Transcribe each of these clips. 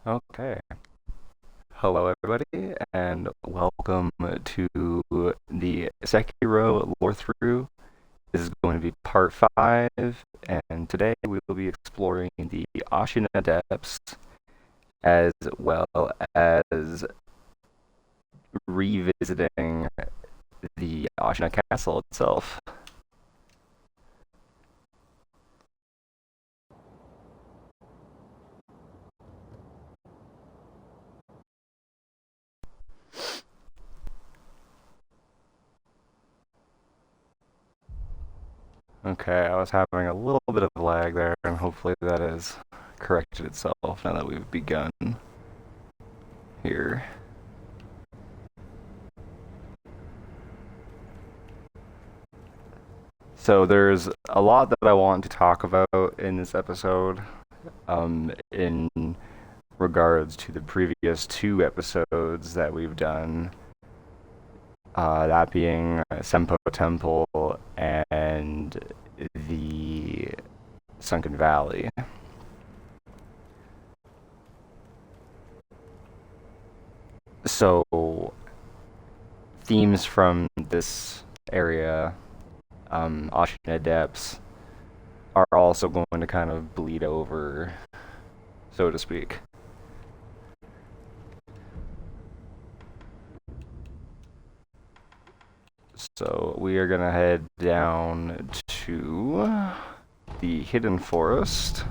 Okay. Hello, everybody, and welcome to the Sekiro Lorethrough. This is going to be part 5, and today we will be exploring the Ashina depths as well as revisiting the Ashina castle itself. Okay, I was having a little bit of lag there, and hopefully that has corrected itself now that we've begun here. So there's a lot that I want to talk about in this episode, in regards to the previous 2 episodes that we've done. That being Senpo Temple and the Sunken Valley. So, themes from this area, Ashina Depths, are also going to kind of bleed over, so to speak. So we are gonna head down to the Hidden Forest.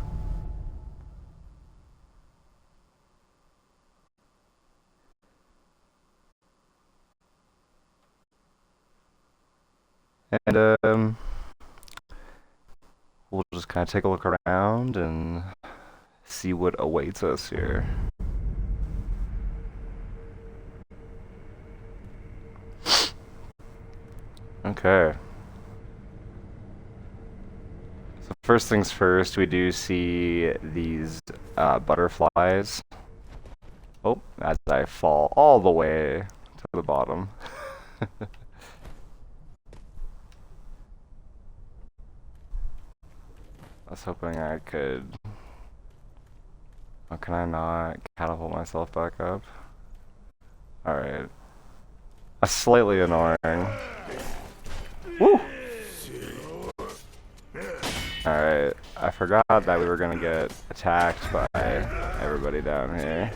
And we'll just kind of take a look around and see what awaits us here. Okay. So first things first, we do see these butterflies. Oh, as I fall all the way to the bottom. I was hoping I could... Oh, can I not catapult myself back up? Alright. That's slightly annoying. Woo! Alright, I forgot that we were gonna get attacked by everybody down here.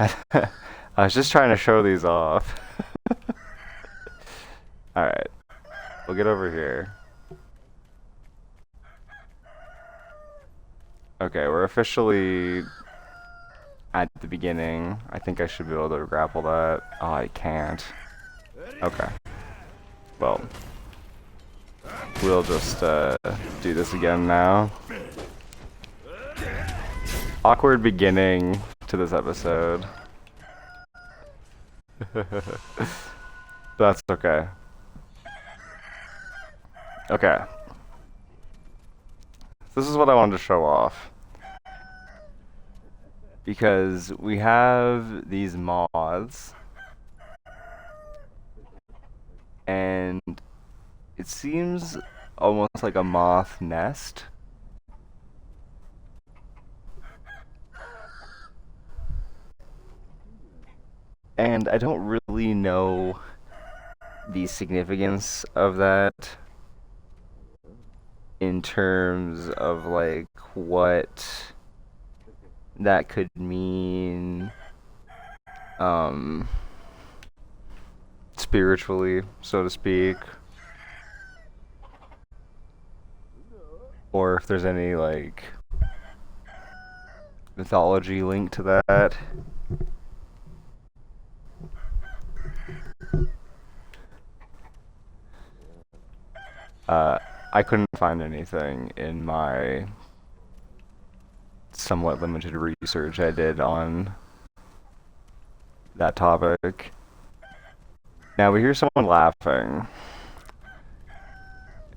I was just trying to show these off. Alright, we'll get over here. Okay, we're officially at the beginning. I think I should be able to grapple that. Oh, I can't. Okay. Well, we'll just do this again now. Awkward beginning to this episode. That's okay. Okay. This is what I wanted to show off. Because we have these moths, and it seems almost like a moth nest. And I don't really know the significance of that in terms of like what that could mean spiritually, so to speak, or if there's any like mythology linked to that. I couldn't find anything in my somewhat limited research I did on that topic. Now we hear someone laughing.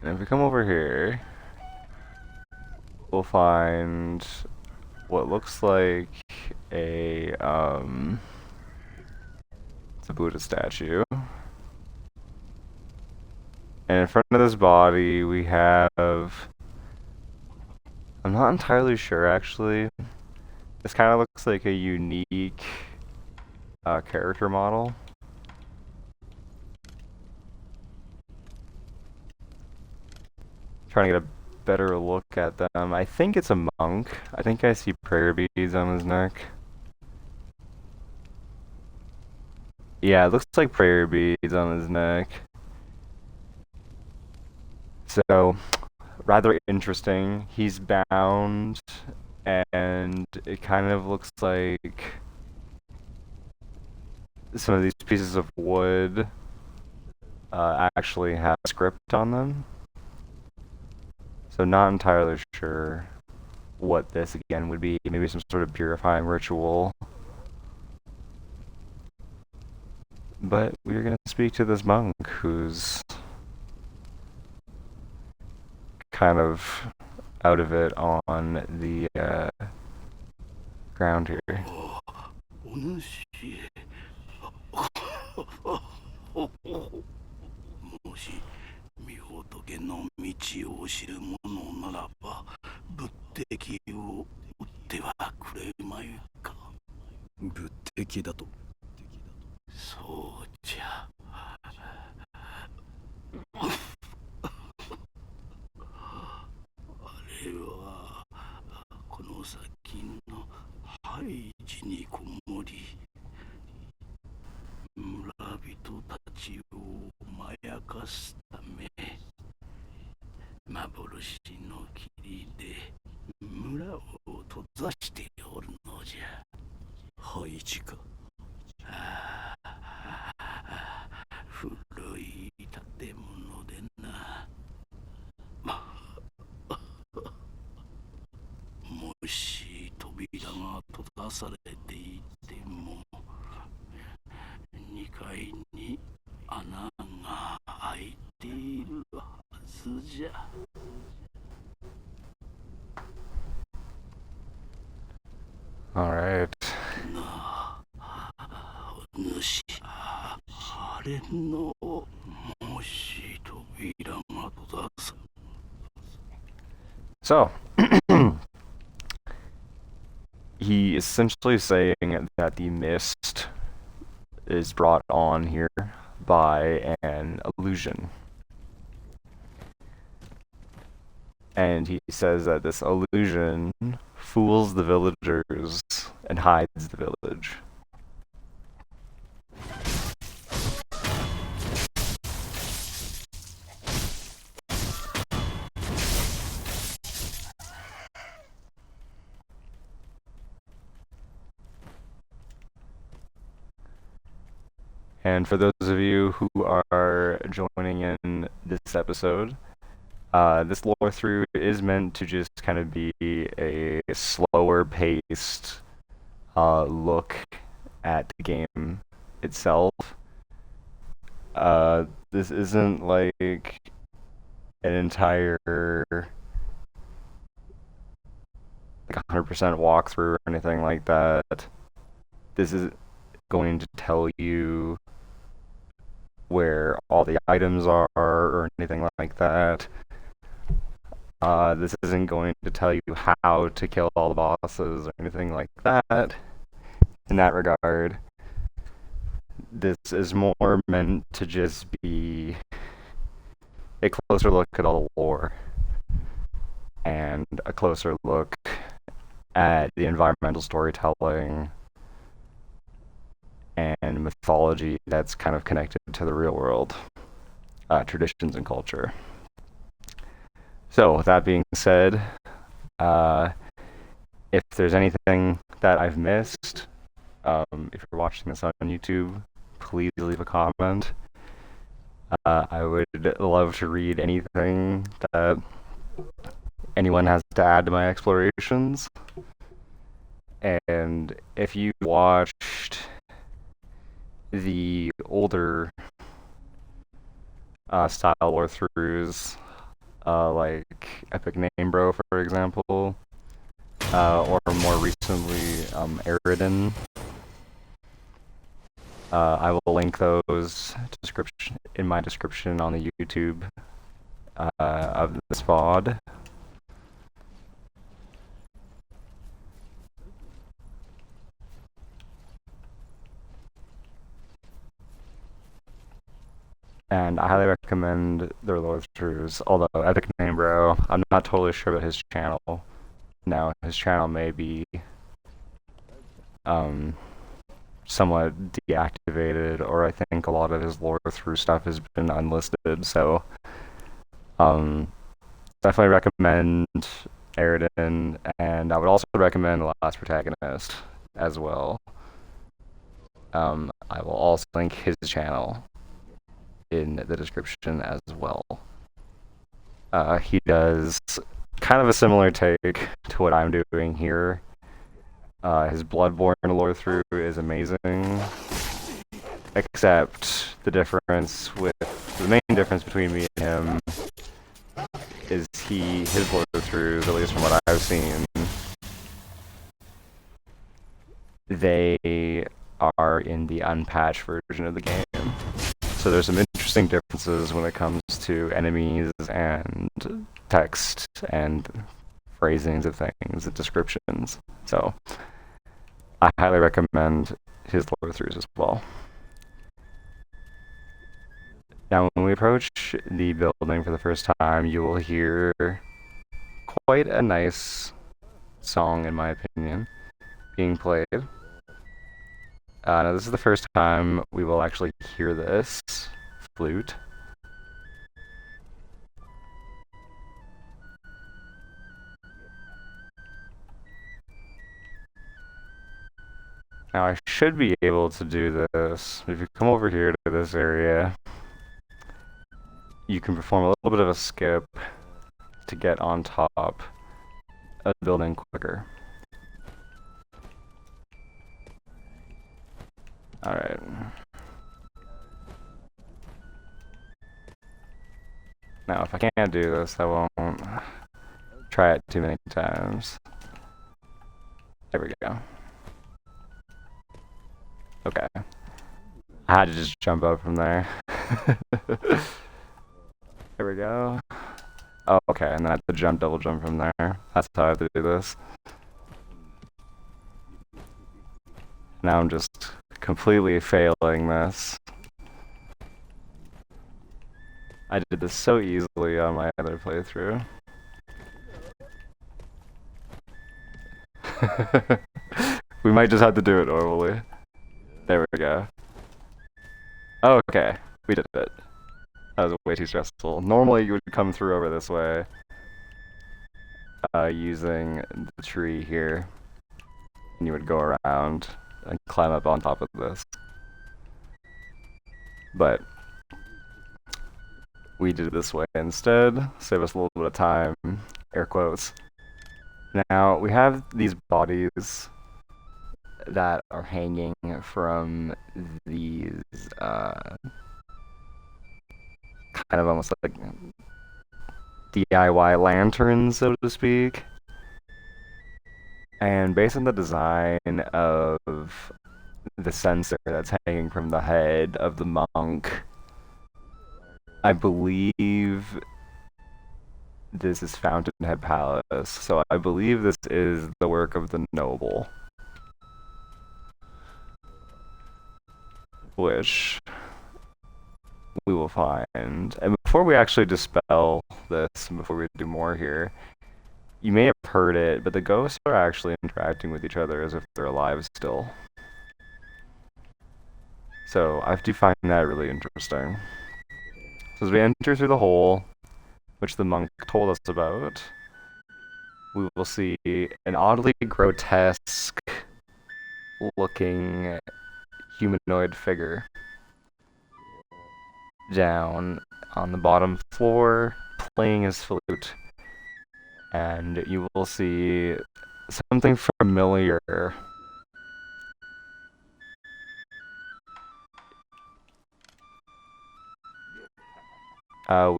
And if we come over here, we'll find what looks like a it's a Buddha statue. And in front of this body, we have... I'm not entirely sure, actually. This kind of looks like a unique character model. Trying to get a better look at them. I think it's a monk. I think I see prayer beads on his neck. Yeah, it looks like prayer beads on his neck. So, rather interesting. He's bound, and it kind of looks like some of these pieces of wood actually have script on them. So not entirely sure what this again would be. Maybe some sort of purifying ritual. But we're going to speak to this monk who's kind of out of it on the ground here. Alright. So, he is essentially saying that the mist is brought on here by an illusion. And he says that this illusion fools the villagers and hides the village. And for those of you who are joining in this episode, this Lorethrough is meant to just kind of be a slower paced look at the game itself. This isn't like an entire like 100% walkthrough or anything like that. This is going to tell you where all the items are or anything like that. This isn't going to tell you how to kill all the bosses or anything like that. In that regard, this is more meant to just be a closer look at all the lore and a closer look at the environmental storytelling and mythology that's kind of connected to the real world, traditions and culture. So, with that being said, if there's anything that I've missed, if you're watching this on YouTube, please leave a comment. I would love to read anything that anyone has to add to my explorations. And if you watched the older style Lorethroughs, like Epic Name Bro, for example, or more recently, Eredin, I will link those description in my description on the YouTube of this VOD. And I highly recommend their Lorethroughs, although epic name bro, I'm not totally sure about his channel. Now, his channel may be somewhat deactivated, or I think a lot of his Lorethrough stuff has been unlisted, so definitely recommend Eredin, and I would also recommend The Last Protagonist as well. I will also link his channel in the description as well. He does kind of a similar take to what I'm doing here. His Bloodborne Lorethrough is amazing, except the main difference between me and him is his Lorethroughs, at least from what I've seen, they are in the unpatched version of the game. So there's some interesting differences when it comes to enemies and text and phrasings of things, descriptions. So I highly recommend his Lorethroughs as well. Now, when we approach the building for the first time, you will hear quite a nice song, in my opinion, being played. Now, this is the first time we will actually hear this flute. Now, I should be able to do this. If you come over here to this area, you can perform a little bit of a skip to get on top of the building quicker. Alright. Now, if I can't do this, I won't try it too many times. There we go. Okay. I had to just jump up from there. There we go. Oh, okay, and then I have to double jump from there. That's how I have to do this. Now I'm just completely failing this. I did this so easily on my other playthrough. We might just have to do it normally. There we go. Oh, okay, we did it. That was way too stressful. Normally you would come through over this way, using the tree here, and you would go around and climb up on top of this. But we did it this way instead, save us a little bit of time, air quotes. Now, we have these bodies that are hanging from these, kind of almost like DIY lanterns, so to speak. And based on the design of the sensor that's hanging from the head of the monk, I believe this is Fountainhead Palace, so I believe this is the work of the noble. Which we will find. And before we actually dispel this, and before we do more here, you may have heard it, but the ghosts are actually interacting with each other as if they're alive still. So I do find that really interesting. So as we enter through the hole, which the monk told us about, we will see an oddly grotesque looking humanoid figure down on the bottom floor playing his flute, and you will see something familiar.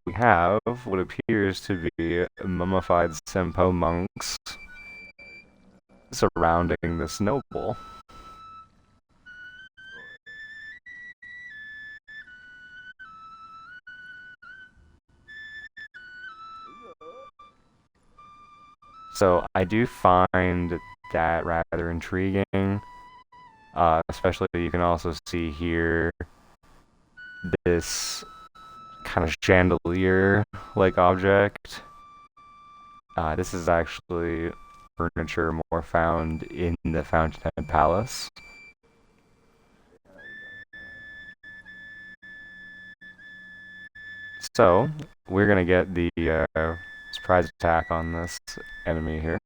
We have what appears to be mummified Senpo monks surrounding this noble. So I do find that rather intriguing. Especially you can also see here this kind of chandelier-like object. This is actually furniture more found in the Fountainhead Palace. So, we're gonna get the surprise attack on this enemy here.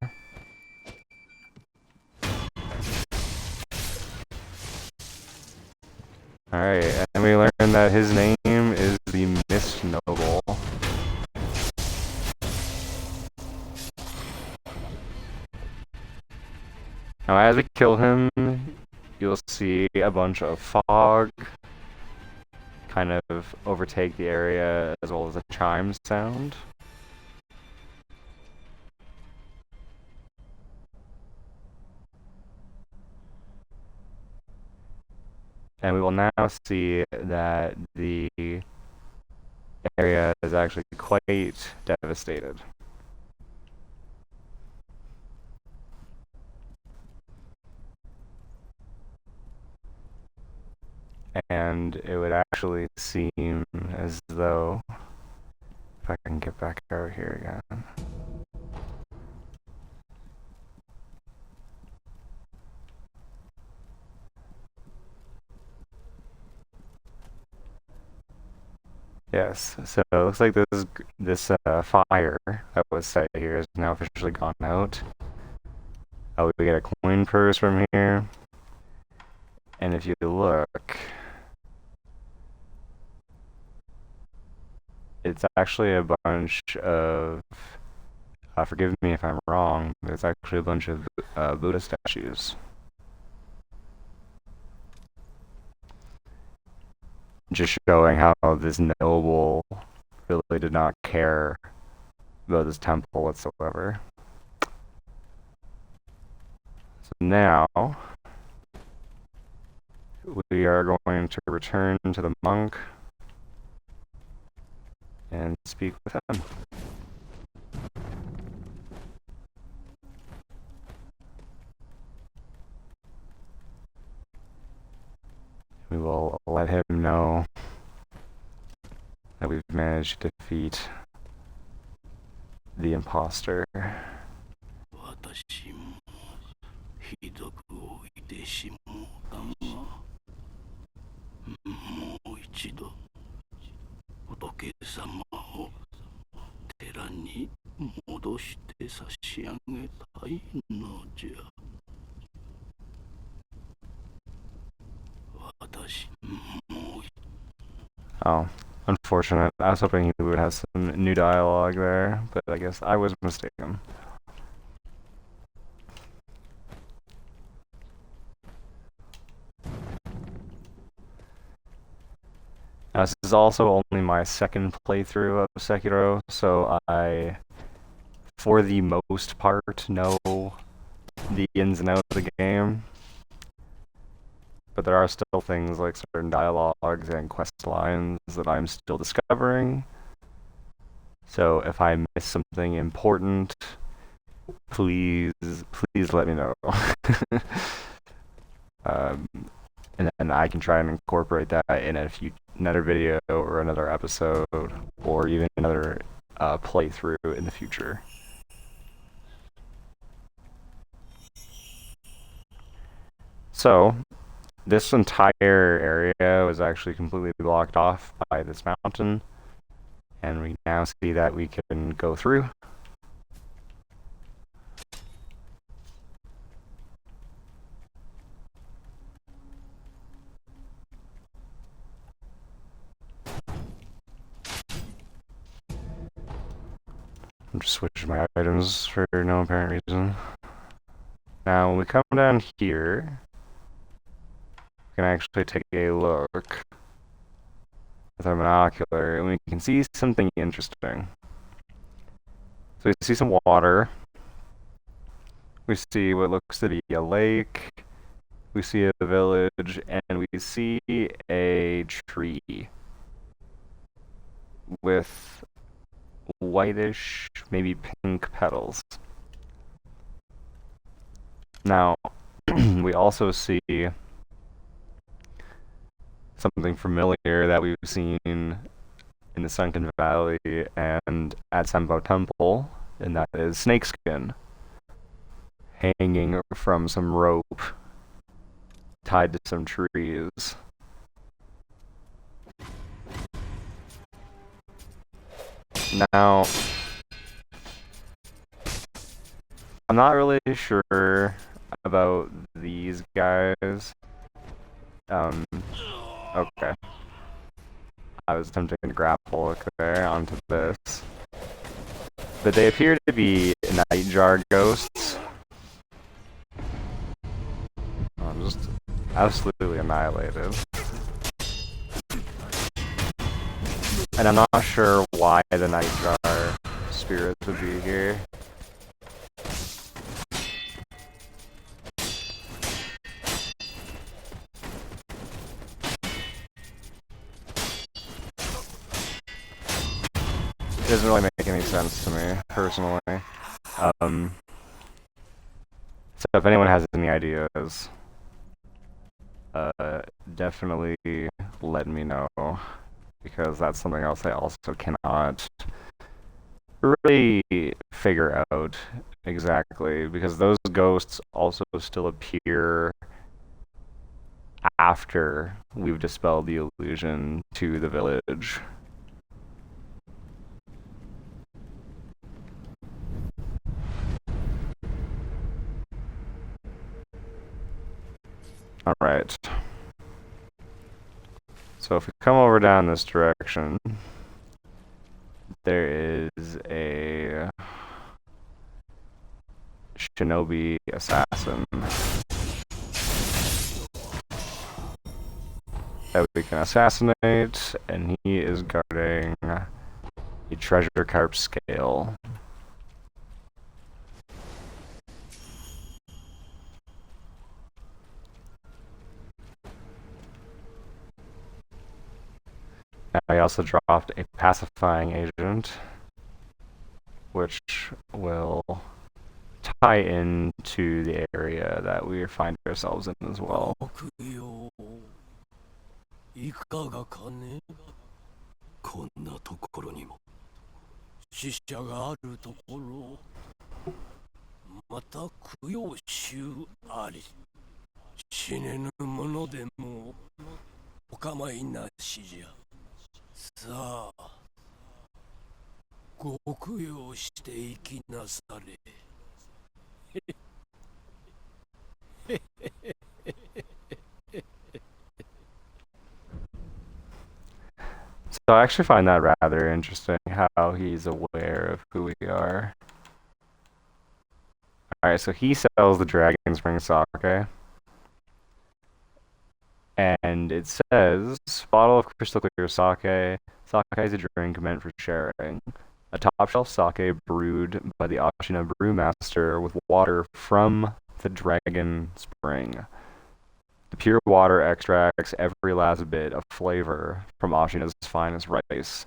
Alright, and we learn that his name is the Mist Noble. Now as we kill him, you'll see a bunch of fog kind of overtake the area, as well as a chime sound. And we will now see that the area is actually quite devastated. And it would actually seem as though, if I can get back out here again. Yes, so it looks like this fire that was set here is now officially gone out. We get a coin purse from here. And if you look, it's actually a bunch of, forgive me if I'm wrong, but it's actually a bunch of Buddha statues. Just showing how this noble really did not care about this temple whatsoever. So now, we are going to return to the monk and speak with him. We will let him know that we've managed to defeat the imposter. Oh, unfortunate. I was hoping he would have some new dialogue there, but I guess I was mistaken. Now, this is also only my second playthrough of Sekiro, so I, for the most part, know the ins and outs of the game. But there are still things like certain dialogues and quest lines that I'm still discovering. So if I miss something important, please let me know. And then I can try and incorporate that in another video or another episode, or even another playthrough in the future. So, this entire area was actually completely blocked off by this mountain, and we now see that we can go through. I'm just switching my items for no apparent reason. Now, when we come down here, we can actually take a look with our binocular, and we can see something interesting. So we see some water. We see what looks to be a lake. We see a village, and we see a tree with whitish, maybe pink petals. Now, we also see something familiar that we've seen in the Sunken Valley and at Senpo Temple, and that is snakeskin hanging from some rope tied to some trees. Now, I'm not really sure about these guys. Okay. I was attempting to grapple there onto this. But they appear to be nightjar ghosts. I'm just absolutely annihilated. And I'm not sure why the nightjar spirits would be here. It doesn't really make any sense to me, personally. So if anyone has any ideas, definitely let me know, because that's something else I also cannot really figure out exactly, because those ghosts also still appear after we've dispelled the illusion to the village. Alright. So if we come over down this direction, there is a shinobi assassin that we can assassinate, and he is guarding a treasure carp scale. I also dropped a pacifying agent, which will tie into the area that we find ourselves in as well. So I actually find that rather interesting, how he's aware of who we are. Alright, so he sells the Dragon's Ring sake. And it says, bottle of crystal clear sake. Sake is a drink meant for sharing. A top shelf sake brewed by the Ashina brewmaster with water from the Dragon Spring. The pure water extracts every last bit of flavor from Ashina's finest rice.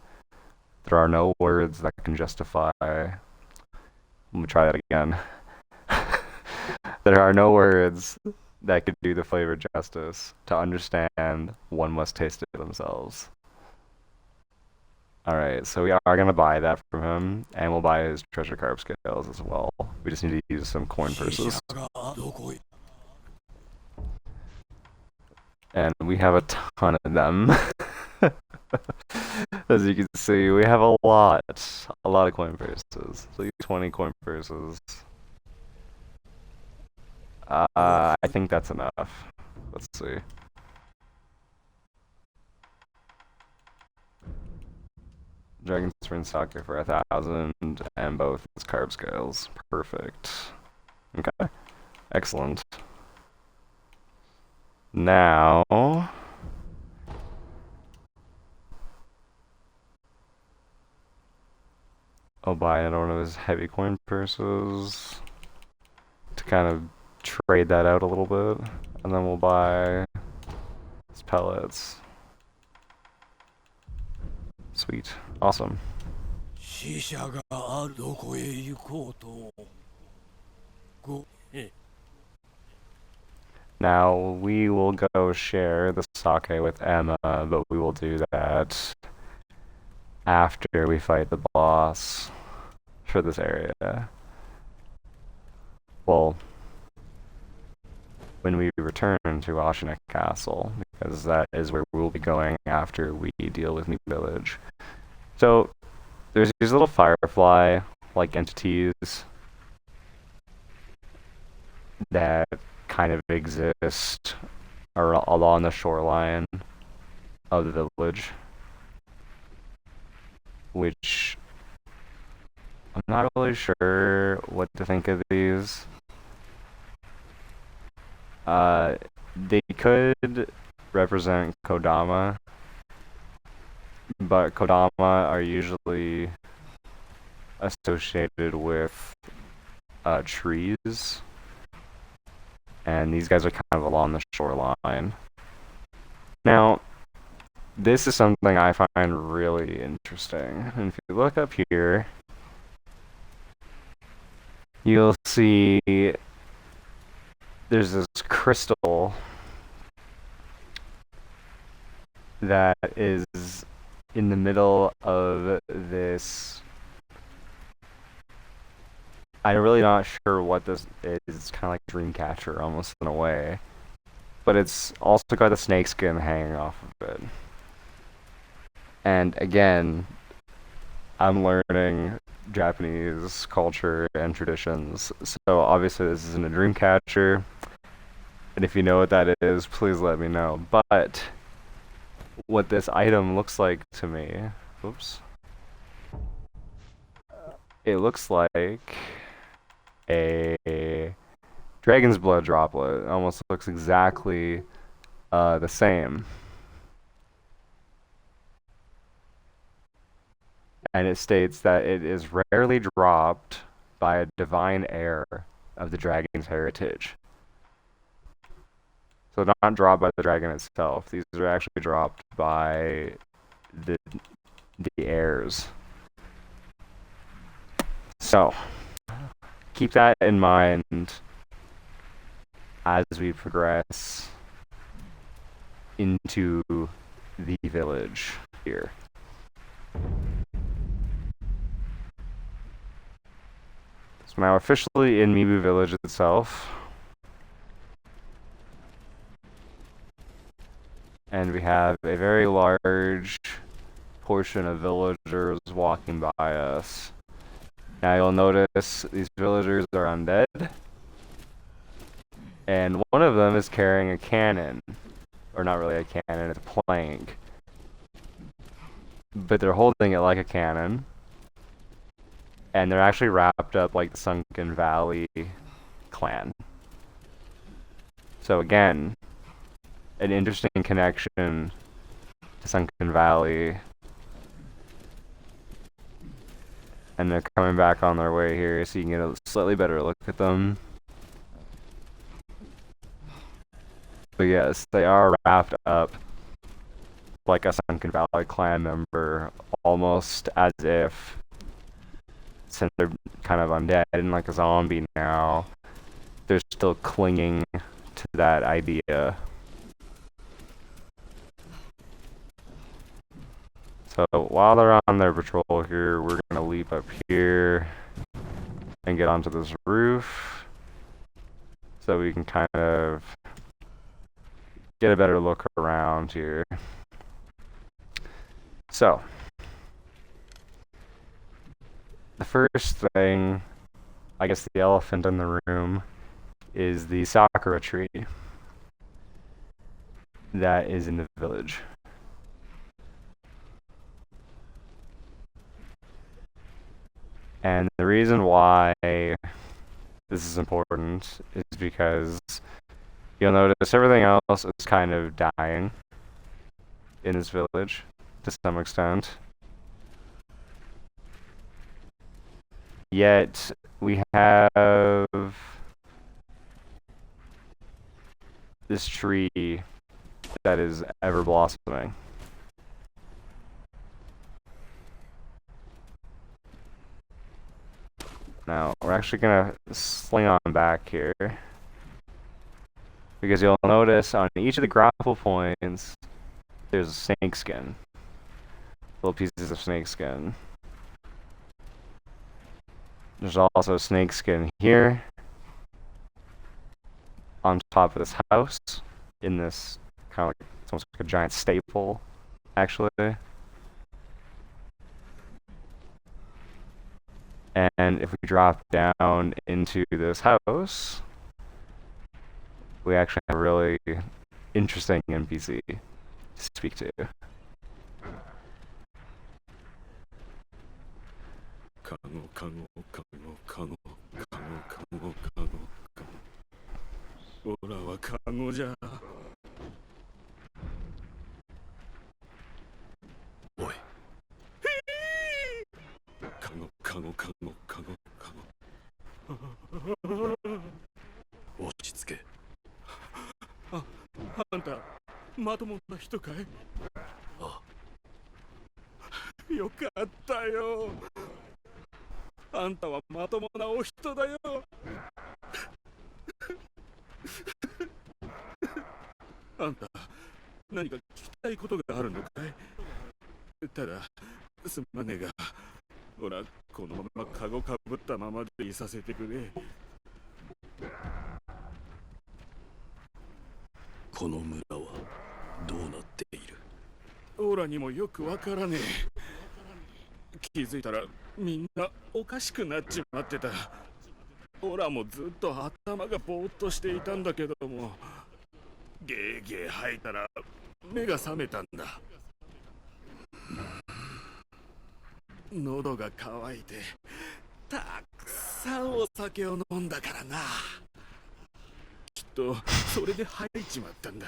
There are no words that can justify... Let me try that again. There are no words that could do the flavor justice. To understand, one must taste it themselves. Alright, so we are going to buy that from him, and we'll buy his treasure carp scales as well. We just need to use some coin purses. And we have a ton of them. As you can see, we have a lot of coin purses. So 20 coin purses. I think that's enough. Let's see. Dragon Spring sake for 1,000, and both his carb scales. Perfect. Okay. Excellent. Now... I'll buy another one of his heavy coin purses to kind of trade that out a little bit, and then we'll buy his pellets. Sweet. Awesome. Now, we will go share the sake with Emma, but we will do that after we fight the boss for this area. Well, when we return to Ashina Castle, because that is where we'll be going after we deal with New Village. So, there's these little firefly-like entities that kind of exist along the shoreline of the village, which I'm not really sure what to think of these. They could represent Kodama, but Kodama are usually associated with trees, and these guys are kind of along the shoreline. Now, this is something I find really interesting. And if you look up here, you'll see there's this crystal that is in the middle of this. I'm really not sure what this is. It's kind of like Dreamcatcher almost in a way. But it's also got the snakeskin hanging off of it. And again, I'm learning Japanese culture and traditions. So obviously this isn't a Dreamcatcher. And if you know what that is, please let me know. But what this item looks like to me, oops. It looks like a dragon's blood droplet. It almost looks exactly the same. And it states that it is rarely dropped by a divine heir of the dragon's heritage. So not dropped by the dragon itself. These are actually dropped by the heirs. So keep that in mind as we progress into the village here. So now officially in Mibu Village itself. And we have a very large portion of villagers walking by us. Now you'll notice these villagers are undead. And one of them is carrying a cannon. Or not really a cannon, it's a plank. But they're holding it like a cannon. And they're actually wrapped up like the Sunken Valley clan. So again, an interesting connection to Sunken Valley. And they're coming back on their way here, so you can get a slightly better look at them. But yes, they are wrapped up like a Sunken Valley clan member, almost as if, since they're kind of undead and like a zombie now, they're still clinging to that idea. So while they're on their patrol here, we're going to leap up here and get onto this roof so we can kind of get a better look around here. So, the first thing, I guess the elephant in the room, is the sakura tree that is in the village. And the reason why this is important is because you'll notice everything else is kind of dying in this village to some extent. Yet we have this tree that is ever blossoming. Now, we're actually going to sling on back here. Because you'll notice on each of the grapple points, there's a snake skin. Little pieces of snake skin. There's also snake skin here. On top of this house. In this kind of like, it's almost like a giant staple, actually. And if we drop down into this house, we actually have a really interesting NPC to speak to. カゴカゴカゴカゴカゴカゴカゴカゴ。オラはカゴじゃ。おい。カゴカゴカゴカゴカゴ。落ち着け。あんたまともな人かい？あ。よかったよ。 あんたはまともなお人だよ。あんた、何か聞きたいことがあるのかい？ただ、すまねえが、ほら、このままカゴかぶったままでいさせてくれ。この村はどうなっている？オラにもよくわからねえ。 気づいたらみんなおかしくなっちまってた。オラもずっと頭がぼーっとしていたんだけども、ゲーゲー吐いたら目が覚めたんだ。喉が渇いてたくさんお酒を飲んだからな。きっとそれで吐いちまったんだ。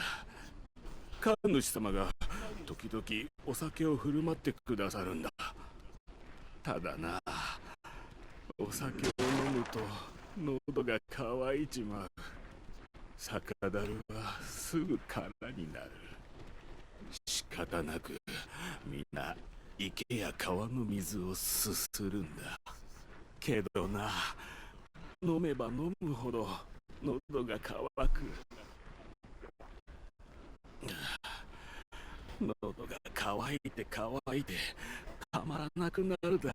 神主様が時々お酒を振る舞ってくださるんだ。 ただな、お酒を飲むと喉が渇いちまう。酒だるはすぐ空になる。仕方なくみんな池や川の水をすするんだ。けどな、飲めば飲むほど喉が渇く。喉が渇いて渇いて たまらなくなるだ。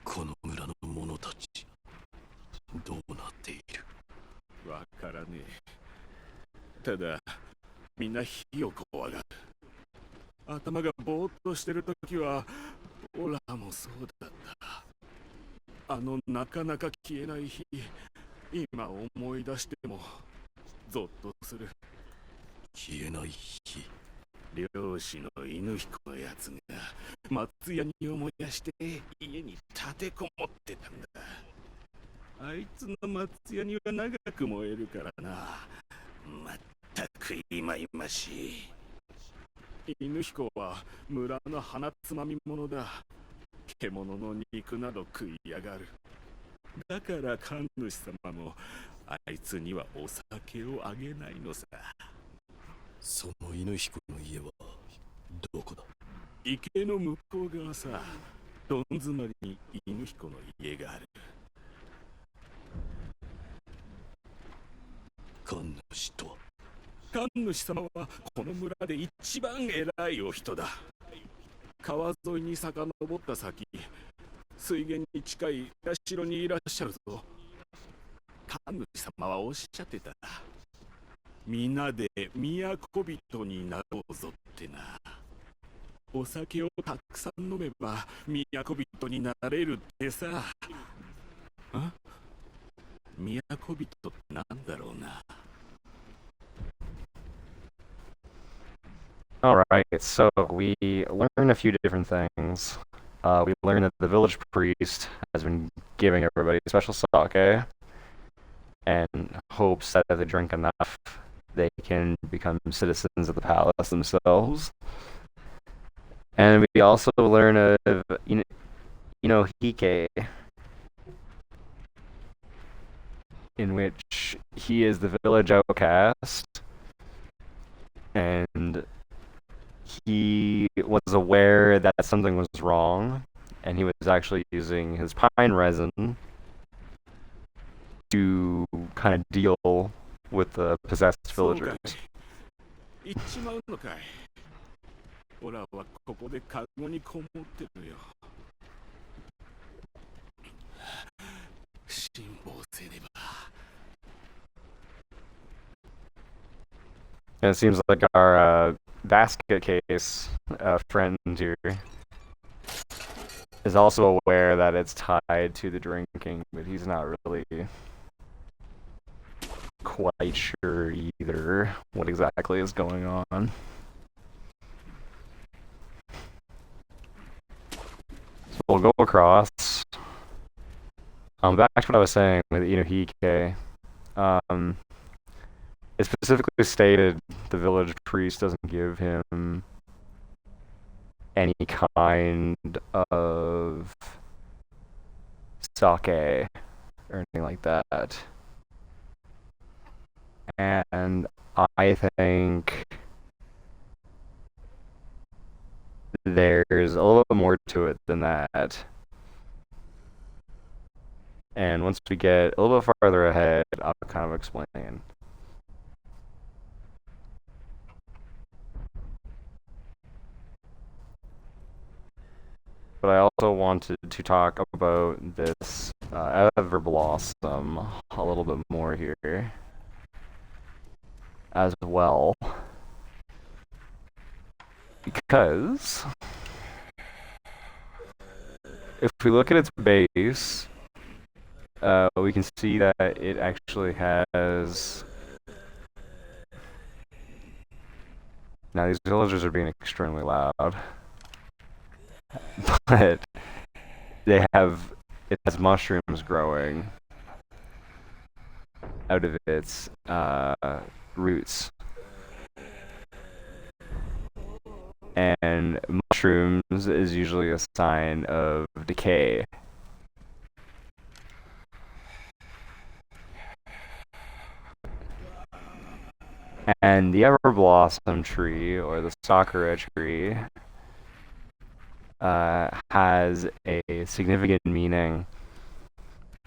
この村の者たち、どうなっている？わからねえ。ただ、みんな火を怖がる。頭がぼーっとしてるときは、オラもそうだった。あのなかなか消えない日、今思い出してもゾッとする。 消えない火。漁師の犬彦のやつが松ヤニを燃やして家に立てこもってたんだ。あいつの松ヤニは長く燃えるからな。まったくいまいましい。犬彦は村の鼻つまみ者だ。獣の肉など食いやがる。だから神主様もあいつにはお酒をあげないのさ。 その犬彦の家はどこだ？池の向こう側さ。どん詰まりに犬彦の家がある。神主とは？神主様はこの村で一番偉いお人だ。川沿いに遡った先、水源に近い社にいらっしゃるぞ。神主様はおっしゃってた。 皆で都人になろうぞってな。お酒をたくさん飲めば都人になれるってさ。あ？都人ってなんだろうな。 Alright, so we learn a few different things. We learn that the village priest has been giving everybody special sake and hopes that if they drink enough, they can become citizens of the palace themselves. And we also learn of, Hike, in which he is the village outcast, and he was aware that something was wrong, and he was actually using his pine resin to kind of deal with the possessed そうか villagers. い。行っちまうのかい。オラはここでカゴにこもってるよ。辛抱せねば。And it seems like our basket case friend here is also aware that it's tied to the drinking, but he's not really quite sure either what exactly is going on. So we'll go across. Back to what I was saying with Inohike. It specifically stated the village priest doesn't give him any kind of sake or anything like that. And I think there's a little bit more to it than that. And once we get a little bit farther ahead, I'll kind of explain. But I also wanted to talk about this Ever Blossom a little bit more here as well. Because if we look at its base, we can see that it actually has... Now these villagers are being extremely loud. But it has mushrooms growing out of its roots. And mushrooms is usually a sign of decay. And the Everblossom tree, or the Sakura tree, has a significant meaning,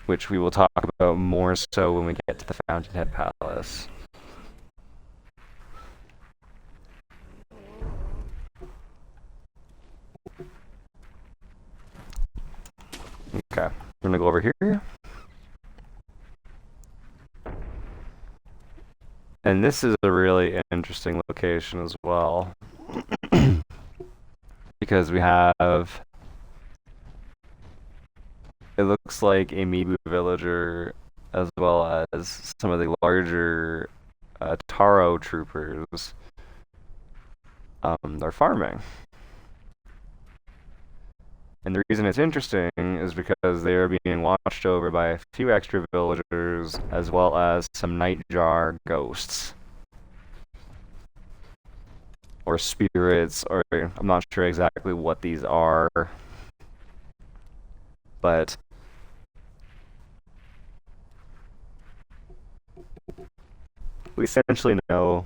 which we will talk about more so when we get to the Fountainhead Palace. Okay, I'm gonna go over here. And this is a really interesting location as well. Because we have... It looks like a Mibu villager, as well as some of the larger Taro troopers, are farming. And the reason it's interesting is because they are being watched over by a few extra villagers, as well as some Nightjar ghosts. Or spirits, or I'm not sure exactly what these are. But we essentially know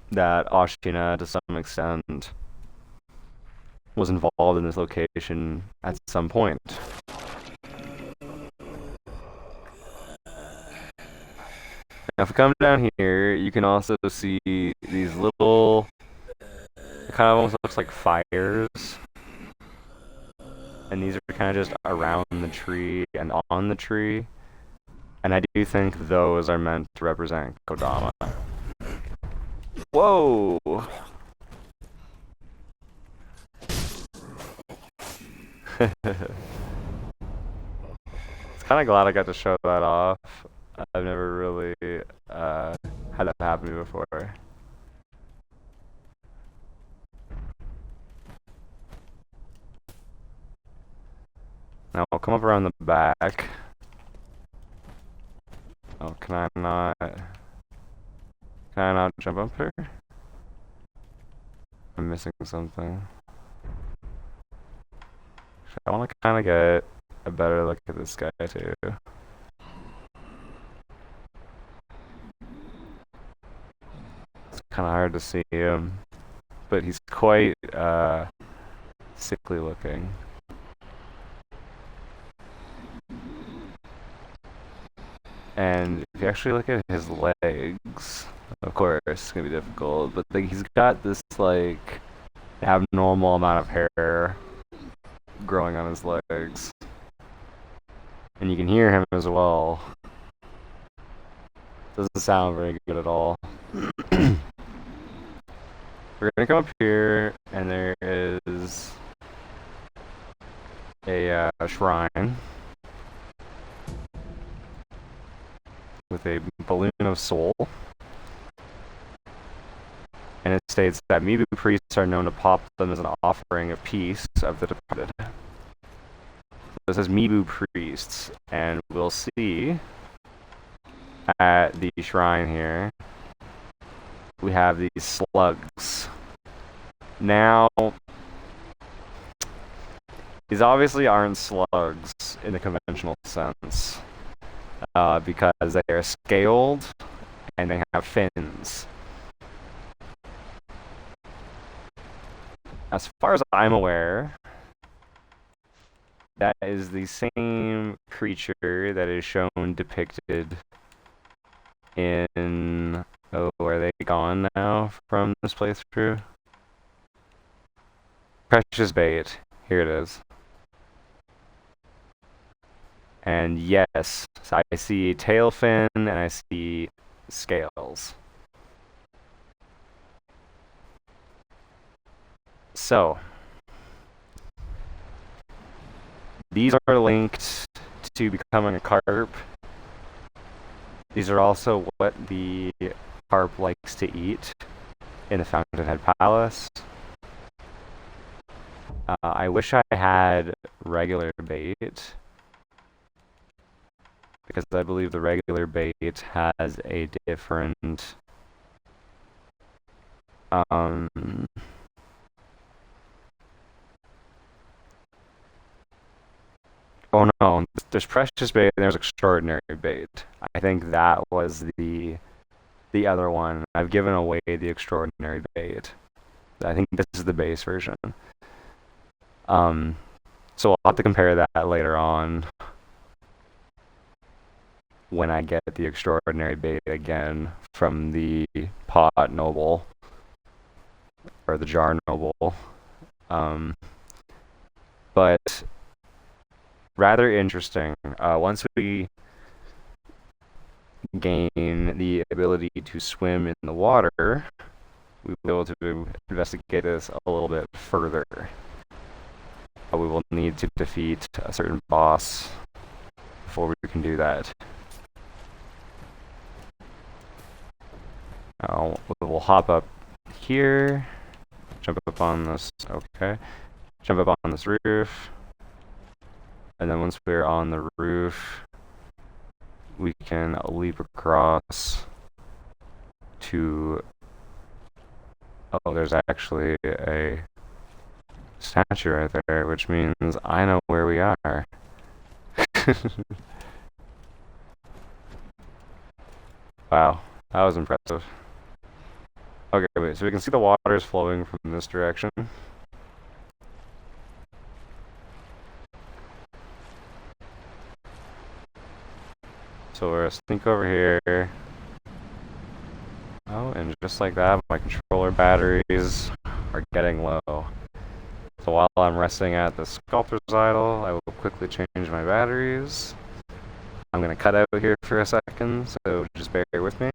that Ashina, to some extent, was involved in this location at some point. Now, if we come down here, you can also see these little... It kind of almost looks like fires. And these are kind of just around the tree and on the tree. And I do think those are meant to represent Kodama. Whoa! It's kind of glad I got to show that off. I've never really had that happen to me before. Now I'll come up around the back. Oh, can I not jump up here? I'm missing something. I want to kind of get a better look at this guy too. It's kind of hard to see him, but he's quite sickly looking. And if you actually look at his legs, of course, it's gonna be difficult, but like, he's got this like abnormal amount of hair growing on his legs. And you can hear him as well. Doesn't sound very good at all. We're gonna come up here, and there is a shrine with a balloon of soul. And it states that Mibu priests are known to pop them as an offering of peace of the departed. So it says Mibu priests, and we'll see at the shrine here, we have these slugs. Now, these obviously aren't slugs in the conventional sense, because they are scaled and they have fins. As far as I'm aware, that is the same creature that is shown depicted in... Oh, are they gone now from this playthrough? Precious bait. Here it is. And yes, so I see tail fin and I see scales. So, these are linked to becoming a carp. These are also what the carp likes to eat in the Fountainhead Palace. I wish I had regular bait, because I believe the regular bait has a different oh no, there's precious bait and there's extraordinary bait. I think that was the other one. I've given away the extraordinary bait. I think this is the base version. So I'll have to compare that later on when I get the extraordinary bait again from the pot noble or the jar noble. But rather interesting. Once we gain the ability to swim in the water, we will be able to investigate this a little bit further. But we will need to defeat a certain boss before we can do that. We'll hop up here, jump up on this, okay, jump up on this roof, and then once we're on the roof, we can leap across to... Oh, there's actually a statue right there, which means I know where we are. Wow, that was impressive. Okay, wait, so we can see the water is flowing from this direction. So we're gonna sneak over here. Oh, and just like that, my controller batteries are getting low. So while I'm resting at the sculptor's idol, I will quickly change my batteries. I'm gonna cut out here for a second, so just bear with me.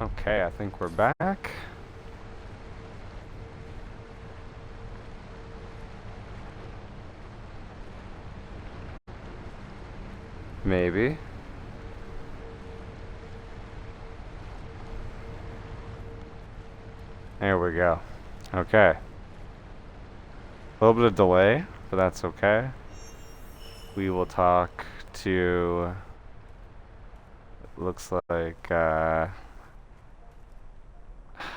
Okay, I think we're back. Maybe. There we go. Okay. A little bit of delay, but that's okay. We will talk to... Looks like,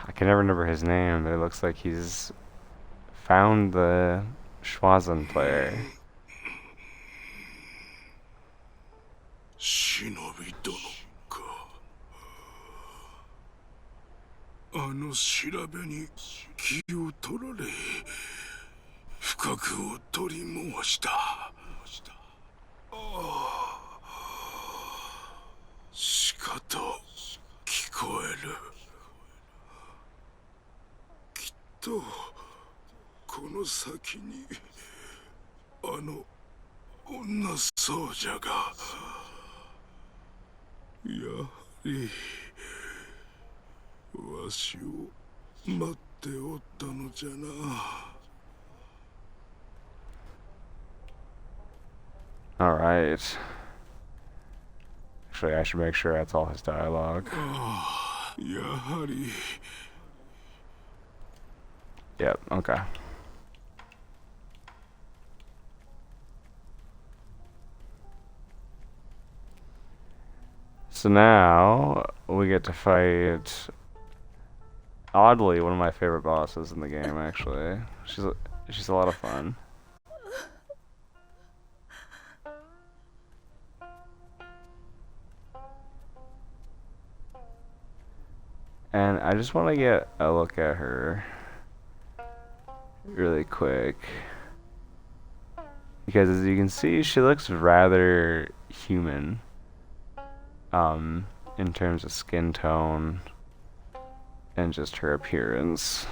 I can never remember his name, but it looks like he's found the Schwazen player. 忍び殿か。あの調べに気を取られ、深くを取り申した。しかと聞こえる。きっとこの先にあの女僧者が。やはりわしを待っておったのじゃな。 Alright. Actually, I should make sure that's all his dialogue. やはり Yep, okay. So now we get to fight, oddly, one of my favorite bosses in the game. Actually, she's a lot of fun. And I just want to get a look at her really quick, because as you can see, she looks rather human. In terms of skin tone and just her appearance.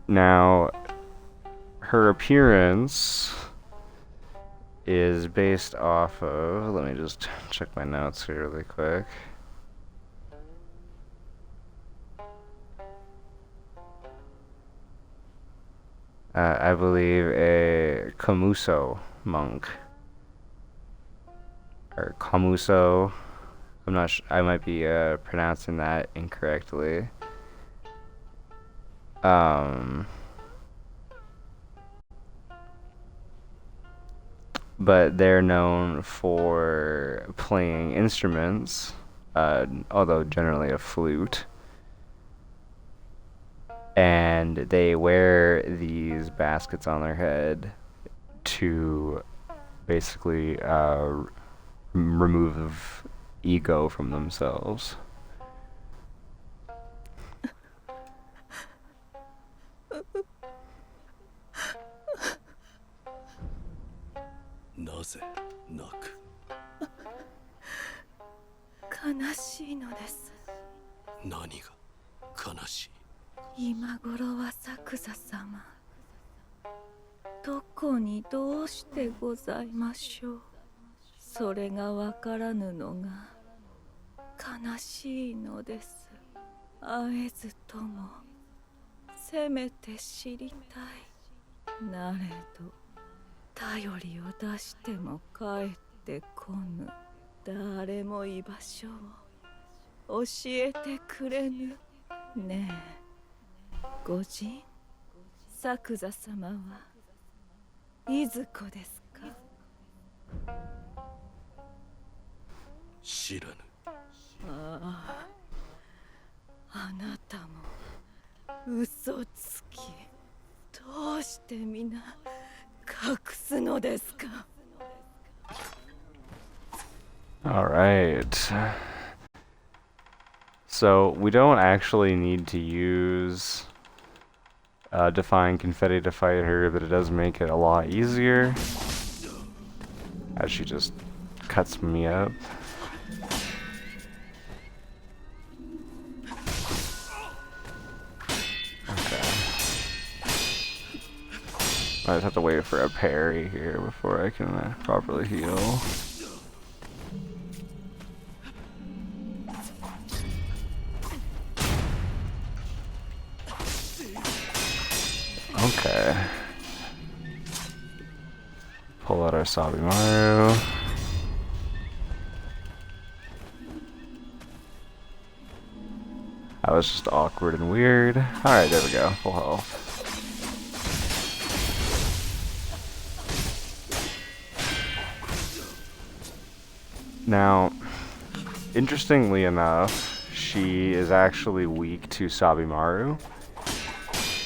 Now, her appearance is based off of, let me just check my notes here really quick. I believe a Kamuso monk. Or Kamuso. I'm not sure, I might be pronouncing that incorrectly. But they're known for playing instruments, although generally a flute. And they wear these baskets on their head to basically remove ego from themselves. Naze naku? 悲しいのです。何が悲しい？今頃は作座様、どこにどうしてございましょう。それがわからぬのが悲しいのです。会えずともせめて知りたい。なれど頼りを出しても帰ってこぬ。誰も居場所を教えてくれぬ。ねえ、御人、作座様はいずこですか？知らぬ。ああ、あなたも嘘つき。どうして皆隠すのですか？ Alright. So, we don't actually need to use Define Confetti to fight her, but it does make it a lot easier, as she just cuts me up. Okay. I just have to wait for a parry here before I can properly heal. Okay. Pull out our Sabimaru. That was just awkward and weird. Alright, there we go. Full health. Now, interestingly enough, she is actually weak to Sabimaru.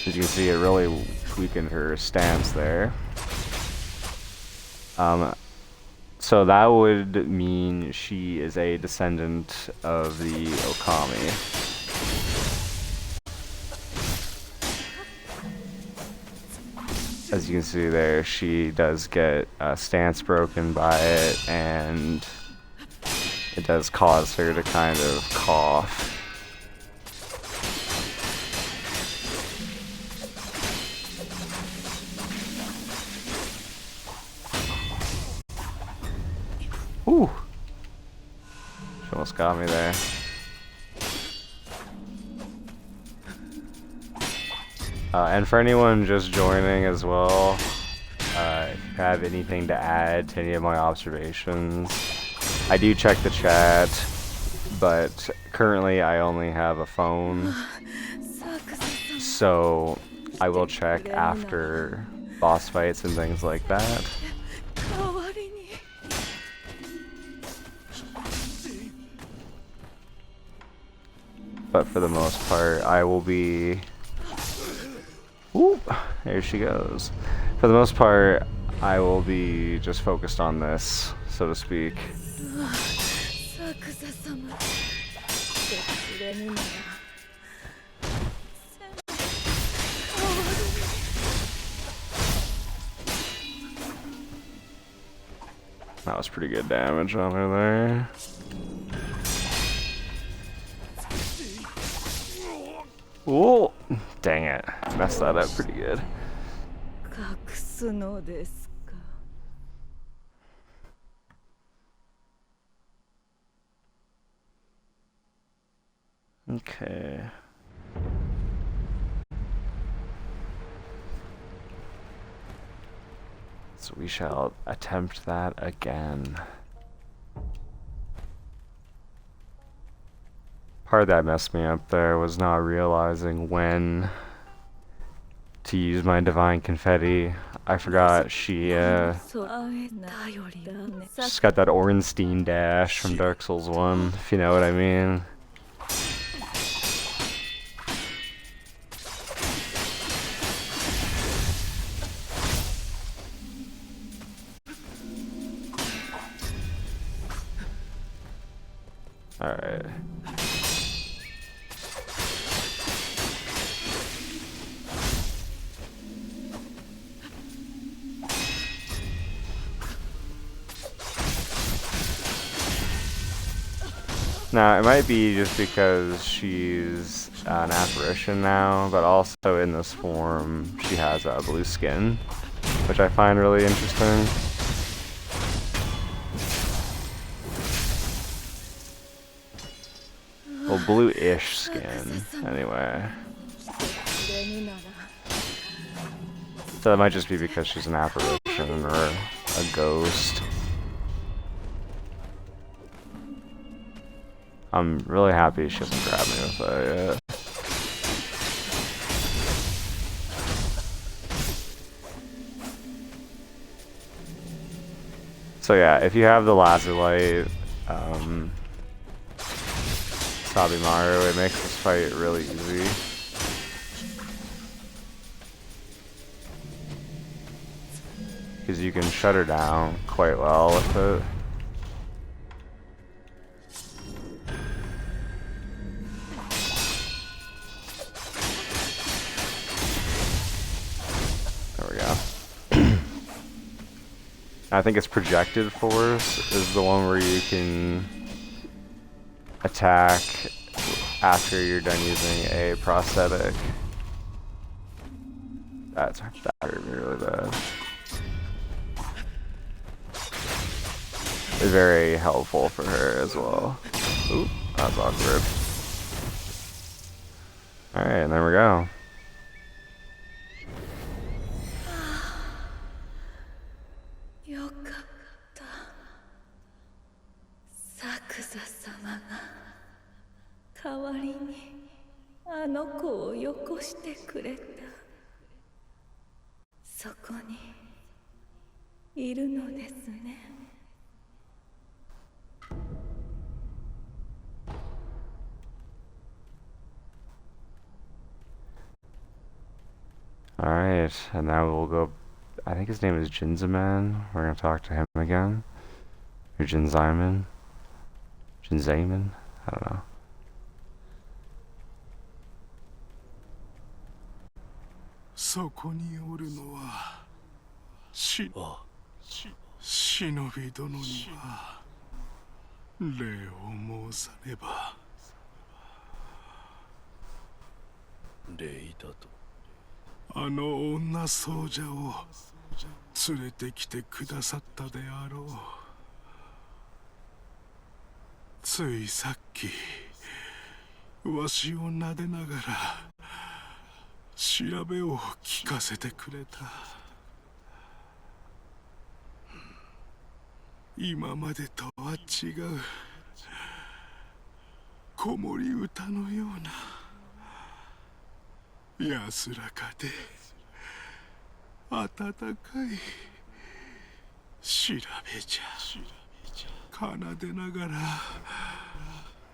As you can see, it really weakened her stance there. So that would mean she is a descendant of the Okami. As you can see there, she does get a stance broken by it, and it does cause her to kind of cough. Ooh! She almost got me there. And for anyone just joining as well, if you have anything to add to any of my observations, I do check the chat, but currently I only have a phone, so I will check after boss fights and things like that. But for the most part, I will be... Ooh, there she goes. For the most part, I will be just focused on this, so to speak. That was pretty good damage on her there. Ooh, dang it. Messed that up pretty good. Okay. So we shall attempt that again. Part that messed me up there was not realizing when to use my divine confetti. I forgot she just got that Ornstein dash from Dark Souls 1, if you know what I mean. Alright. Now, it might be just because she's an apparition now, but also in this form, she has a blue skin, which I find really interesting. Well, blue-ish skin, anyway. So that might just be because she's an apparition or a ghost. I'm really happy she hasn't grabbed me with that yet. So yeah, if you have the Lazulite, Sabimaru, it makes this fight really easy. Because you can shut her down quite well with it. I think its projected force is the one where you can attack after you're done using a prosthetic. That hurt me really bad. It's very helpful for her as well. Oop, that's awkward. Alright, and there we go. Alright, and now we'll go... I think his name is Jinzaman. We're gonna talk to him again. Or Jinzaiman? Jinzaiman? I don't know. So こにおるのは忍び殿には礼を申さねば。礼だと。あの女僧者を連れてきてくださったであろう。ついさっきわしを撫でながら調べを聞かせてくれた。今までとは違う子守歌のような安らかで温かい調べじゃ。奏でながら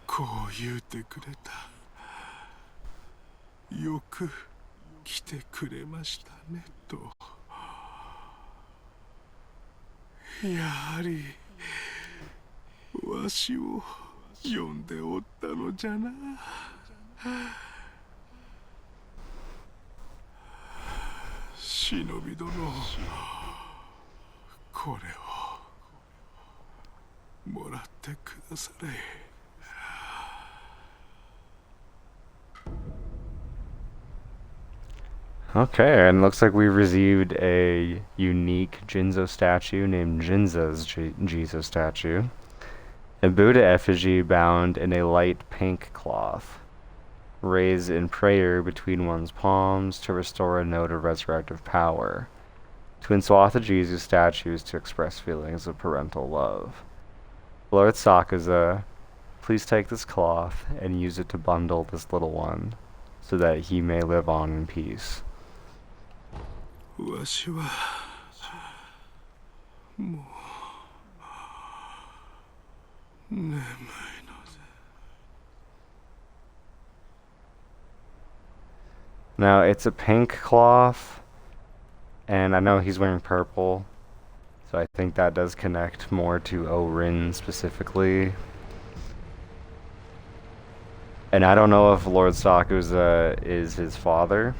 こう言うてくれた。よく来てくれましたねと。やはりわしを呼んでおったのじゃな。忍び殿、これをもらってくだされ。Okay, and looks like we've received a unique Jinzo statue named Jinza's Jesus statue. A Buddha effigy bound in a light pink cloth, raised in prayer between one's palms to restore a note of resurrective power. Twin swath of Jesus statues to express feelings of parental love. Lord Sakaza, please take this cloth and use it to bundle this little one, so that he may live on in peace. わしはもう眠いので。Now it's a pink cloth, and I know he's wearing purple, so I think that does connect more to Orin specifically. And I don't know if Lord Sakuza is his father,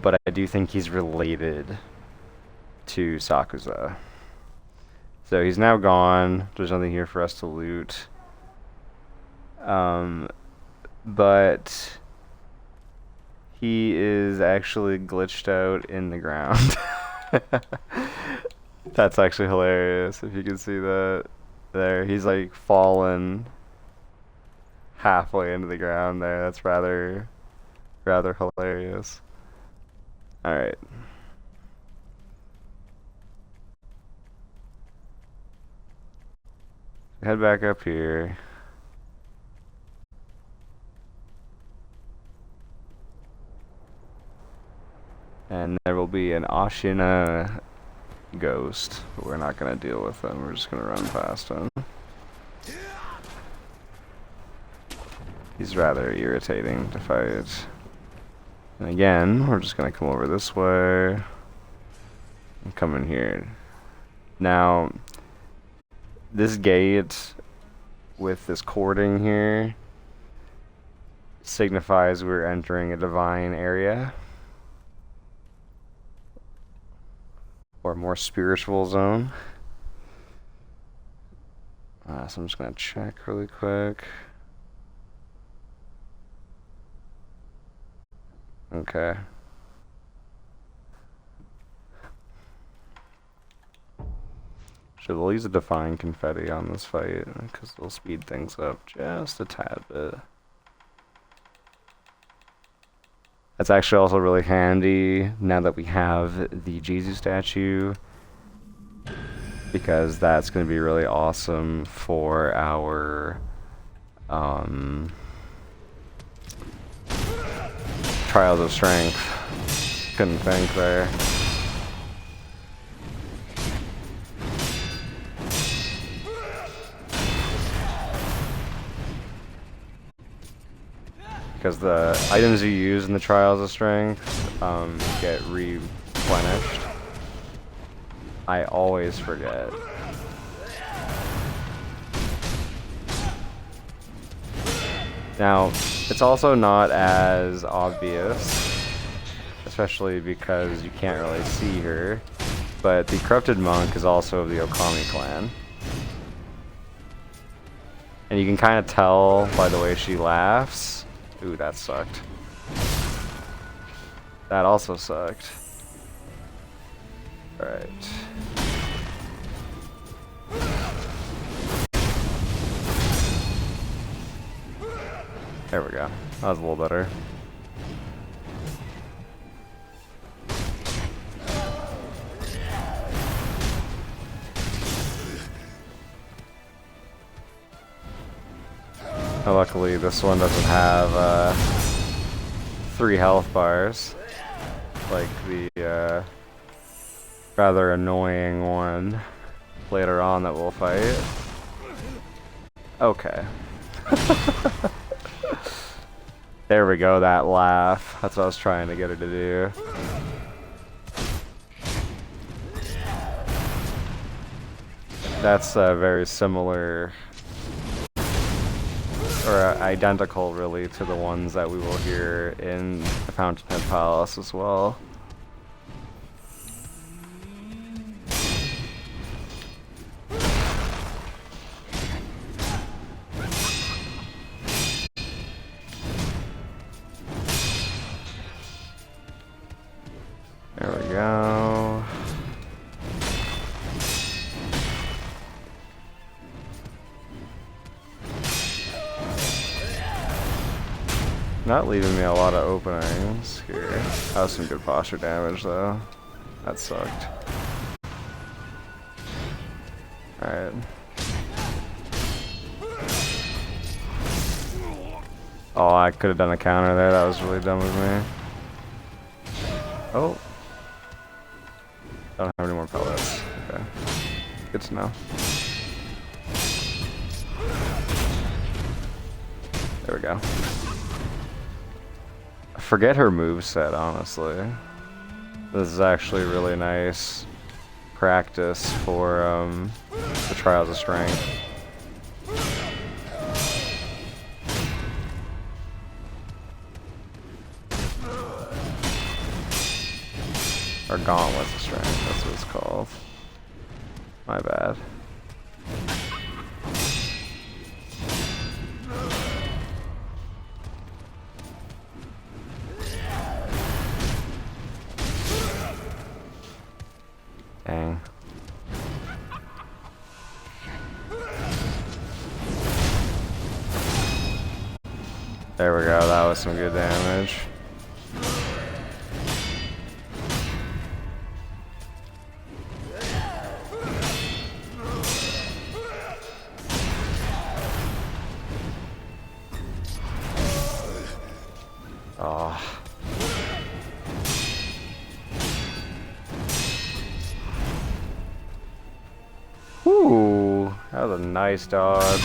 but I do think he's related to Sakuza. So he's now gone. There's nothing here for us to loot. But he is actually glitched out in the ground. That's actually hilarious, if you can see that. There, he's like fallen halfway into the ground there. That's rather hilarious. Alright. Head back up here. And there will be an Ashina ghost, but we're not going to deal with him. We're just going to run past him. He's rather irritating to fight. And again, we're just going to come over this way and come in here. Now, this gate with this cording here signifies we're entering a divine area, or more spiritual zone. So I'm just going to check really quick. Okay. So we'll use a Define Confetti on this fight, because it'll speed things up just a tad bit. That's actually also really handy now that we have the Jesus statue, because that's going to be really awesome for our Trials of Strength. Couldn't think there. because the items you use in the Trials of Strength get replenished. I always forget. Now, it's also not as obvious, especially because you can't really see her, but the Corrupted Monk is also of the Okami clan. And you can kind of tell by the way she laughs. Ooh, that sucked. That also sucked. Alright. There we go. That was a little better. Luckily, this one doesn't have 3 health bars, like the rather annoying one later on that we'll fight. Okay. There we go, that laugh. That's what I was trying to get her to do. That's very similar, or identical really, to the ones that we will hear in the Fountainhead Palace as well. There we go. Not leaving me a lot of openings here. That was some good posture damage though. That sucked. Alright. Oh, I could have done a counter there. That was really dumb of me. Oh. Don't have any more pellets. Okay. Good to know. There we go. I forget her moveset, honestly. This is actually really nice practice for the Trials of Strength. Or Gauntlets of Strength, that's what it's called. My bad. Dang. There we go, that was some good damage. Oh. Ooh, that was a nice dodge.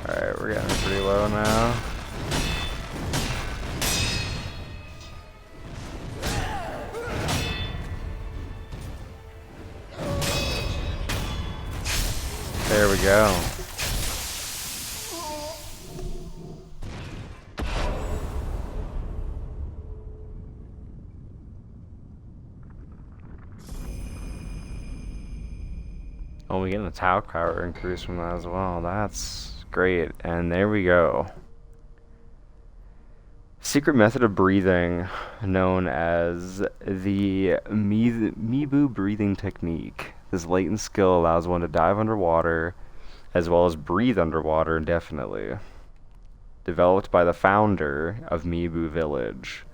Alright, we're getting pretty low now. There we go. Oh, we get an attack power increase from that as well. That's great. And there we go. Secret method of breathing known as the Mibu breathing technique. This latent skill allows one to dive underwater as well as breathe underwater indefinitely. Developed by the founder of Mibu Village.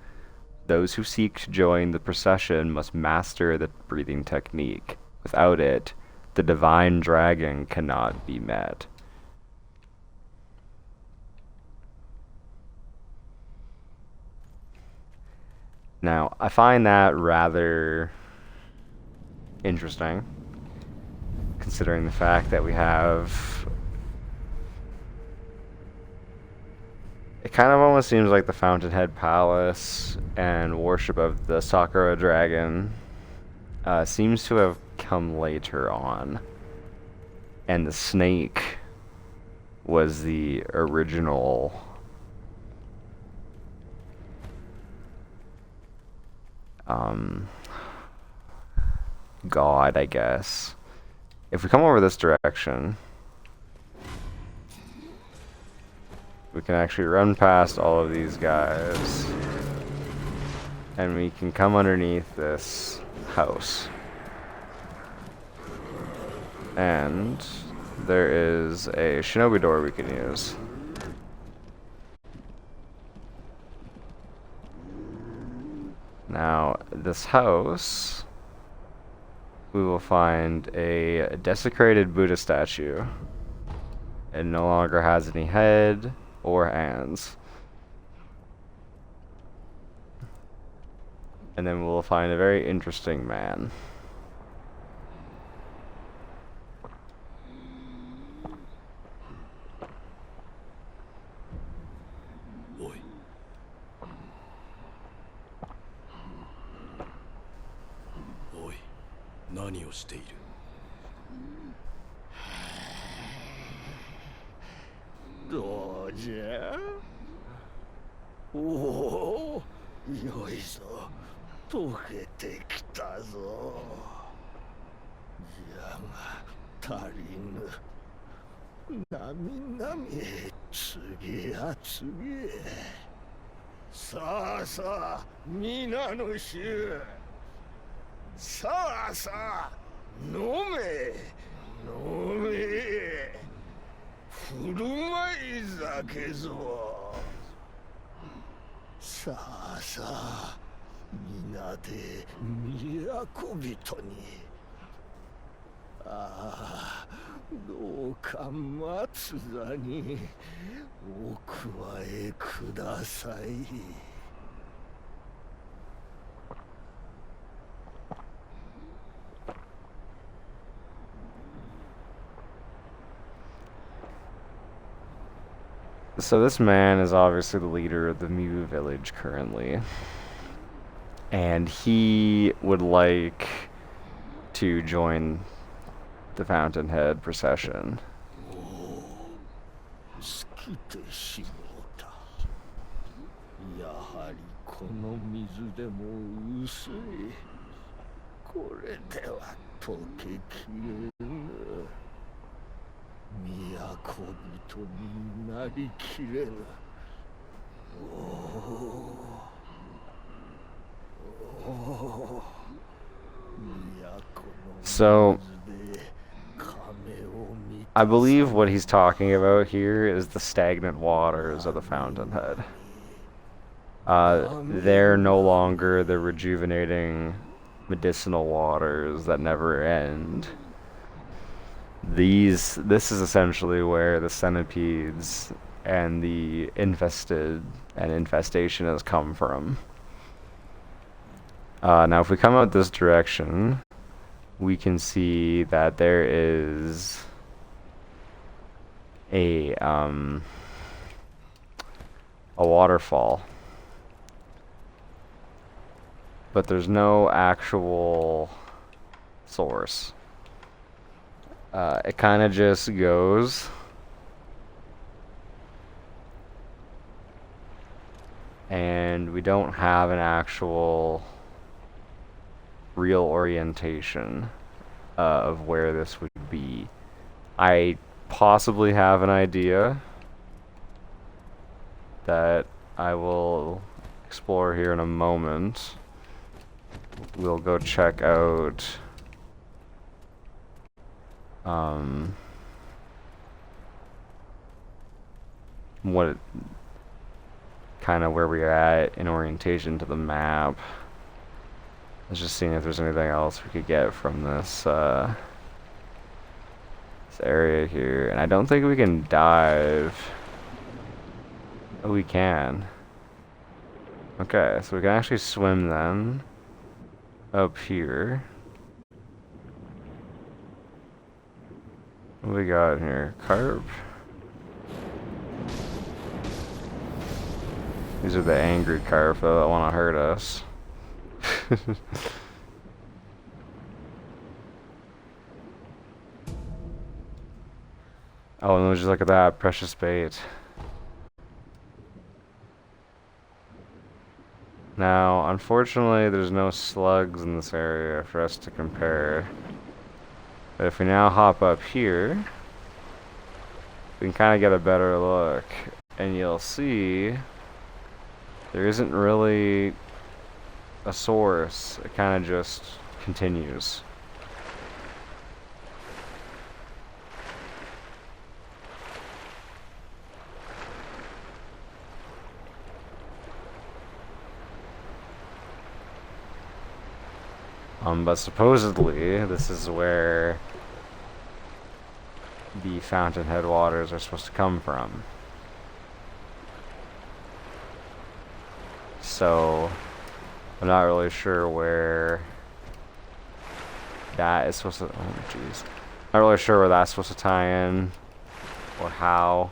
Those who seek to join the procession must master the breathing technique. Without it, the divine dragon cannot be met. Now, I find that rather interesting, considering the fact that we have... It kind of almost seems like the Fountainhead Palace and worship of the Sakura Dragon seems to have come later on. And the snake was the original god, I guess. If we come over this direction, we can actually run past all of these guys, and we can come underneath this house. And there is a shinobi door we can use. Now, this house, we will find a desecrated Buddha statue. It no longer has any head or hands. And then we'll find a very interesting man. Oi, 何をしている? Doじゃ? おお、よいぞ。溶けてきたぞ。じゃが足りぬ。なみなみ次や次へ。さあさあ、皆の衆。さあさあ、飲め飲め。振る舞い酒ぞ。さあさあ、皆で都人に。ああ、どうか松座にお加えください。So this man is obviously the leader of the Mibu village currently. And he would like to join the Fountainhead procession. So, I believe what he's talking about here is the stagnant waters of the Fountainhead. They're no longer the rejuvenating medicinal waters that never end. This is essentially where the centipedes and the infestation has come from. Now if we come out this direction, we can see that there is a waterfall. But there's no actual source. It kind of just goes. And we don't have an actual real orientation of where this would be. I possibly have an idea that I will explore here in a moment. We'll go check out what kind of where we're at in orientation to the map. Let's just see if there's anything else we could get from this this area here. And I don't think we can dive. Oh, we can. Okay, so we can actually swim then up here. What we got in here? Carp. These are the angry carp that want to hurt us. Oh, and just look at that precious bait. Now, unfortunately, there's no slugs in this area for us to compare. But if we now hop up here, we can kind of get a better look. And you'll see there isn't really a source. It kind of just continues. But supposedly, this is where the fountainhead waters are supposed to come from. So, I'm not really sure where that is supposed to... Oh, jeez. Not really sure where that's supposed to tie in, or how.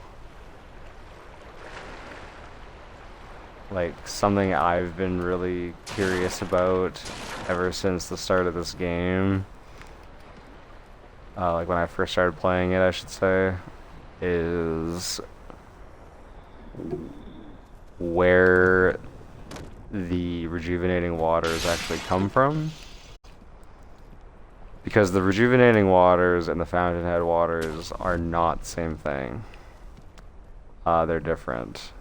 Like, something I've been really curious about ever since the start of this game, like when I first started playing it, I should say, is where the rejuvenating waters actually come from. Because the rejuvenating waters and the fountainhead waters are not the same thing. They're different.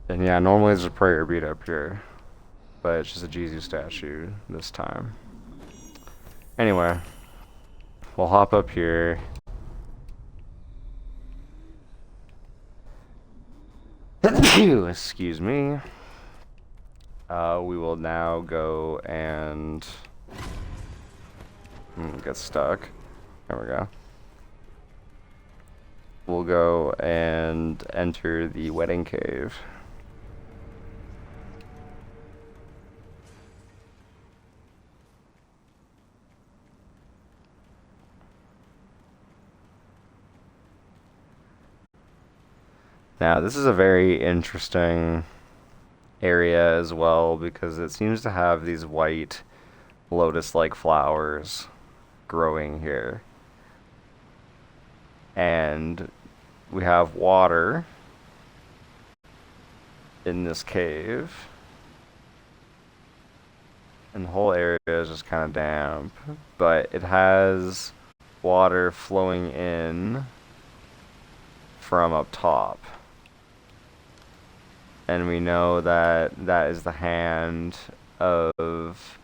And yeah, normally there's a prayer bead up here, but it's just a Jesus statue this time. Anyway, we'll hop up here. Excuse me. We will now go and get stuck. There we go. We'll go and enter the wedding cave. Now, this is a very interesting area as well because it seems to have these white lotus-like flowers growing here. And we have water in this cave. And the whole area is just kind of damp, but it has water flowing in from up top. And we know that that is the hand of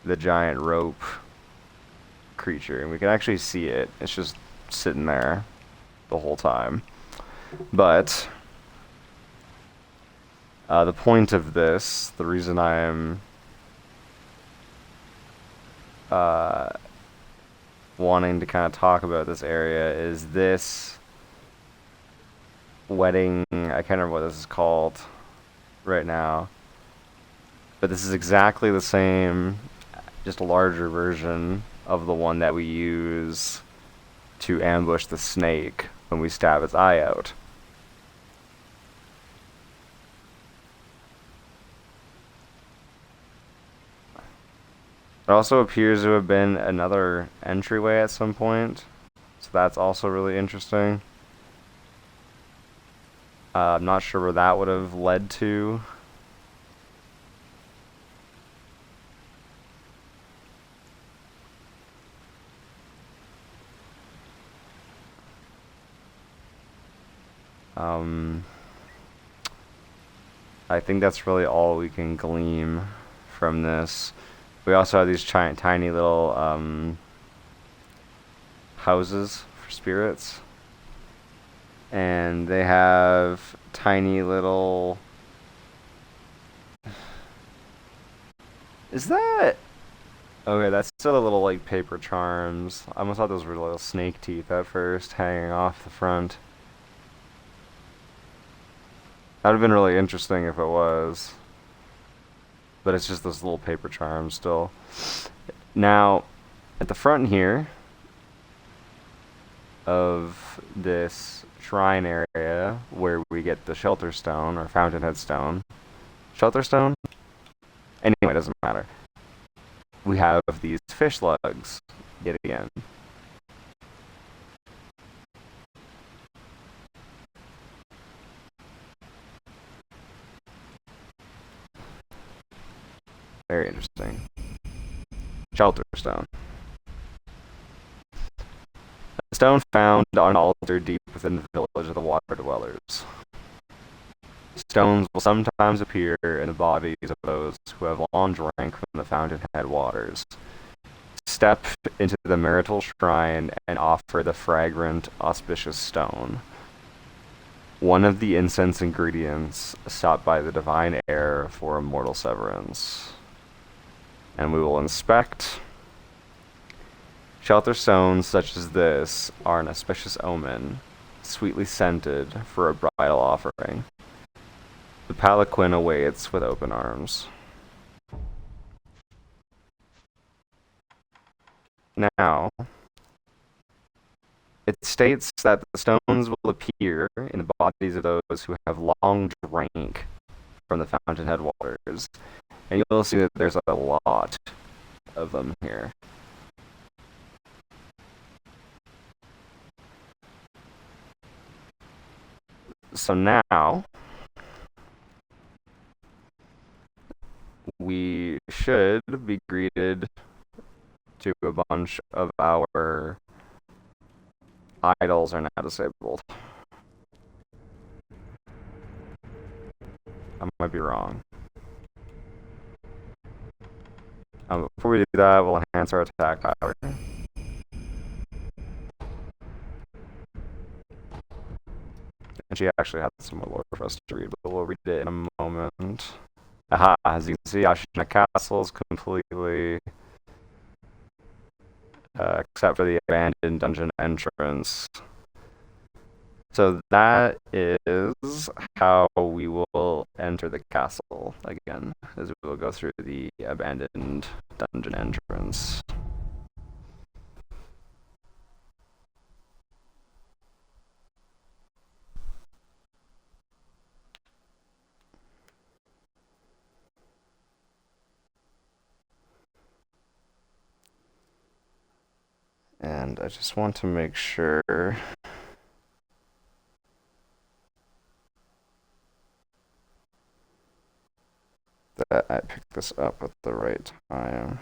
the giant rope creature. And we can actually see it. It's just sitting there the whole time. But the point of this, the reason I am wanting to kind of talk about this area is this wedding, I can't remember what this is called right now, but this is exactly the same, just a larger version of the one that we use to ambush the snake when we stab its eye out. It also appears to have been another entryway at some point, so that's also really interesting. I'm not sure where that would have led to. I think that's really all we can glean from this. We also have these tiny little houses for spirits. And they have tiny little... Is that... Okay, that's still a little like paper charms. I almost thought those were little snake teeth at first, hanging off the front. That would have been really interesting if it was. but it's just those little paper charms still. Now, at the front here of this shrine area where we get the shelter stone or fountainhead stone, shelter stone? Anyway, it doesn't matter. We have these fish slugs yet again. Very interesting. Shelter stone. A stone found on an altar deep within the village of the water dwellers. Stones will sometimes appear in the bodies of those who have long drank from the fountainhead waters. Step into the marital shrine and offer the fragrant, auspicious stone. One of the incense ingredients sought by the divine heir for immortal severance. And we will inspect. Shelter stones such as this are an auspicious omen, sweetly scented for a bridal offering. The palanquin awaits with open arms. Now, it states that the stones will appear in the bodies of those who have long drank from the fountainhead waters. And you'll see that there's a lot of them here. So now, we should be greeted to a bunch of our idols are now disabled. I might be wrong. Before we do that, we'll enhance our attack power. And she actually had some more lore for us to read, but we'll read it in a moment. Aha, as you can see, Ashina Castle is completely, except for the abandoned dungeon entrance. So that is how we will enter the castle again, as we will go through the abandoned dungeon entrance. And I just want to make sure that I pick this up at the right time.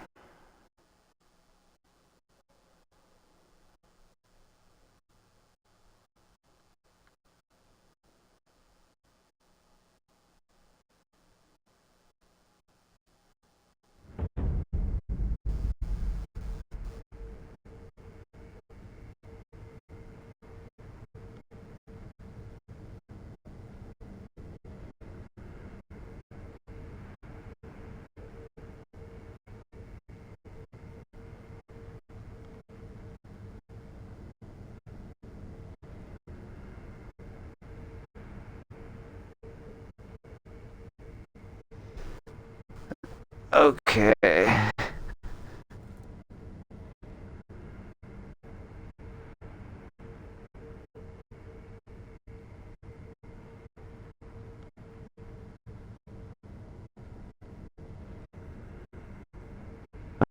Okay.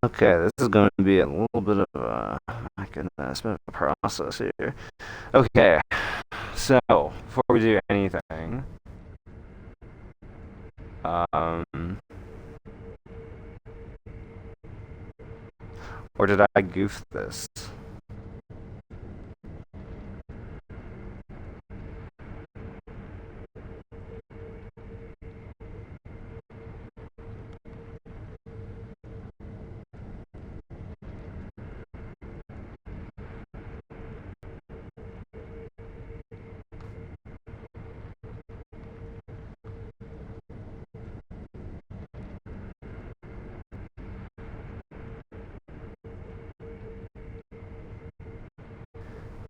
Okay, this is going to be a little bit of a, my goodness, bit of a process here. Okay, so before we do anything, or did I goof this?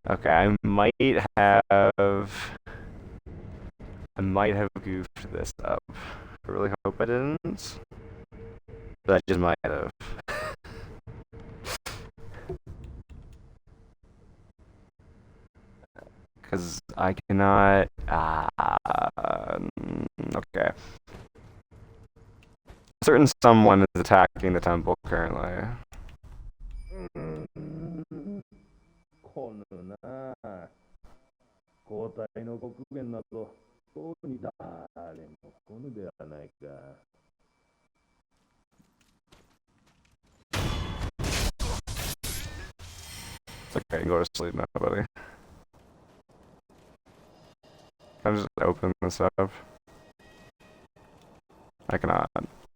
Okay, I might have goofed this up. I really hope I didn't. Because I cannot... okay. A certain someone is attacking the temple currently. こぬな交代の刻限などとうに誰も来ぬではないか。It's okay, go to sleep now, buddy. Can I just open this up? I cannot.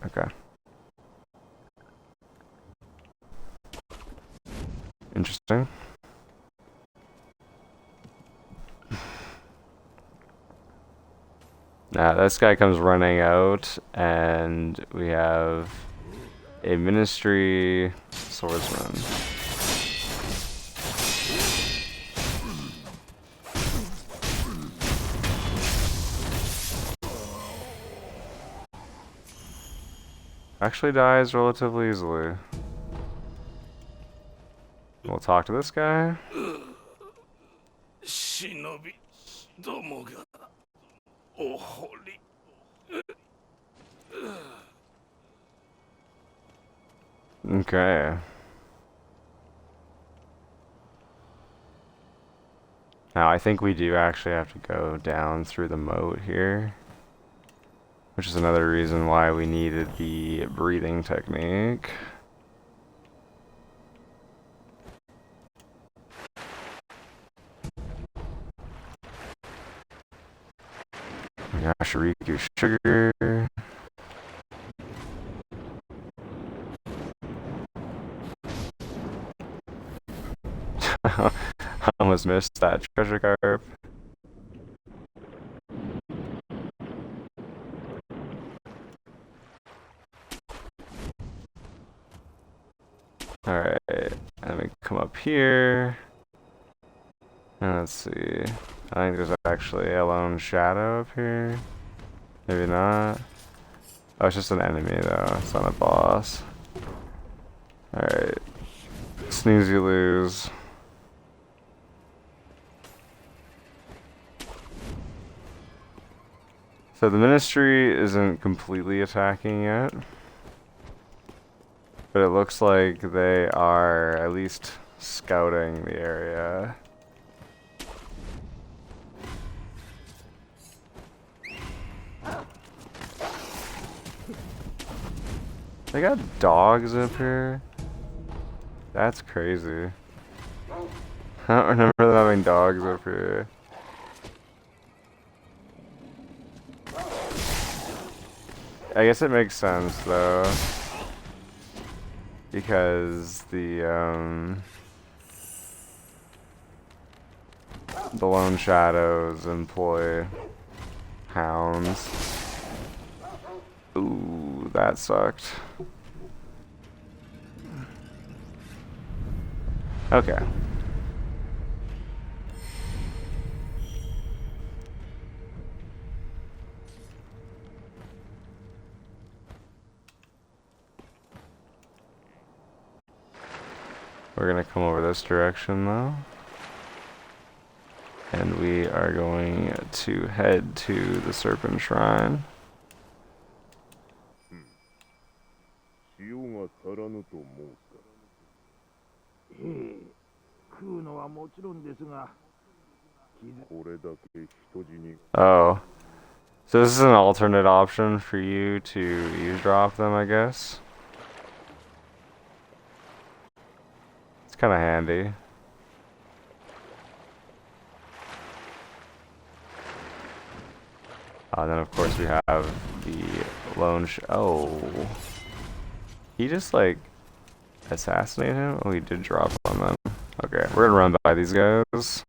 Okay. Interesting. Now this guy comes running out, and we have a ministry swordsman. Actually dies relatively easily. We'll talk to this guy. 忍びどもがお堀 Okay. Now I think we do actually have to go down through the moat here, which is another reason why we needed the breathing technique. Yashiriku sugar. I almost missed that treasure carp. Alright, let me come up here. And let's see. I think there's actually a lone shadow up here. Maybe not. Oh, it's just an enemy though. It's not a boss. Alright. Snooze, you lose. So the ministry isn't completely attacking yet. But it looks like they are at least scouting the area. They got dogs up here? That's crazy. I don't remember them having dogs up here. I guess it makes sense though, because the Lone Shadows employ hounds. Ooh, that sucked. Okay. We're gonna come over this direction though. And we are going to head to the Serpent Shrine. 塩が足らぬと思うか。ええ、食うのはもちろんですが、これだけ人死に。Oh. So this is an alternate option for you to eavesdrop them, I guess. It's kind of handy. Then of course we have the lone oh. He just like assassinated him? Oh, he did drop on them. Okay, we're gonna run by these guys.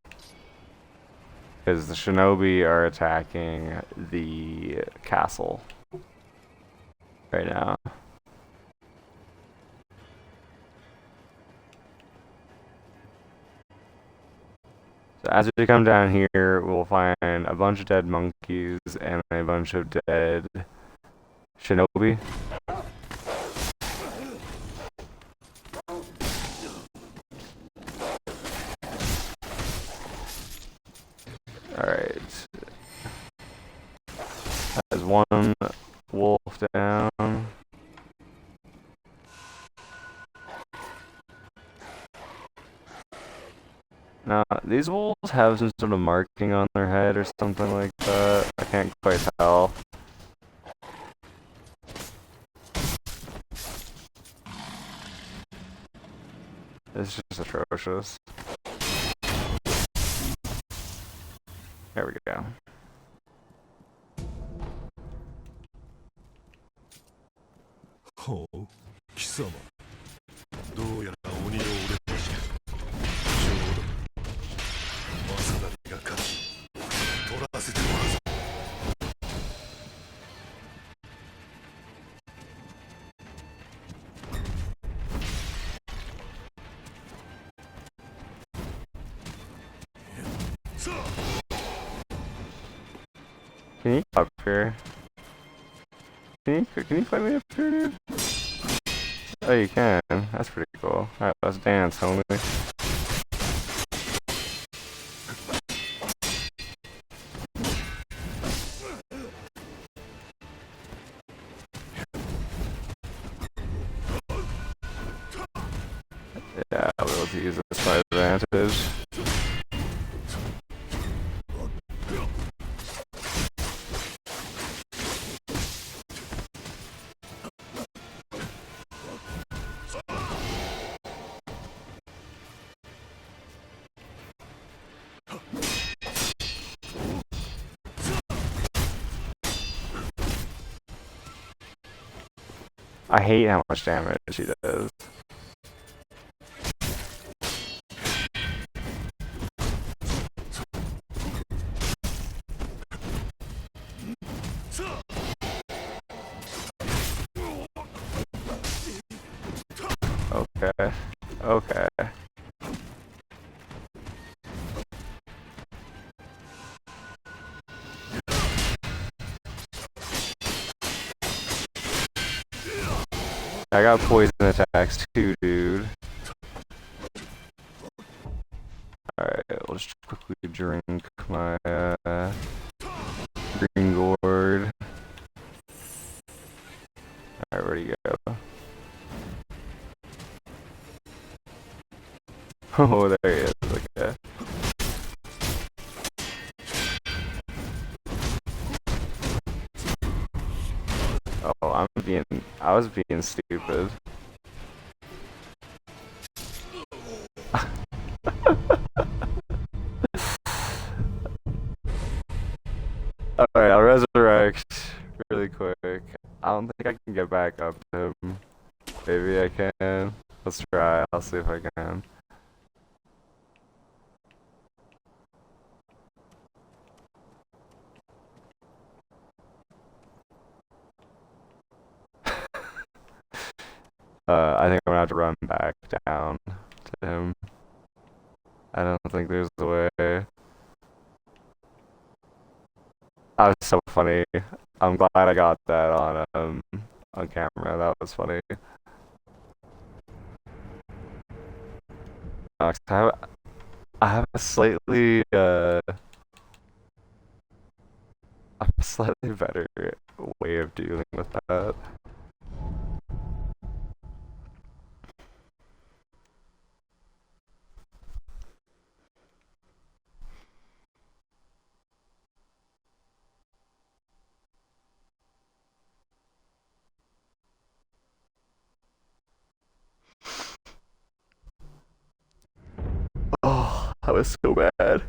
Because the shinobi are attacking the castle right now. So as we come down here, we'll find a bunch of dead monkeys and a bunch of dead shinobi. Alright. Has one wolf down. Now, these wolves have some sort of marking on their head or something like that. I can't quite tell. It's just atrocious. There we go. Oh, 貴様。どうやら鬼の俺たちか。ちょうど。正成が勝ち、取らせてもらうぞ。Can you up here? Can you fight me up here, dude? Oh, you can. That's pretty cool. Alright, let's dance, homie. Yeah, I'll be able to use this by advantage. I hate how much damage he does. Okay. Okay. I got poison attacks too, dude. Alright, we'll just quickly drink my green gourd. Alright, where'd he go? Oh, there he is. Okay. Oh, I was being stupid. Alright, I'll resurrect really quick. I don't think I can get back up to him. Maybe I can. Let's try. I'll see if I can. I think I'm gonna have to run back down to him. I don't think there's a way. That was so funny. I'm glad I got that on camera. That was funny. 'Cause I have a slightly better way of dealing with that. Oh, that was so bad.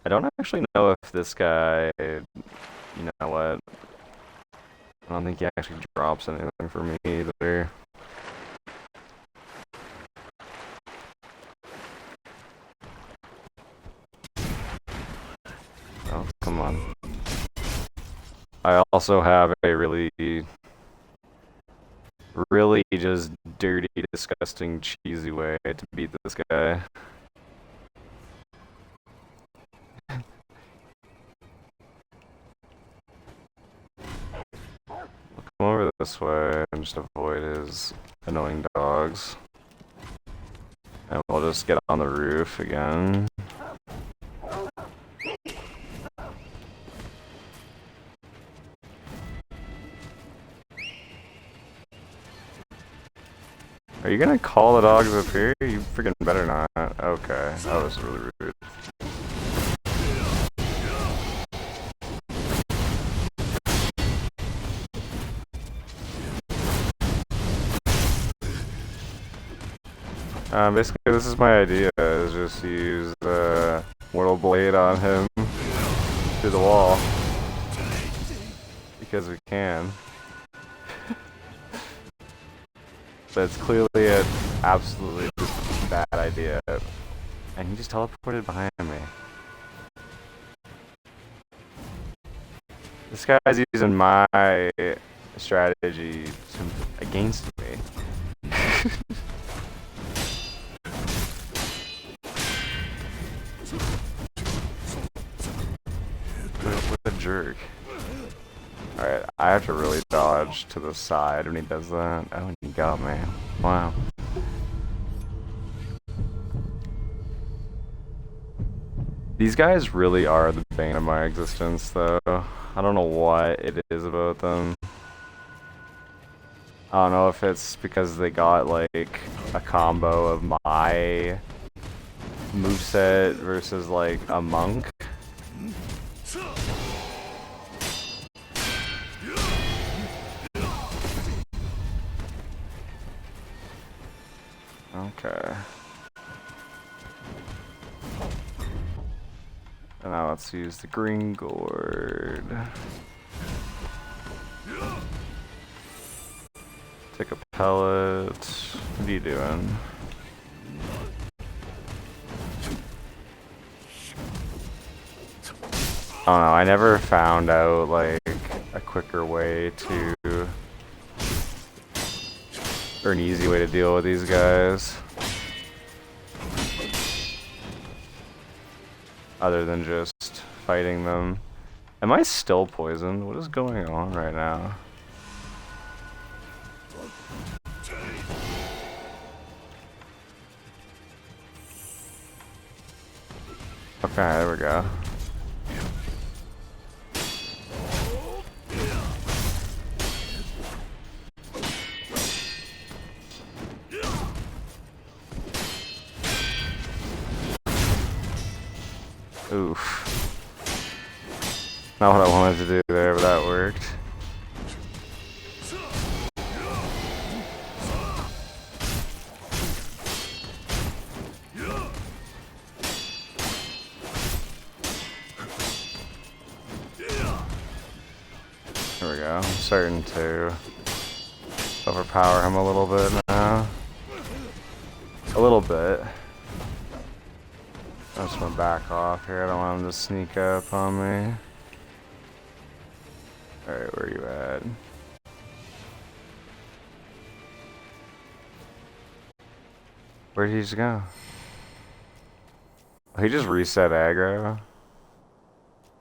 I don't actually know if this guy, you know what? I don't think he actually drops anything for me either. Oh, come on. I also have a really just dirty, disgusting, cheesy way to beat this guy. Come over this way and just avoid his annoying dogs. And we'll just get on the roof again. Are you gonna call the dogs up here? You freaking better not. Okay, that was really rude. Basically, this is my idea, is just use the Mortal Blade on him through the wall. Because we can. But it's clearly an absolutely bad idea. And he just teleported behind me. This guy's using my strategy against me. What a jerk. Alright, I have to really dodge to the side when he does that. Oh, he got me. Wow. These guys really are the bane of my existence, though. I don't know what it is about them. I don't know if it's because they got, like, a combo of my moveset versus, like, a monk. Okay. And now let's use the green gourd. Take a pellet. What are you doing? I don't know, I never found out like a quicker way to, or an easy way to deal with these guys. Other than just fighting them. Am I still poisoned? What is going on right now? Okay, there we go. Oof. Not what I wanted to do there, but that worked. There we go. I'm starting to overpower him a little bit now. A little bit. I just want to back off here. I don't want him to sneak up on me. Alright, where are you at? Where did he just go? Oh, he just reset aggro?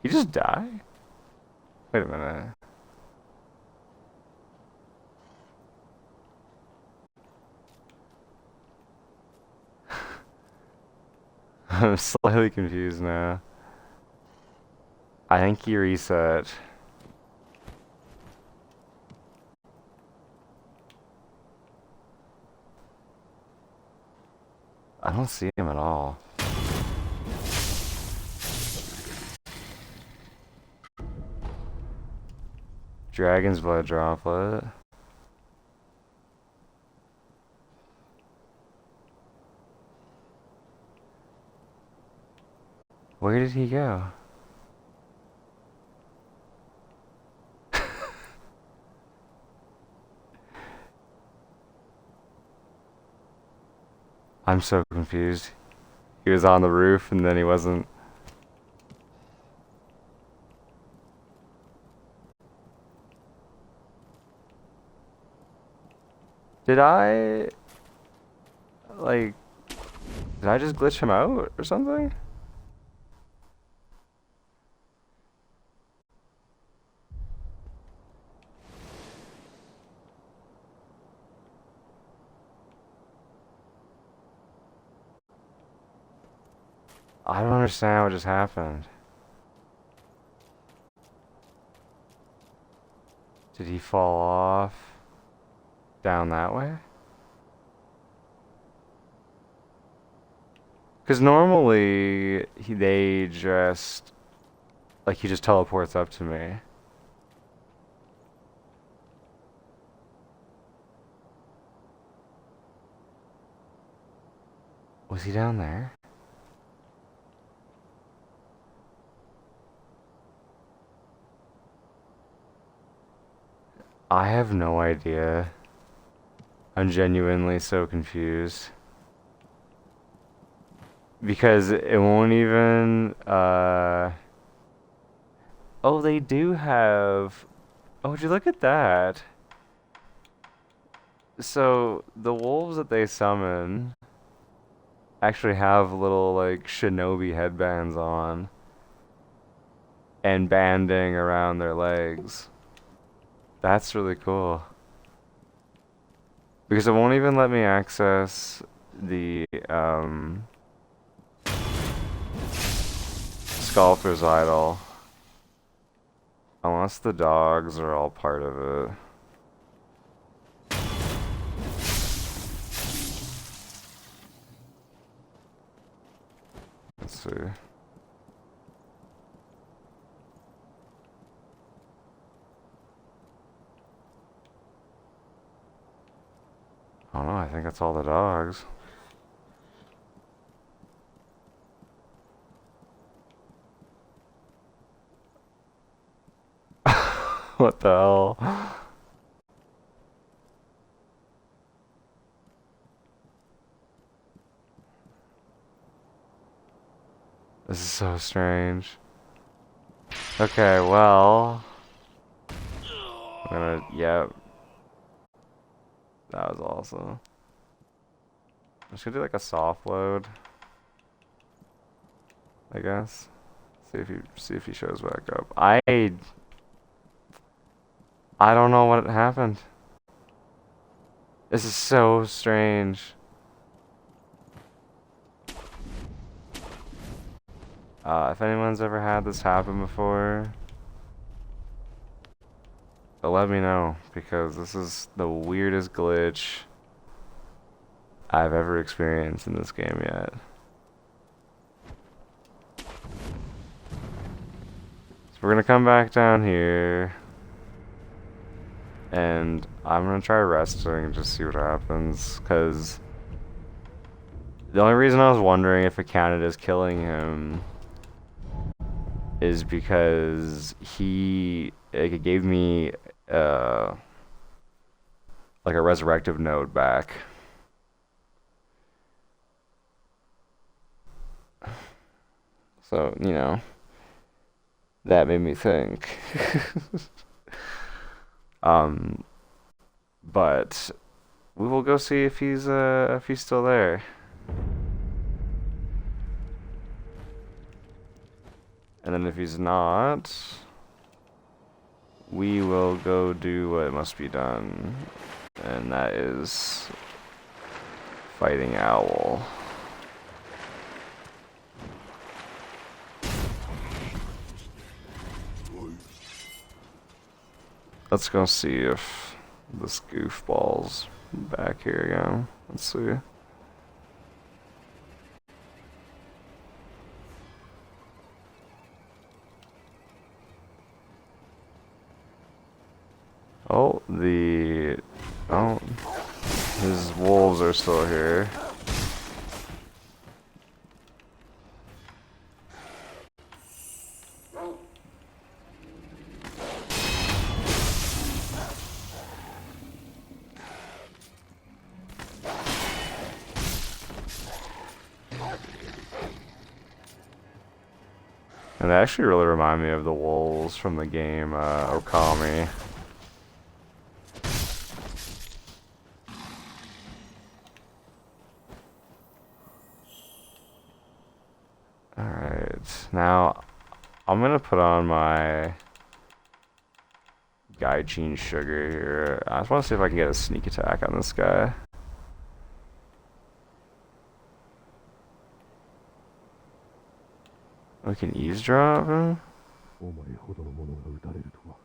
He just died? Wait a minute. I'm slightly confused now. I think he reset. I don't see him at all. Dragon's blood droplet. Where did he go? I'm so confused. He was on the roof and then he wasn't. Did I just glitch him out or something? I don't understand what just happened. Did he fall off down that way? Because normally they just, like, he just teleports up to me. Was he down there? I have no idea. I'm genuinely so confused. Because it won't even, oh, they do have... Oh, would you look at that? So, the wolves that they summon actually have little, like, shinobi headbands on. And banding around their legs. That's really cool. Because it won't even let me access the, Sculptor's Idol. Unless the dogs are all part of it. Let's see. I don't know, I think that's all the dogs. What the hell? This is so strange. Okay, well... I'm gonna... Yep. That was awesome. I'm just gonna do like a soft load, I guess. See if he shows back up. I don't know what happened. This is so strange. If anyone's ever had this happen before, let me know, because this is the weirdest glitch I've ever experienced in this game yet. So we're gonna come back down here, and I'm gonna try resting and just see what happens, because the only reason I was wondering if it counted as killing him is because it gave me like a resurrective node back. So, you know, that made me think. But we will go see if he's still there. And then if he's not, we will go do what must be done, and that is fighting Owl. Let's go see if this goofball's back here again. Let's see. Oh, his wolves are still here. And they actually really remind me of the wolves from the game Okami. Alright, now I'm gonna put on my Gaijin Sugar here. I just want to see if I can get a sneak attack on this guy. We can eavesdrop him? お前ほどの者が撃たれるとは。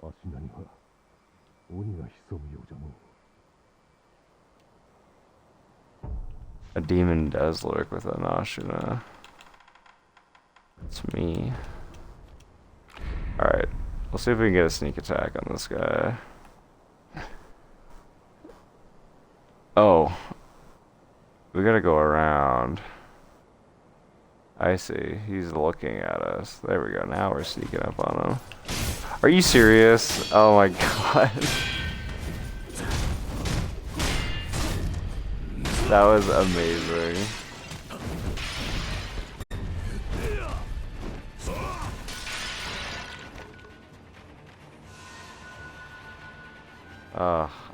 足名には鬼が潜むようじゃのう。 A demon does lurk with an Ashina. It's me. Alright, let's see if we can get a sneak attack on this guy. Oh. We gotta go around. I see. He's looking at us. There we go. Now we're sneaking up on him. Are you serious? Oh my god. That was amazing.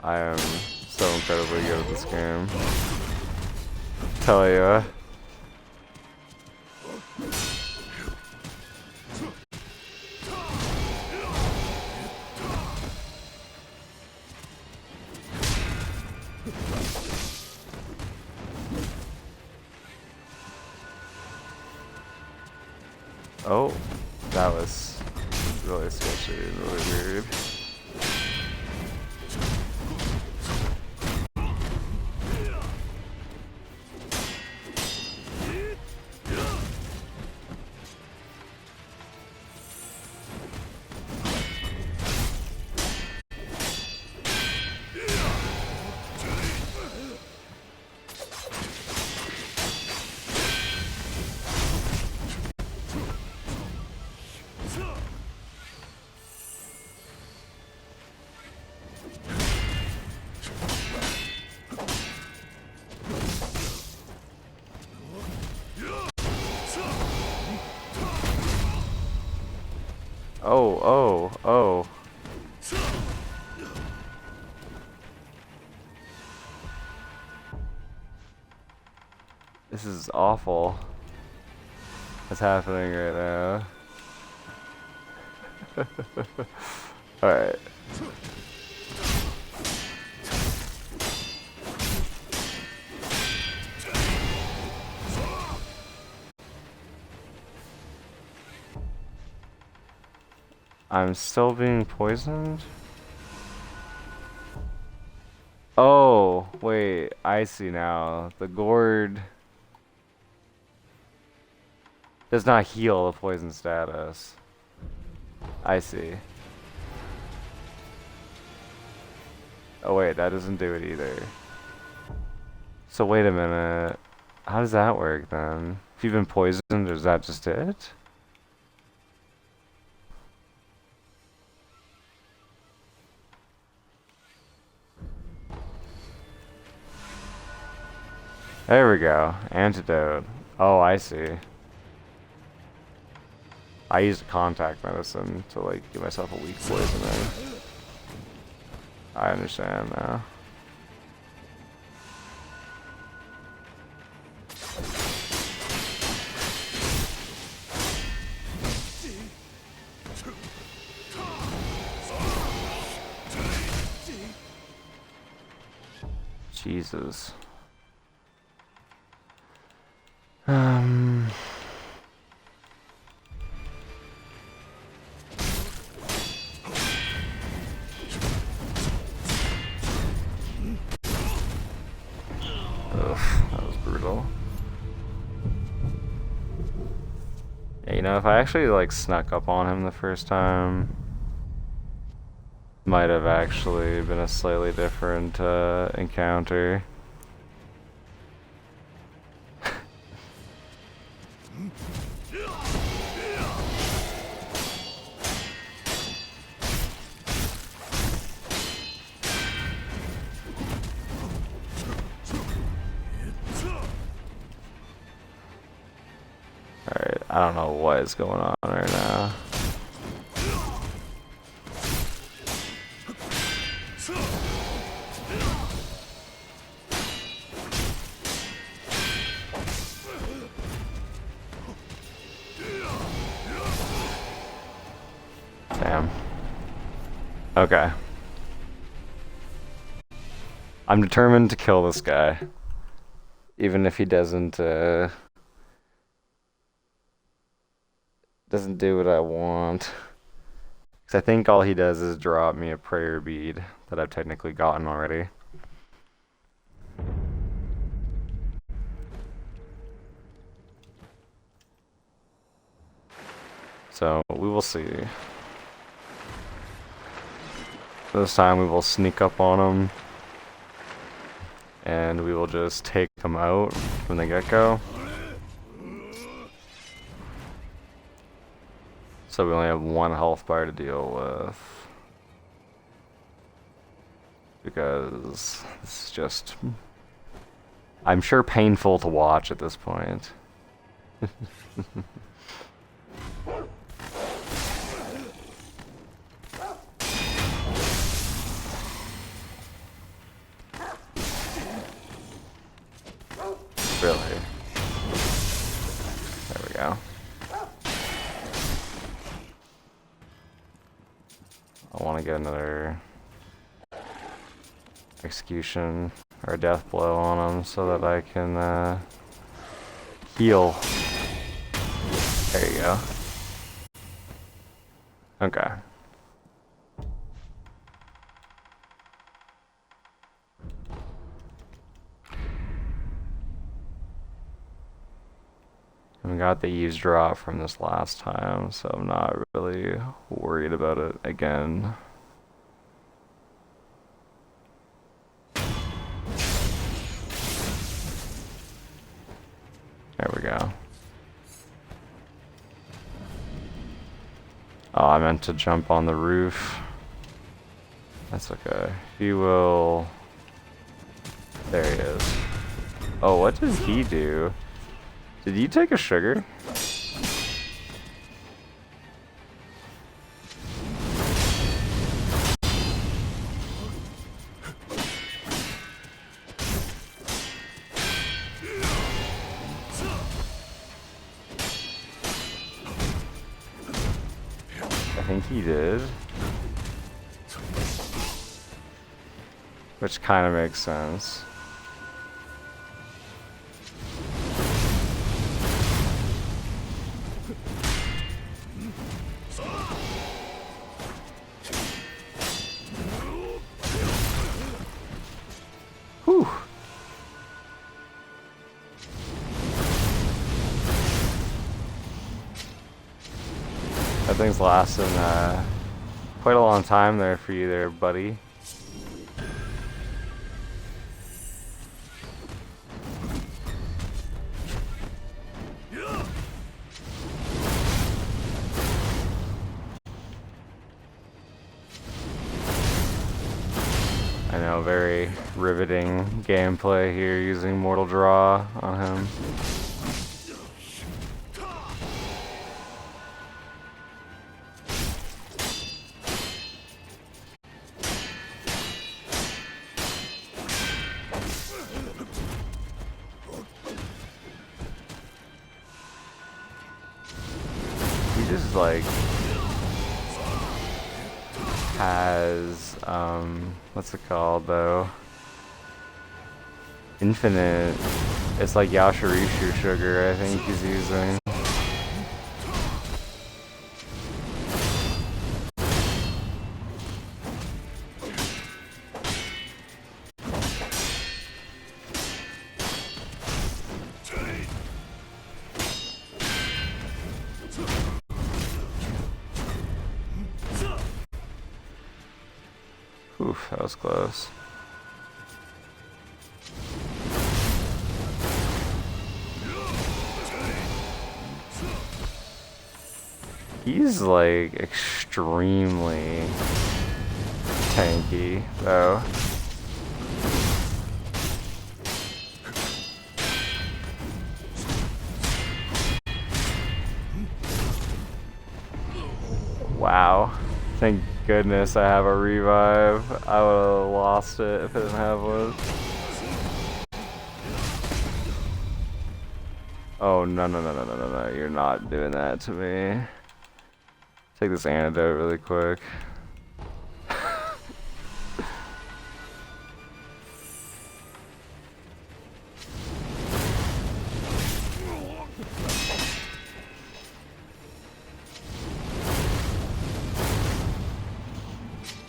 I am so incredibly good at this game. Tell ya. Oh, that was really sketchy and really weird. Oh. This is awful. What's happening right now? Alright. I'm still being poisoned? Oh, wait, I see now. The gourd does not heal the poison status. I see. Oh wait, that doesn't do it either. So wait a minute. How does that work then? If you've been poisoned, is that just it? There we go. Antidote. Oh, I see. I used contact medicine to like give myself a weak poisoning. I understand now. Jesus. That was brutal. Yeah, you know, if I actually like snuck up on him the first time, might have actually been a slightly different encounter. Alright, I don't know what is going on right now. Damn. Okay. I'm determined to kill this guy. Even if he doesn't, doesn't do what I want. 'Cause I think all he does is drop me a prayer bead that I've technically gotten already. So we will see. This time we will sneak up on him and we will just take him out from the get-go. So we only have one health bar to deal with. Because this is just, I'm sure, painful to watch at this point. Really? There we go. I want to get another execution or death blow on him so that I can heal. There you go. Okay. And we got the eavesdrop from this last time, so I'm not really worried about it again. There we go. Oh, I meant to jump on the roof. That's okay. He will... There he is. Oh, what does he do? Did you take a sugar? I think he did. Which kind of makes sense. Whew. That thing's lasting quite a long time there for you there, buddy. I know, very riveting gameplay here using Mortal Draw on him. He just like has what's it called though? Infinite. It's like Yashirishu sugar, I think he's using. Oof, that was close. He's like extremely tanky though. Wow. Thank goodness I have a revive. I would have lost it if I didn't have one. Oh, no, no, no, no, no, no, no. You're not doing that to me. Take this antidote really quick.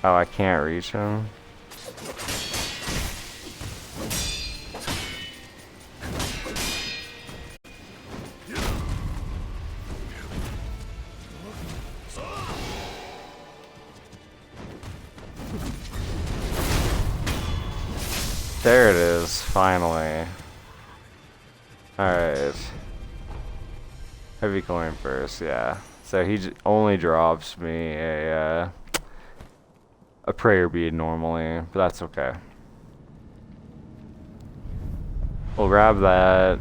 Oh, I can't reach him. There it is, finally. Alright. Heavy coin first, yeah. So he only drops me a prayer bead normally, but that's okay. We'll grab that.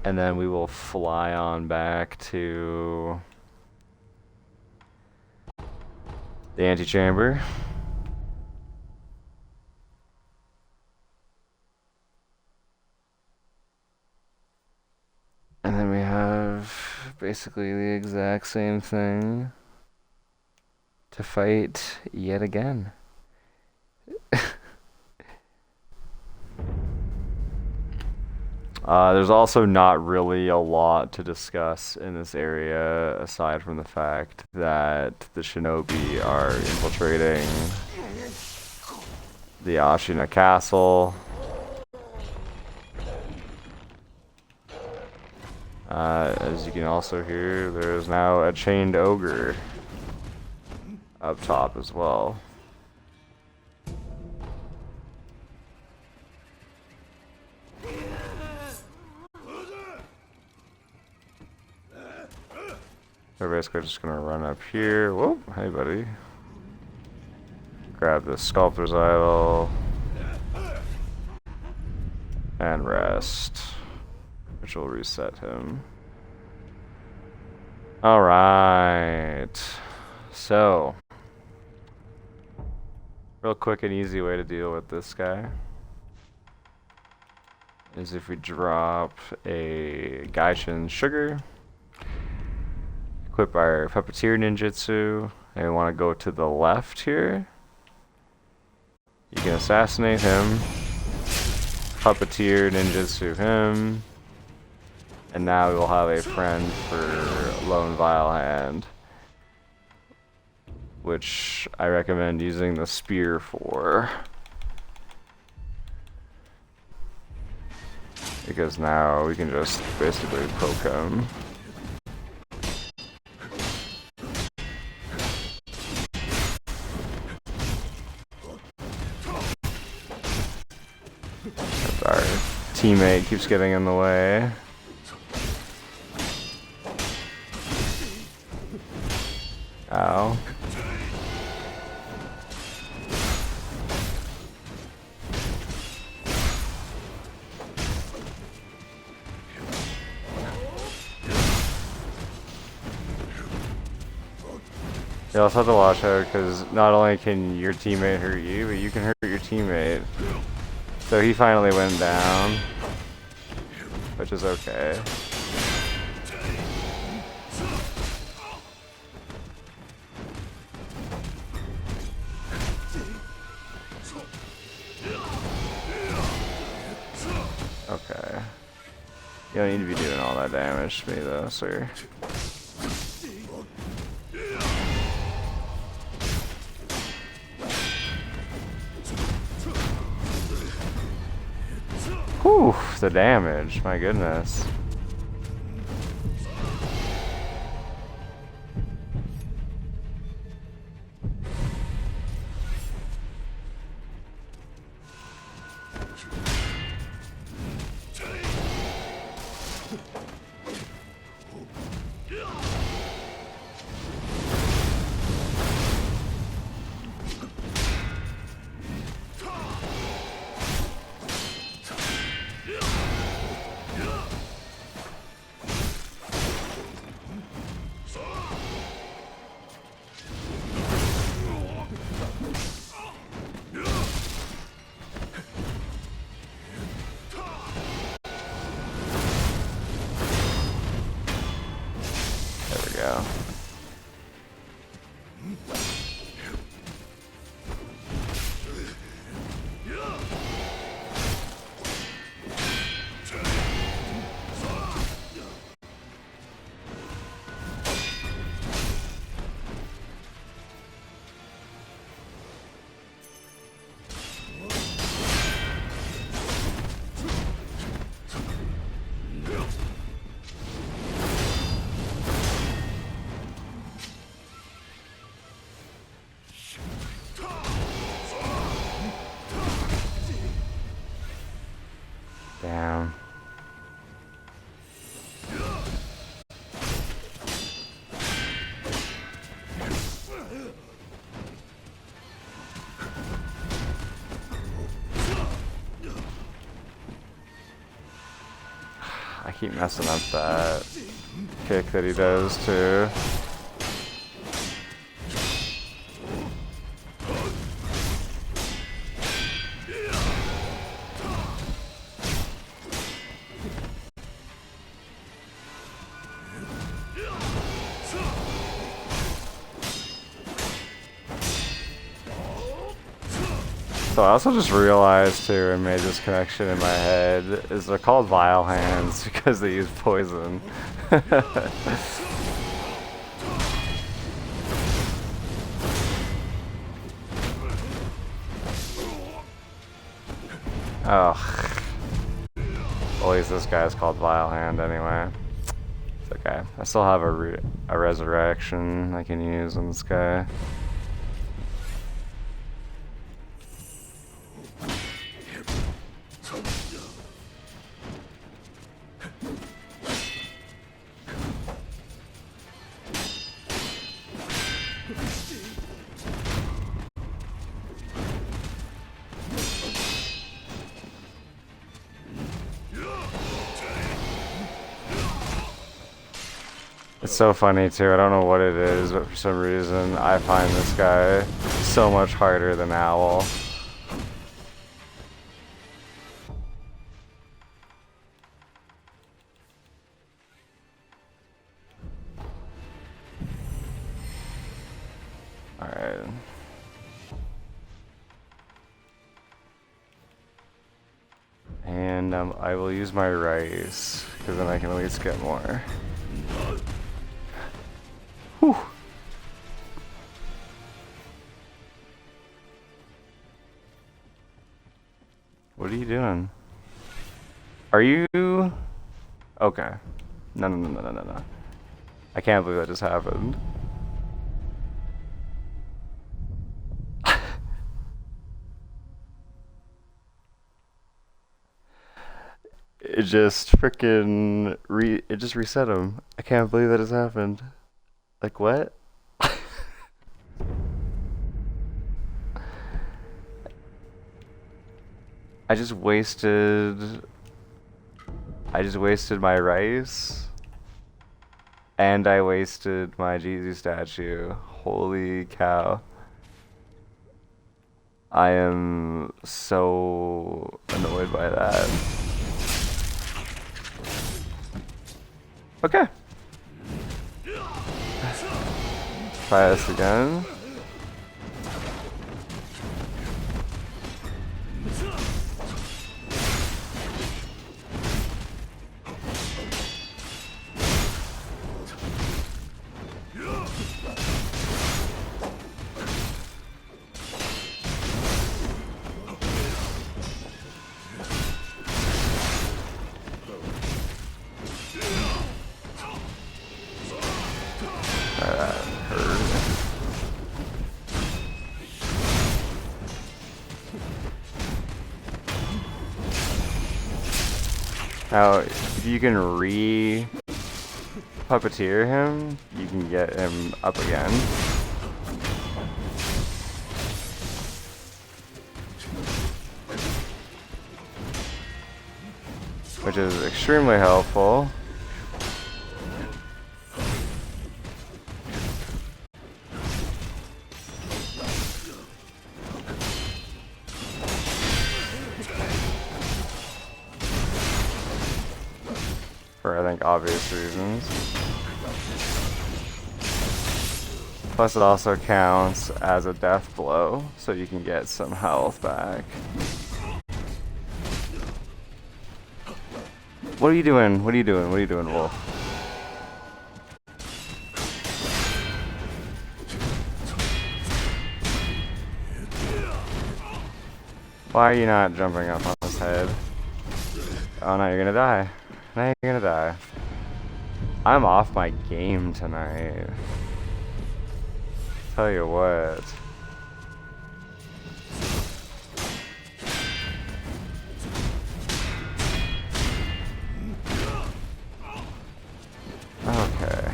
And then we will fly on back to the antechamber. And then we have basically the exact same thing to fight yet again. There's also not really a lot to discuss in this area aside from the fact that the shinobi are infiltrating the Ashina castle. As you can also hear, there is now a chained ogre up top as well. We're basically just gonna run up here. Whoa, hey buddy. Grab the sculptor's idol. And rest. Which will reset him. Alright. So. Real quick and easy way to deal with this guy is if we drop a Gaishin sugar. Equip our puppeteer ninjutsu, and we want to go to the left here. You can assassinate him, puppeteer ninjutsu him, and now we will have a friend for Lone Vile Hand, which I recommend using the spear for, because now we can just basically poke him. Our teammate keeps getting in the way. Ow. You also have to watch out because not only can your teammate hurt you, but you can hurt your teammate. So he finally went down, which is okay. Okay. You don't need to be doing all that damage to me though, sir. Whew, the damage, my goodness. I keep messing up that kick that he does too. So I also just realized too and made this connection in my head is they're called Vile Hands because they use poison. Ugh. At least this guy's called Vile Hand anyway. It's okay. I still have a resurrection I can use on this guy. It's so funny too, I don't know what it is, but for some reason I find this guy so much harder than Owl. Alright. And I will use my rice, because then I can at least get more. Whew. What are you doing? Are you... Okay. No. I can't believe that just happened. It just frickin' it just reset him. I can't believe that just happened. Like what? I just wasted my rice and I wasted my Jesus statue. Holy cow. I am so annoyed by that. Okay. Try this again. Now, if you can re-puppeteer him, you can get him up again. Which is extremely helpful. For, I think, obvious reasons. Plus it also counts as a death blow, so you can get some health back. What are you doing? What are you doing? What are you doing, Wolf? Why are you not jumping up on his head? Oh no, you're gonna die. Now you're gonna die. I'm off my game tonight. Tell you what. Okay.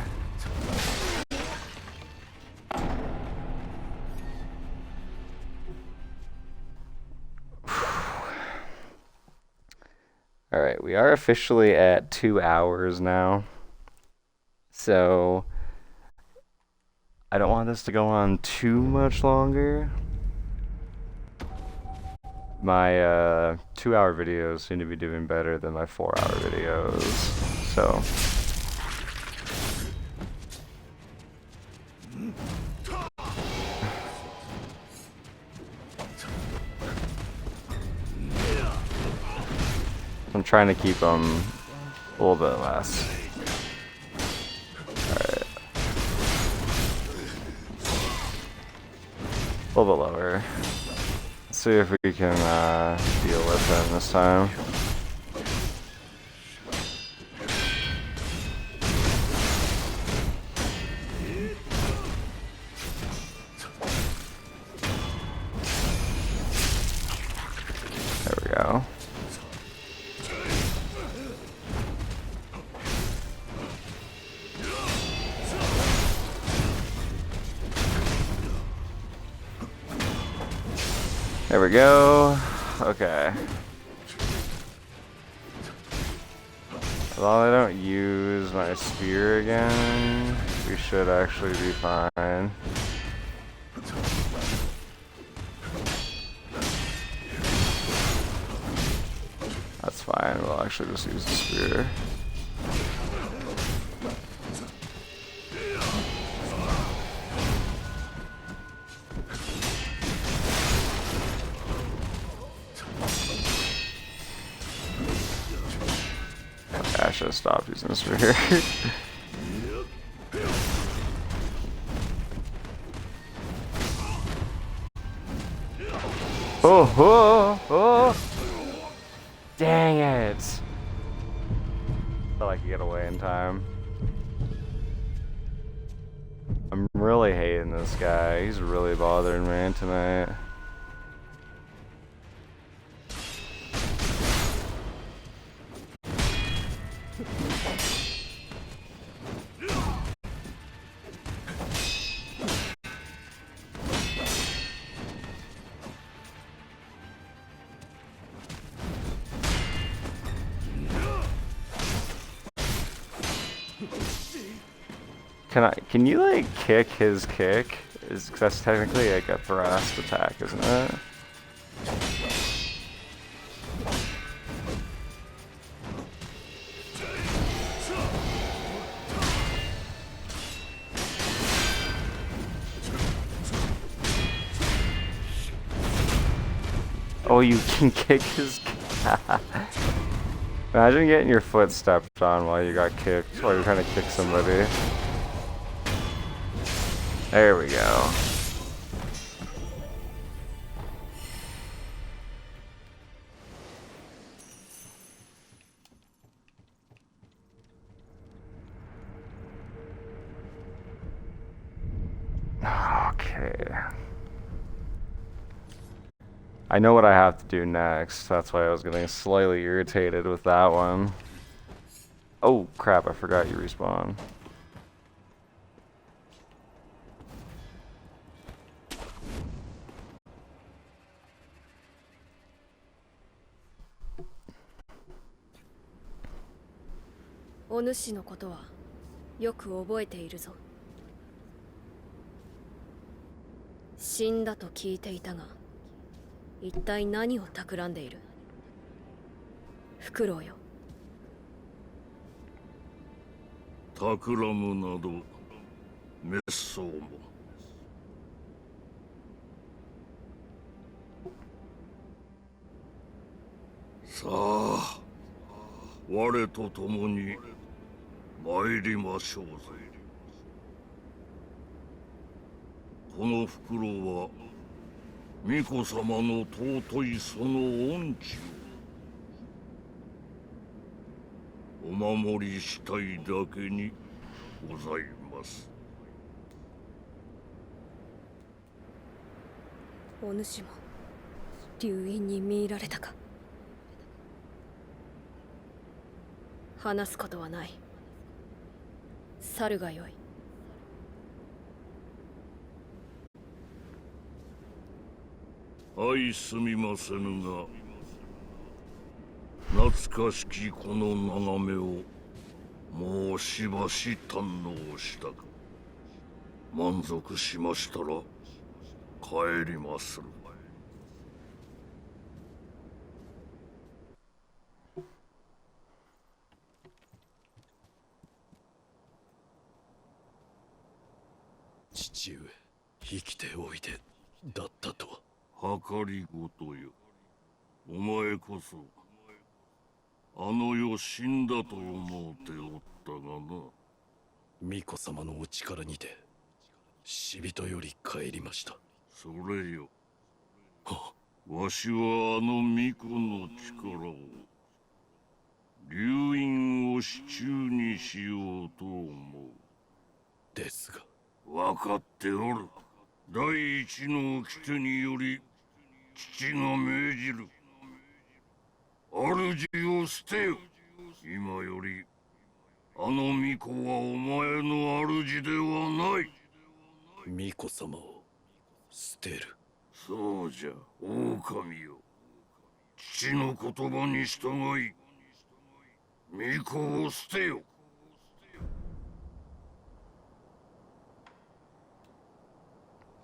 Alright, we are officially at 2 hours now. So, I don't want this to go on too much longer. My 2-hour videos seem to be doing better than my 4-hour videos. So, I'm trying to keep them a little bit less. Alright. A little bit lower. Let's see if we can deal with him this time. There we go. There we go. Okay. As long as I don't use my spear again, we should actually be fine. That's fine, we'll actually just use the spear. I should have stopped using this spear. Oh! Dang it! Felt like you get away in time. I'm really hating this guy. He's really bothering me tonight. Can you like kick his kick? Cause that's technically like a thrust attack, isn't it? Oh, you can kick his. Imagine getting your foot stepped on while you got kicked, while you're trying to kick somebody. There we go. Okay. I know what I have to do next. That's why I was getting slightly irritated with that one. Oh crap, I forgot you respawn. O主のことはよく覚えているぞ。死んだと聞いていたが、一体何を企んでいる？フクロウよ。企むなど滅相も。さあ、我と共に参りましょうぜ。このフクロウは巫女様の尊いその恩知をお守りしたいだけにございます。お主も流因に見入られたか。話すことはない。去るがよい。はい、すみませぬが懐かしきこの眺めをもうしばし堪能したか。満足しましたら帰りまする。父上、生きておいでだったとは。計りごとよ。お前こそあの世死んだと思うておったがな。巫女様のお力にて死人より帰りました。それよ。わしはあの巫女の力を流因を手中にしようと思う。ですが分かっておる。第一の掟により父が命じる。主を捨てよ。今よりあの巫女はお前の主ではない。巫女様を捨てる。そうじゃ、狼よ。父の言葉に従い巫女を捨てよ。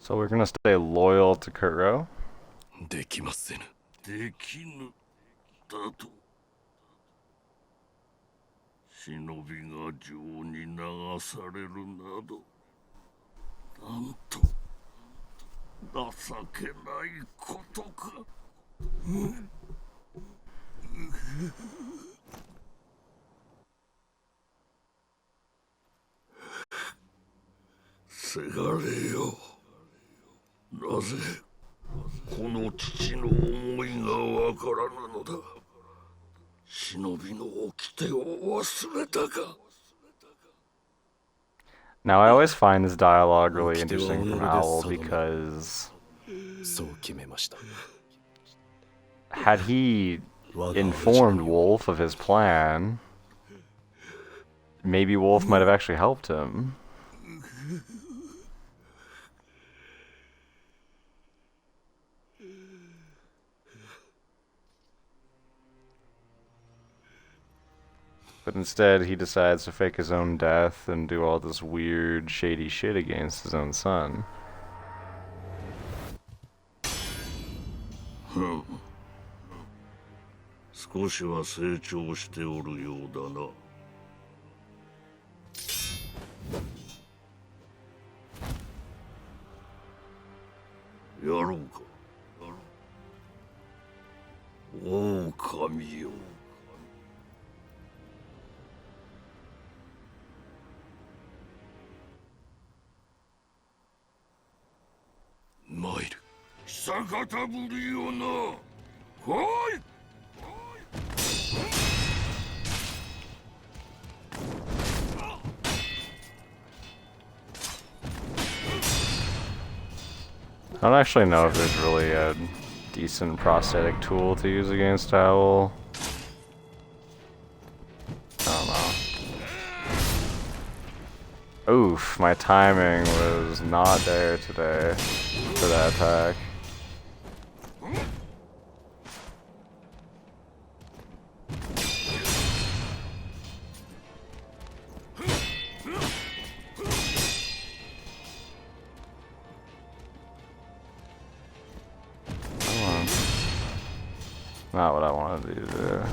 So we're gonna stay loyal to Kuro? できませぬ。できぬだと。忍びが情に流されるなど、なんと情けないことか。せがれよ。なぜこの父の思いがわからぬのだ。忍びの掟を忘れたか。Now, I always find this dialogue really interesting from Owl because そう決めました。 had he informed Wolf of his plan, maybe Wolf might have actually helped him. But instead, he decides to fake his own death and do all this weird, shady shit against his own son. 少しは成長しておるようだな。やろうか。狼よ。参る。久方ぶりよな。はい。I don't actually know if there's really a decent prosthetic tool to use against Owl. I don't know. Oof, my timing was not there today for that attack. Not what I wanted to do there.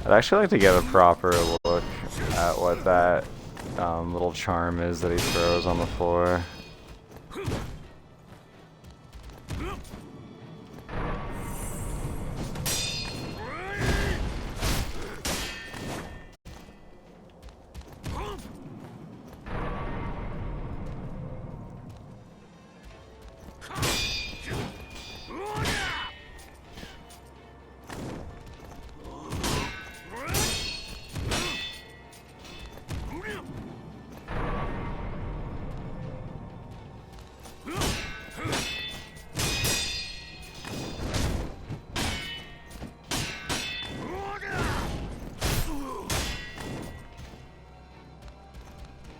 I'd actually like to get a proper look at what that little charm is that he throws on the floor.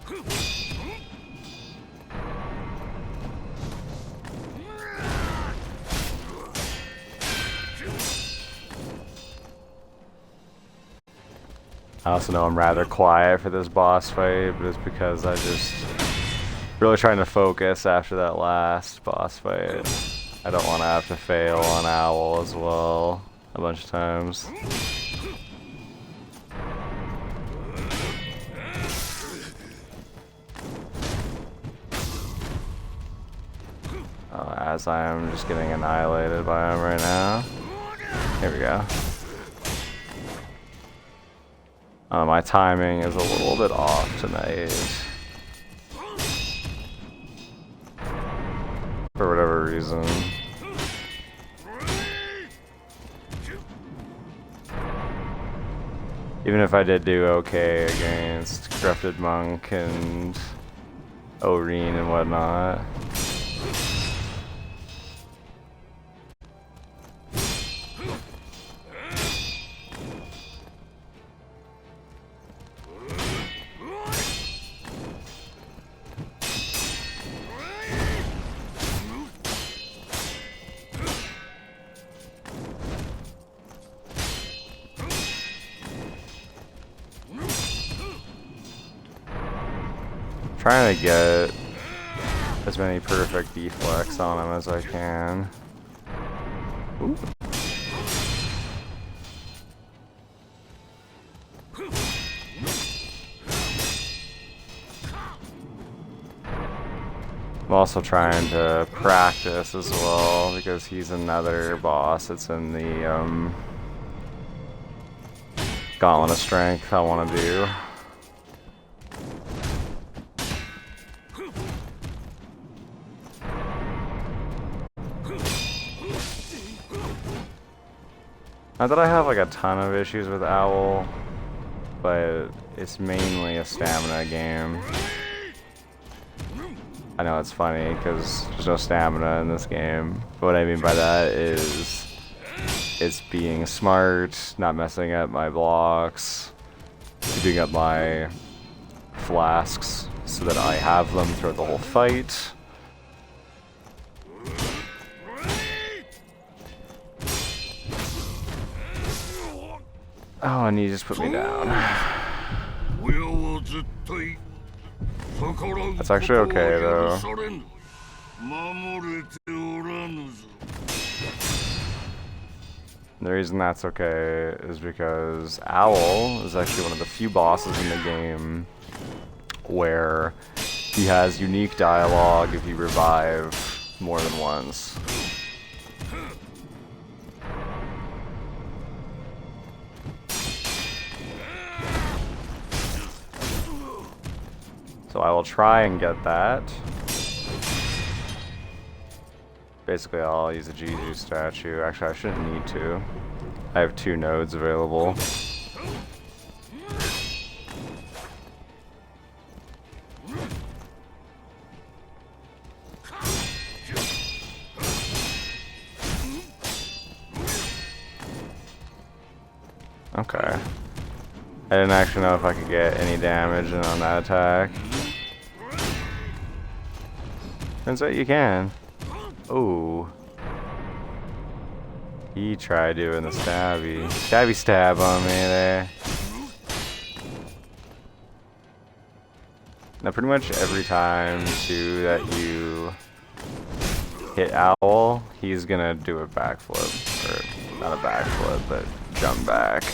I also know I'm rather quiet for this boss fight, but it's because I just really trying to focus after that last boss fight. I don't want to have to fail on Owl as well a bunch of times. As I am just getting annihilated by him right now. Here we go. My timing is a little bit off tonight. For whatever reason. Even if I did do okay against Corrupted Monk and Oreen and whatnot. Trying to get as many perfect deflects on him as I can. Ooh. I'm also trying to practice as well because he's another boss that's in the Gauntlet of Strength I want to do. Not that I have like a ton of issues with Owl, but it's mainly a stamina game. I know it's funny because there's no stamina in this game, but what I mean by that is it's being smart, not messing up my blocks, keeping up my flasks so that I have them throughout the whole fight. Oh, and he just put me down. That's actually okay, though. The reason that's okay is because Owl is actually one of the few bosses in the game where he has unique dialogue if you revive more than once. So I will try and get that. Basically, I'll use a Juju statue. Actually, I shouldn't need to. I have 2 nodes available. Okay. I didn't actually know if I could get any damage in on that attack. Turns out you can. Ooh. He tried doing the stabby stab on me there. Now pretty much every time too that you hit Owl, he's gonna do a backflip. Or not a backflip, but jump back.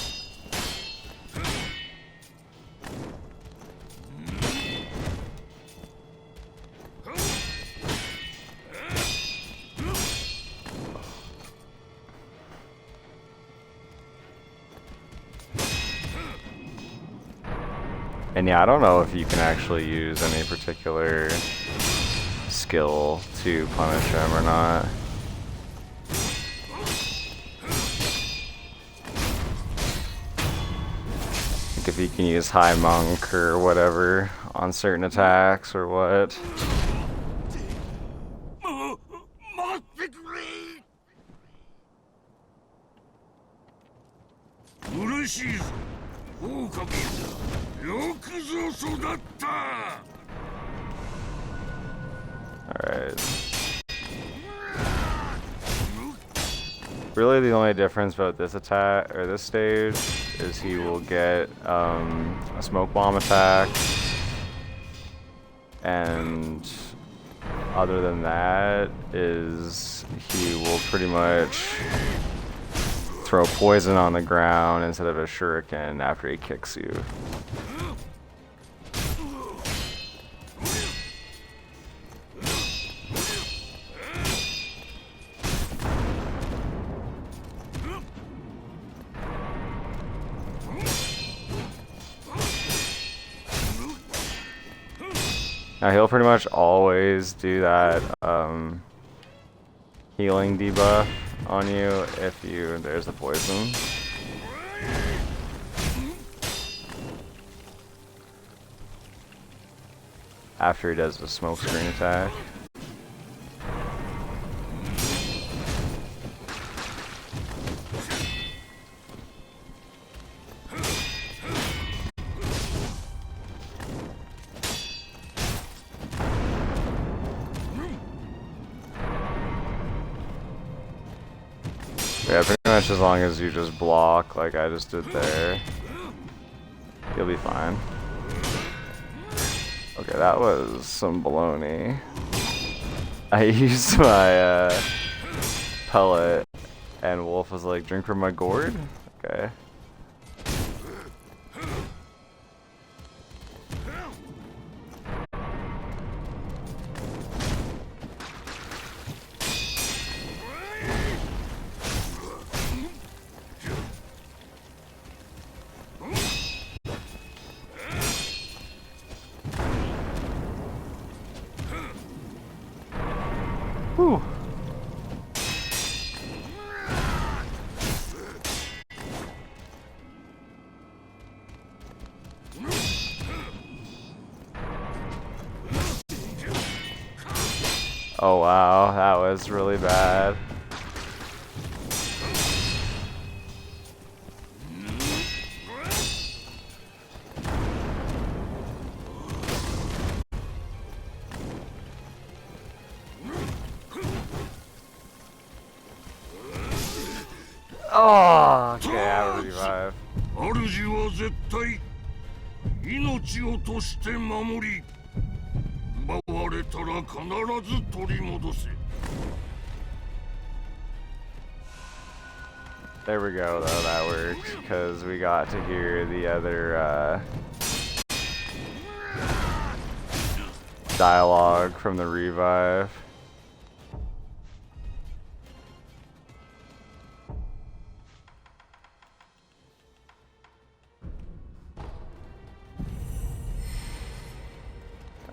And yeah, I don't know if you can actually use any particular skill to punish him or not. Like if you can use High Monk or whatever on certain attacks or what. Alright. Really, the only difference about this attack, or this stage, is he will get a smoke bomb attack. And other than that, is he will pretty much throw poison on the ground instead of a shuriken after he kicks you. Now he'll pretty much always do that healing debuff on you if there's the poison. After he does the smoke screen attack. Yeah, pretty much as long as you just block like I just did there, you'll be fine. Okay, that was some baloney. I used my pellet and Wolf was like, drink from my gourd? Okay. Whew. Oh wow, that was really bad. Oh, okay, I will revive. 主は絶対命をとして守り奪われたら必ず取り戻せ There we go, though, that worked, because we got to hear the other dialogue from the revive.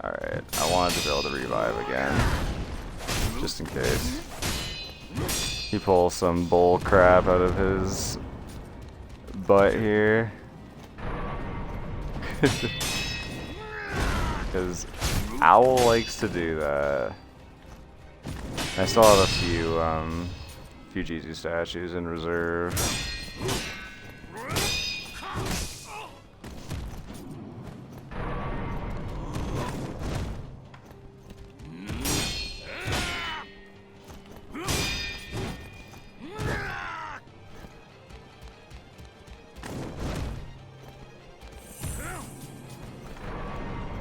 Alright, I wanted to be able to revive again, just in case. He pulls some bull crap out of his butt here. Because Owl likes to do that. I still have a few Jeezy statues in reserve.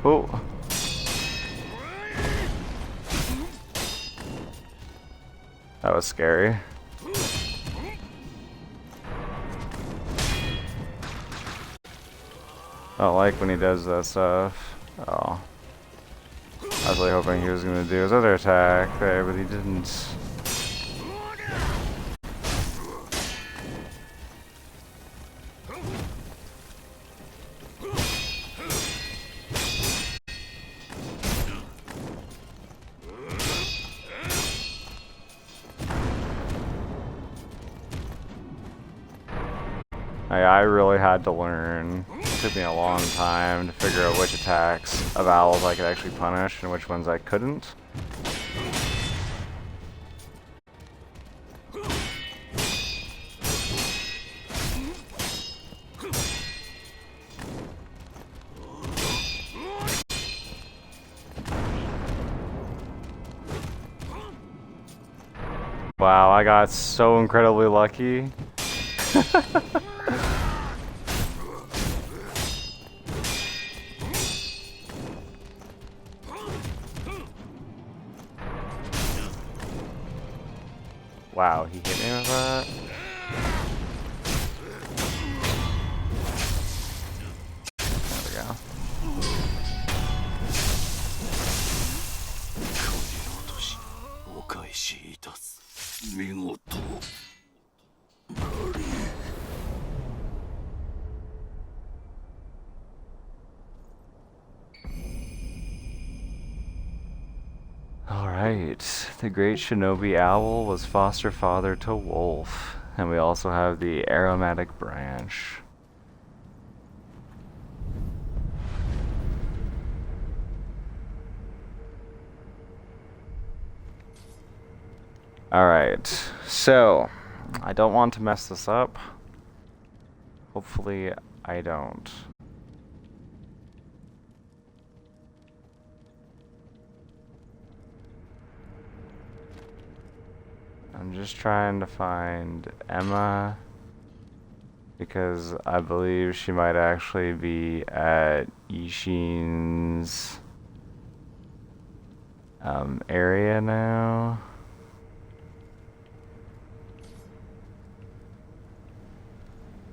Oh. That was scary. I don't like when he does that stuff. Oh. I was really hoping he was going to do his other attack there, but he didn't. I really had to learn. It took me a long time to figure out which attacks of owls I could actually punish and which ones I couldn't. Wow, I got so incredibly lucky. Wow, he hit me with that? There we go. お返しいたす。見事。 Alright, the great shinobi owl was foster father to Wolf. And we also have the aromatic branch. Alright, so I don't want to mess this up. Hopefully I don't. I'm just trying to find Emma because I believe she might actually be at Ishin's area now.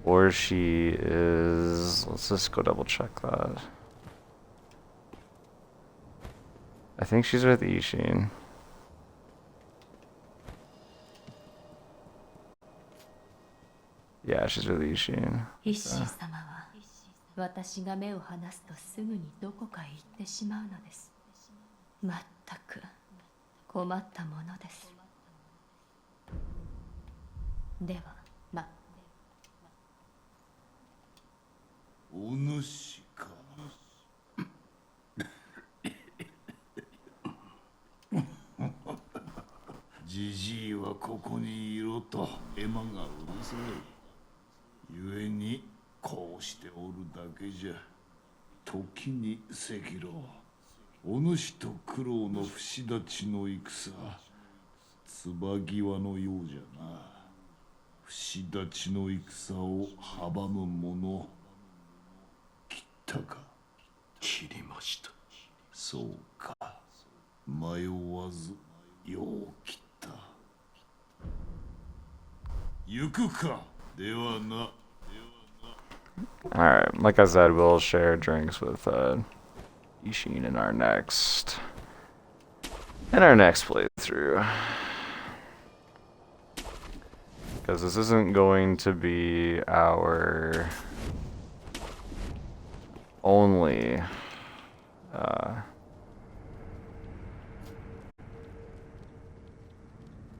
Or she is... Let's just go double check that. I think she's with Ishin. Yeah, she's with Ishin. 石様は私が目を離すとすぐにどこかへ行ってしまうのです。まったく困ったものです。では、お主か。じじいはここにいろとエマがうるさい。ゆえにこうしておるだけじゃ。時に赤狼、お主と九郎の不死立ちの戦、椿際のようじゃな。不死立ちの戦を阻む者。 切ったか。切りました。そうか。迷わずよう切った。行くか。ではな。Alright, like I said, we'll share drinks with Ishin in our next playthrough. Because this isn't going to be our only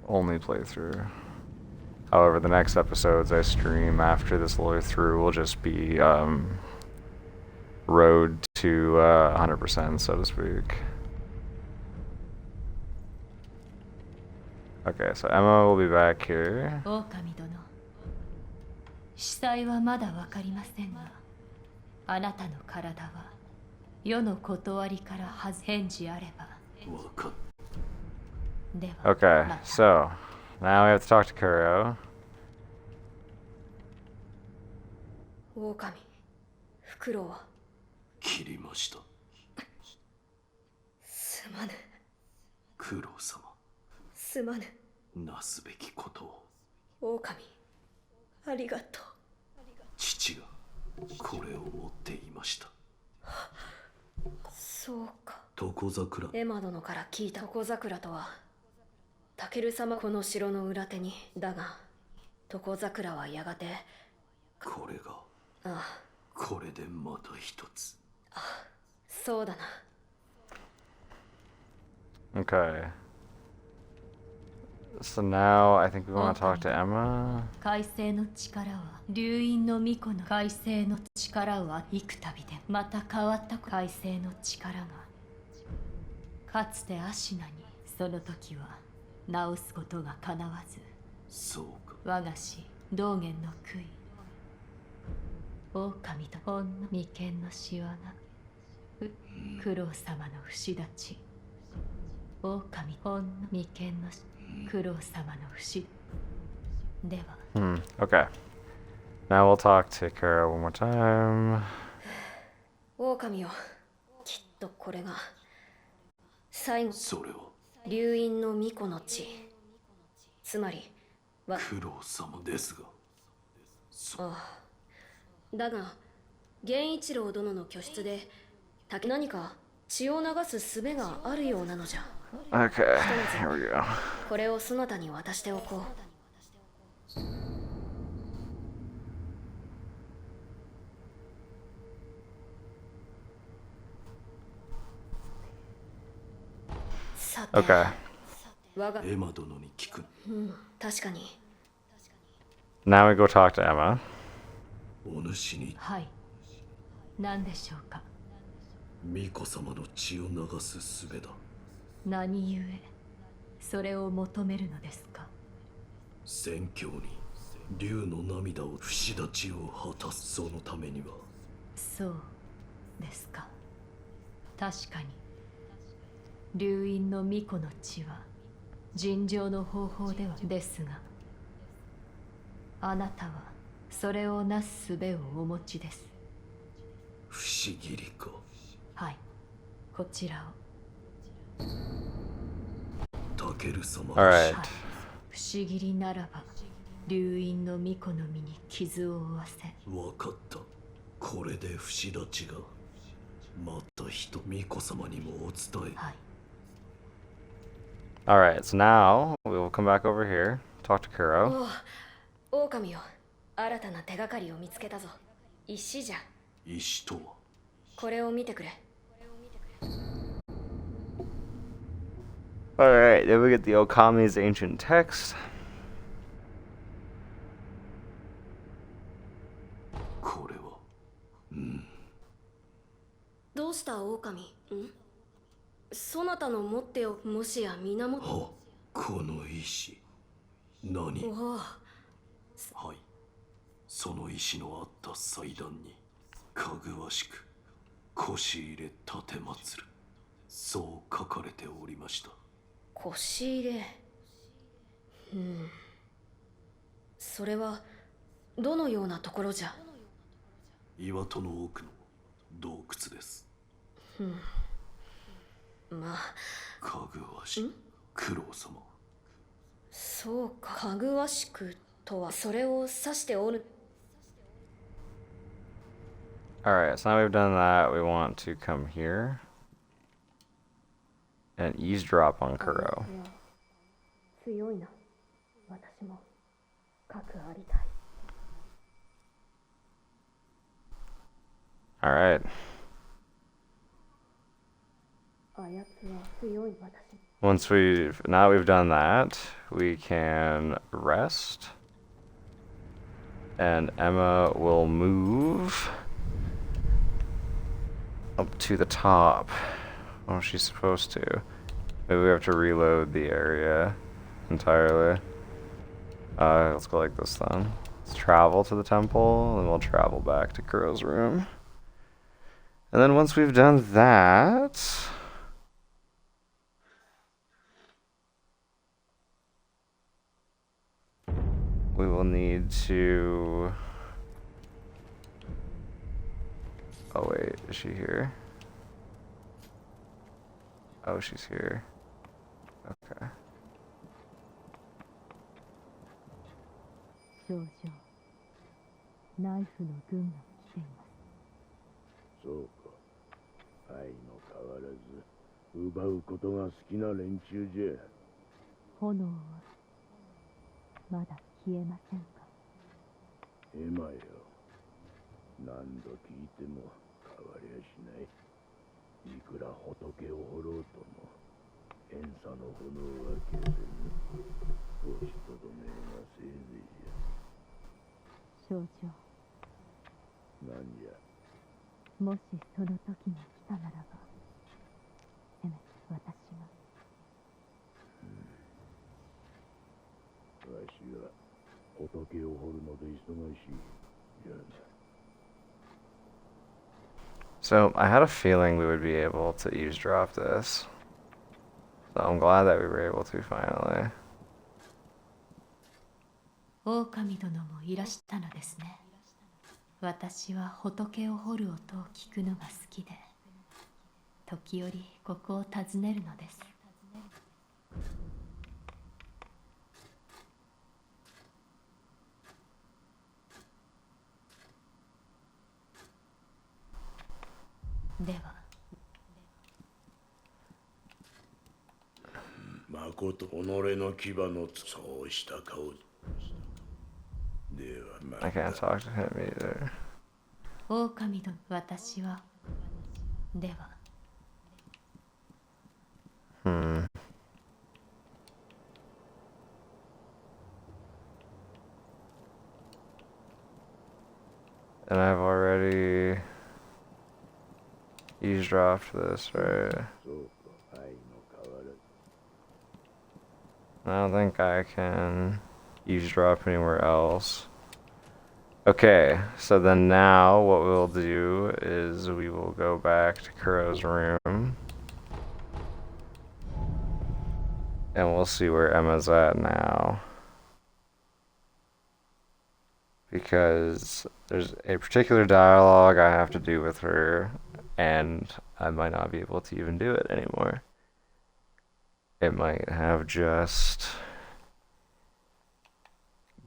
only playthrough. However, the next episodes I stream after this Lorethrough will just be road to 100%, so to speak. Okay, so Emma will be back here. 狼殿、死体はまだわかりませんが、あなたの体は世の断りから返事あれば。わかっ。では。Okay, so now we have to talk to Kuro. 狼、フクロウは切りました。すまぬ。九郎様。すまぬ。なすべきことを。狼、ありがとう。父がこれを持っていました。そうか。床桜。エマ殿から聞いた床桜とは、タケル様この城の裏手に。だが、床桜はやがて。これが。ああ。これでまた一つ。あ、そうだな。Okay. So now I think we want to talk to Emma. 海星の力は流因の巫女の海星の力は幾度でまた変わった海星の力がかつてアシナにその時は治すことがかなわず、そうか。我が師道元の悔い、狼と女眉間のしわが九郎様の不死立ち、狼女眉間のし苦労様の不死では。Okay. Now we'll talk to Kara one more time. 狼よ、きっとこれが最後。それは流因の巫女の血、つまり苦労様ですが。ああ、だが源一郎殿の居室で何か血を流す術があるようなのじゃ。 Okay, here we go. これをそなたに渡しておこう。さて、 Okay. 我がエマ殿に聞く。確かに。 Now we go talk to Emma. お主にはい。何でしょうか。巫女様の血を流す術だ。何故それを求めるのですか。宣教に竜の涙を不死立ちを果たす。そのためには。そうですか。確かに流因の巫女の血は尋常の方法ではですが、あなたはそれをなす術をお持ちです。不思議りか。はい、こちらを。タケル様。All right. 不思議りならば流因の巫女の身に傷を負わせ。わかった。これで不死立ちがまた巫女様にもお伝え。はい。 All right, so now we will come back over here, talk to Kuro. おお、狼よ、新たな手がかりを見つけたぞ。石じゃ。石とは。これを見てくれ。 All right, then we get the Okami's ancient text. これは。どうした狼？そなたの持っておもしや源。は、この石。何？おお。はい。その石のあった祭壇にかぐわしく腰入れ立てまつる、そう書かれておりました。腰入れ。それはどのようなところじゃ。岩戸の奥の洞窟です。まあ、かぐわし九郎様。そうか。かぐわしくとはそれを指しておる。 Alright, so now we've done that, we want to come here and eavesdrop on Kuro. 強いな。私も核ありたい。 Alright. あやつは強い私。 Now we've done that, we can rest. And Emma will move up to the top. Oh, she's supposed to. Maybe we have to reload the area entirely. Let's go like this then. Let's travel to the temple, and we'll travel back to Kuro's room. And then once we've done that, we will need to... Oh wait, is she here? Oh, she's here. Okay. 少々ナイフの軍が来ています。そうか。相も変わらず奪うことが好きな連中じゃ。炎はまだ消えませんか。エマよ。何度聞いても変わりゃしない。いくら仏を掘ろうとも遠佐の炎は消せぬ。押しとどめがせいぜいじゃ。少女、なんじゃ。もしその時が来たならば、せめて私が。わしは仏を掘るので忙しい。じゃあな。 So, I had a feeling we would be able to eavesdrop this. So I'm glad that we were able to finally. 狼殿もいらしたのですね。私は仏を掘る音を聞くのが好きで、時折ここを訪ねるのです。では、まこと己の牙のそうした顔ではま I た can't talk to him either. 狼殿、私は、では、Hmm. And I've already eavesdropped this, right? そうか愛の変わらず I don't think I can eavesdrop anywhere else. Okay, so then now what we'll do is we will go back to Kuro's room. And we'll see where Emma's at now. Because there's a particular dialogue I have to do with her, and I might not be able to even do it anymore. It might have just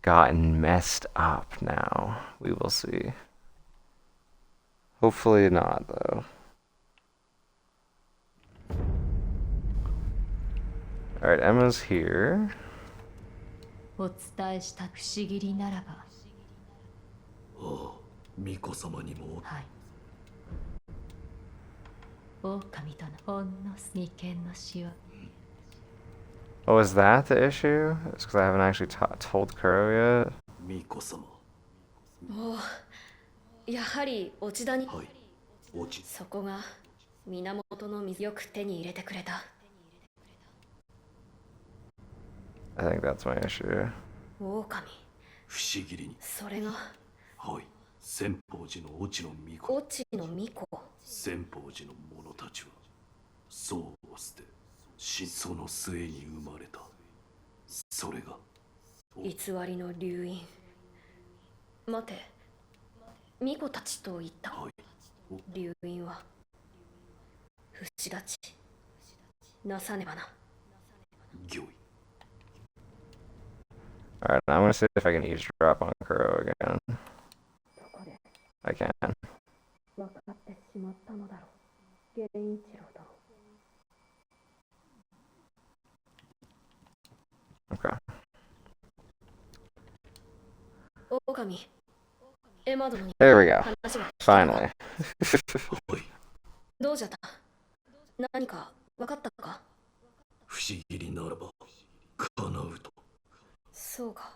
gotten messed up now. We will see. Hopefully not, though. Alright, Emma's here. お伝えした不思議りならば、ああ、巫女様にも。はい。狼殿、ほんの眉間のしわ。Oh, is that the issue? It's because I haven't actually told Kuro yet? 巫女様。おお、やはり落ち谷。はい、落ち。そこが源の水よく手に入れてくれた。I think that's my issue. 狼。不思議に。それが。はい、千宝寺の落ちの巫女。落ちの巫女。千宝寺の者たちは、そうを捨て、その末に生まれた。それが。偽りの流因。待て。巫女たちと言った。はい。流因は。不死立ち。なさねばな。御意。Alright, I'm gonna see if I can eavesdrop on Kuro again. I can. 分かってしまったのだろう。源一郎だ。Okay. 狼。エマ殿に There we go. 話が Finally. はい。どうじゃった。何か分かったか。不思議にならば、叶うと。そうか。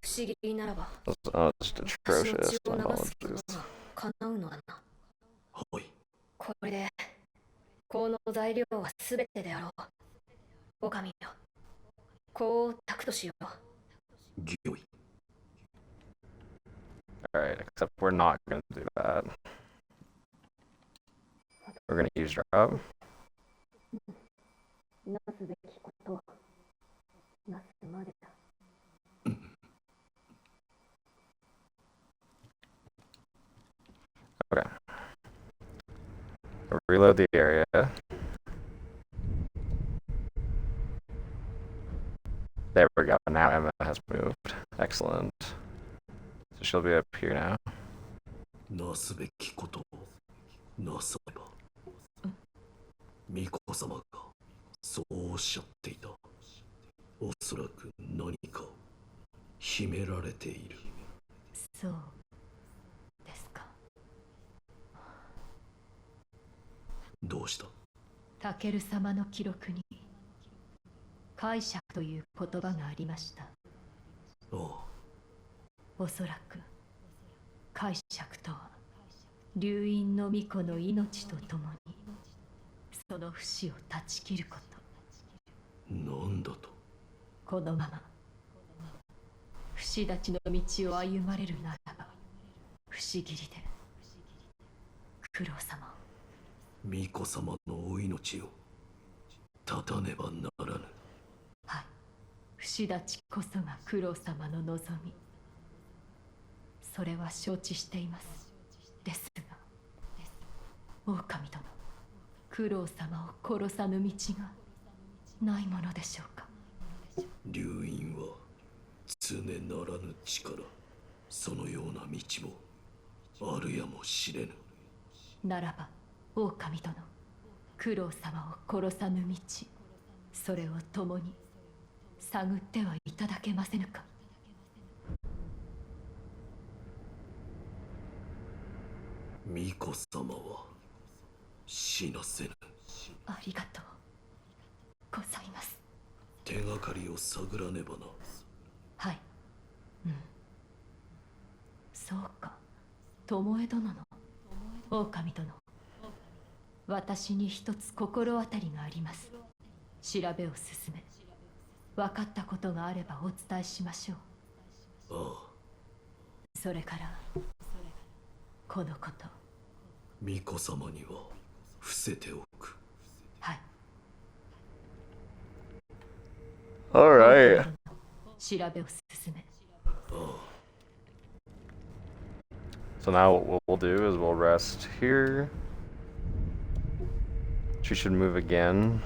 不思議ならば。 Oh, just 私の atrocious 血を流す technologies. ことが叶うのだな。はい。これで、この材料はすべてであろう。狼よ。こう託としよう。御意。Alright, except we're not gonna do that. We're gonna eavesdrop. なすべきことは、なすまでだ。Okay. Reload the area. There we go. Now Emma has moved. Excellent. So she'll be up here now. なすべきことをなさねば。巫女様がそうおっしゃっていた。おそらく何かを秘められている。そうですか。どうした？タケル様の記録に解釈という言葉がありました。ああ、おそらく解釈とは流因の巫女の命とともにその不死を断ち切ること。なんだと？このまま不死立ちの道を歩まれるならば不思議りで九郎様を。巫女様のお命を絶たねばならぬ。はい、不串立ちこそが九郎様の望み。それは承知しています。ですが、狼殿、九郎様を殺さぬ道がないものでしょうか。流因は常ならぬ力、そのような道もあるやもしれぬ。ならば、狼殿、九郎様を殺さぬ道、それを共に探ってはいただけませぬか。巫女様は死なせぬ。ありがとうございます。手がかりを探らねばな。はい。そうか。巴殿の狼殿、私に一つ心当たりがあります。調べを進め、分かったことがあればお伝えしましょう。ああ。それからこのこと、巫女様には伏せておく。はい。 Alright. 調べを進め。So now what we'll do is we'll rest here. She should move again.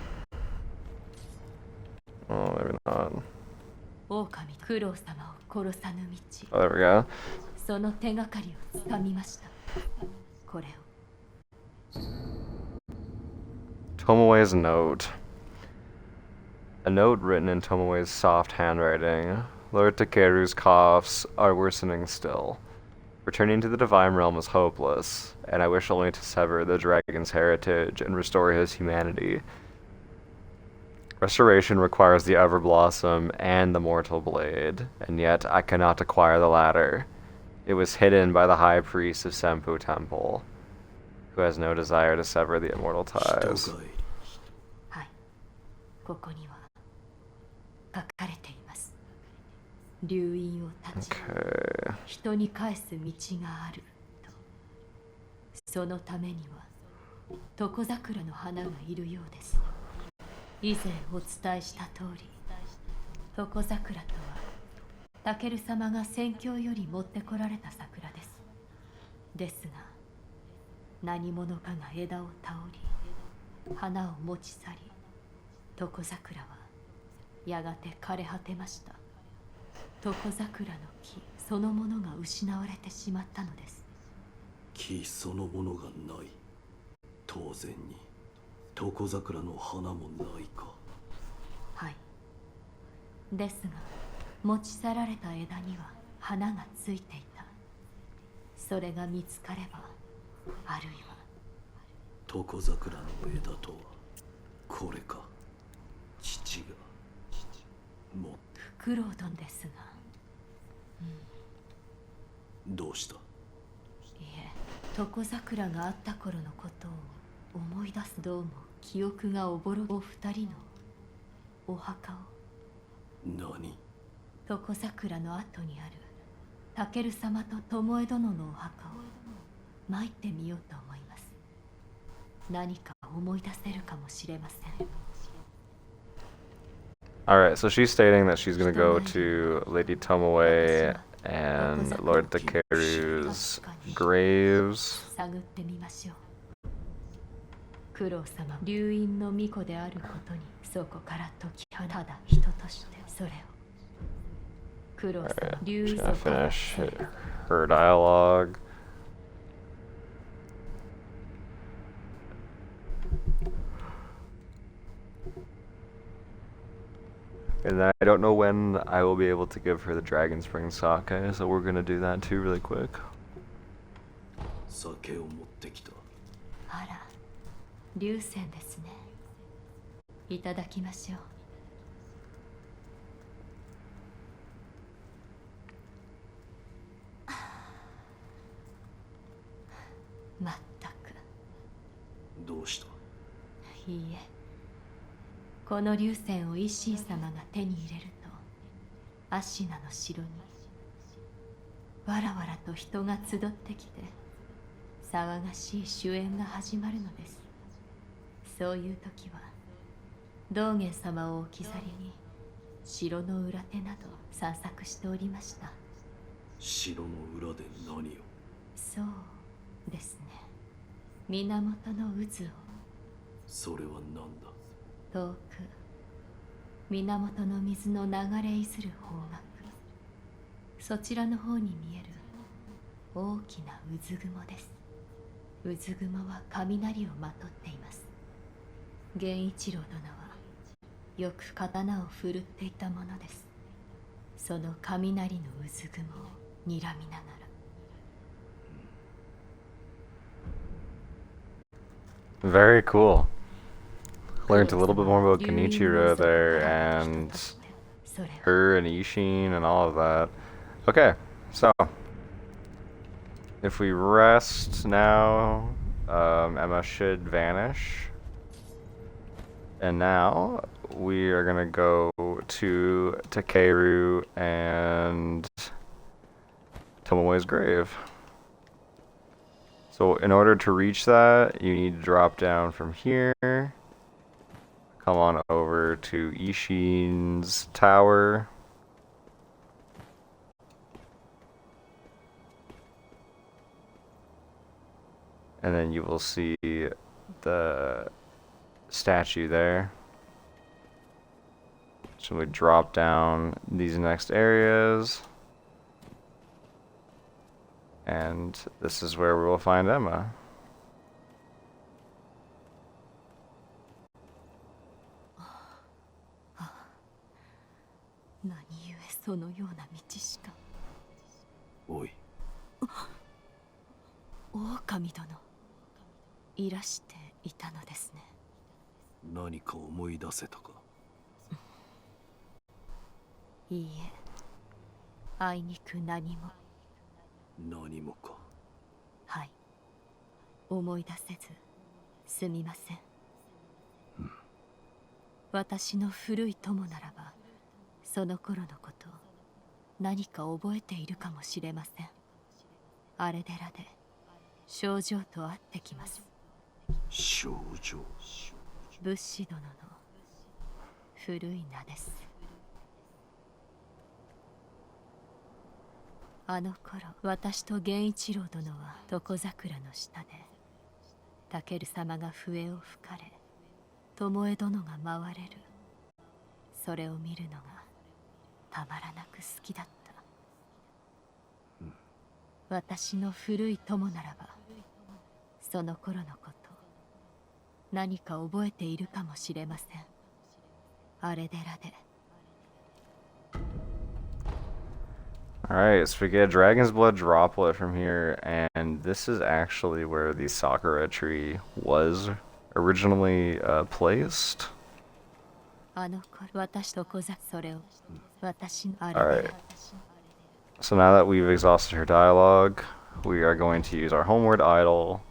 Oh, maybe not. 狼九郎様を殺さぬ道。 Oh, there we go. その手がかりをつかみました。これを。Tomoe's note. A note written in Tomoe's soft handwriting. Lord Takeru's coughs are worsening still. Returning to the Divine Realm is hopeless, and I wish only to sever the dragon's heritage and restore his humanity. Restoration requires the Everblossom and the Mortal Blade, and yet I cannot acquire the latter. It was hidden by the High Priest of Senpu Temple, who has no desire to sever the immortal ties. はい。ここには書かれています。流因を断ち、人に返す道があると。そのためには床桜の花がいるようです。以前お伝えした通り、床桜とはタケル様が戦況より持ってこられた桜です。ですが、何者かが枝を倒り、花を持ち去り、床桜はやがて枯れ果てました。床桜の木そのものが失われてしまったのです。木そのものがない。当然に床桜の花もないか。はい。ですが、持ち去られた枝には花がついていた。それが見つかれば、あるいは床桜の枝とはこれか。父が持ってフクロウドンですが、どうした？いえ、床桜があった頃のことを思い出す。どうも記憶がおぼろ。お二人のお墓を。何？床桜の後にあるタケル様と巴殿のお墓を参ってみようと思います。何か思い出せるかもしれません。Alright, so she's stating that she's gonna go to Lady Tomoe and Lord Takeru's graves. 探ってみましょう。九郎様、流因の巫女であることにそこから解き放ただ人としてそれを。九郎様、 流因 She's gonna finish her dialogue. And I don't know when I will be able to give her the Dragon Spring sake, so we're gonna do that too really quick. 酒を持ってきた。あら、流泉ですね。いただきましょう。まったく。どうした？いいえ、この流泉を維新様が手に入れると、アシナの城にわらわらと人が集ってきて騒がしい酒宴が始まるのです。そういう時は道元様を置き去りに城の裏手など散策しておりました。城の裏で何を？そうですね。源の渦を。それは何だ？遠く源の水の流れいずる方角、そちらの方に見える大きな渦雲です。渦雲は雷をまとっています。源一郎殿はよく刀を振るっていたものです。その雷の渦雲を睨みながら。 Very cool. Learned a little bit more about Kenichiro there, and her and Ishin and all of that. Okay, so if we rest now, Emma should vanish. And now we are gonna go to Takeru and Tomoe's grave. So in order to reach that, you need to drop down from here. Come on over to Ishin's tower. And then you will see the statue there. So we drop down these next areas. And this is where we will find Emma. 何故そのような道しか。おい。狼殿、いらしていたのですね。何か思い出せたか？いいえ、あいにく何も。何もか。はい、思い出せずすみません。私の古い友ならばその頃のこと何か覚えているかもしれません。あれ寺で症状と会ってきます。症状？仏師殿の古い名です。あの頃私と源一郎殿は床桜の下でタケル様が笛を吹かれ巴殿が回れる、それを見るのがたまらなく好きだった。私の古い友ならばその頃のこと何か覚えているかもしれません。あれ寺で。Alright, so we get a Dragon's Blood droplet from here, and this is actually where the Sakura tree was originally placed. Alright, so now that we've exhausted her dialogue, we are going to use our homeward idol,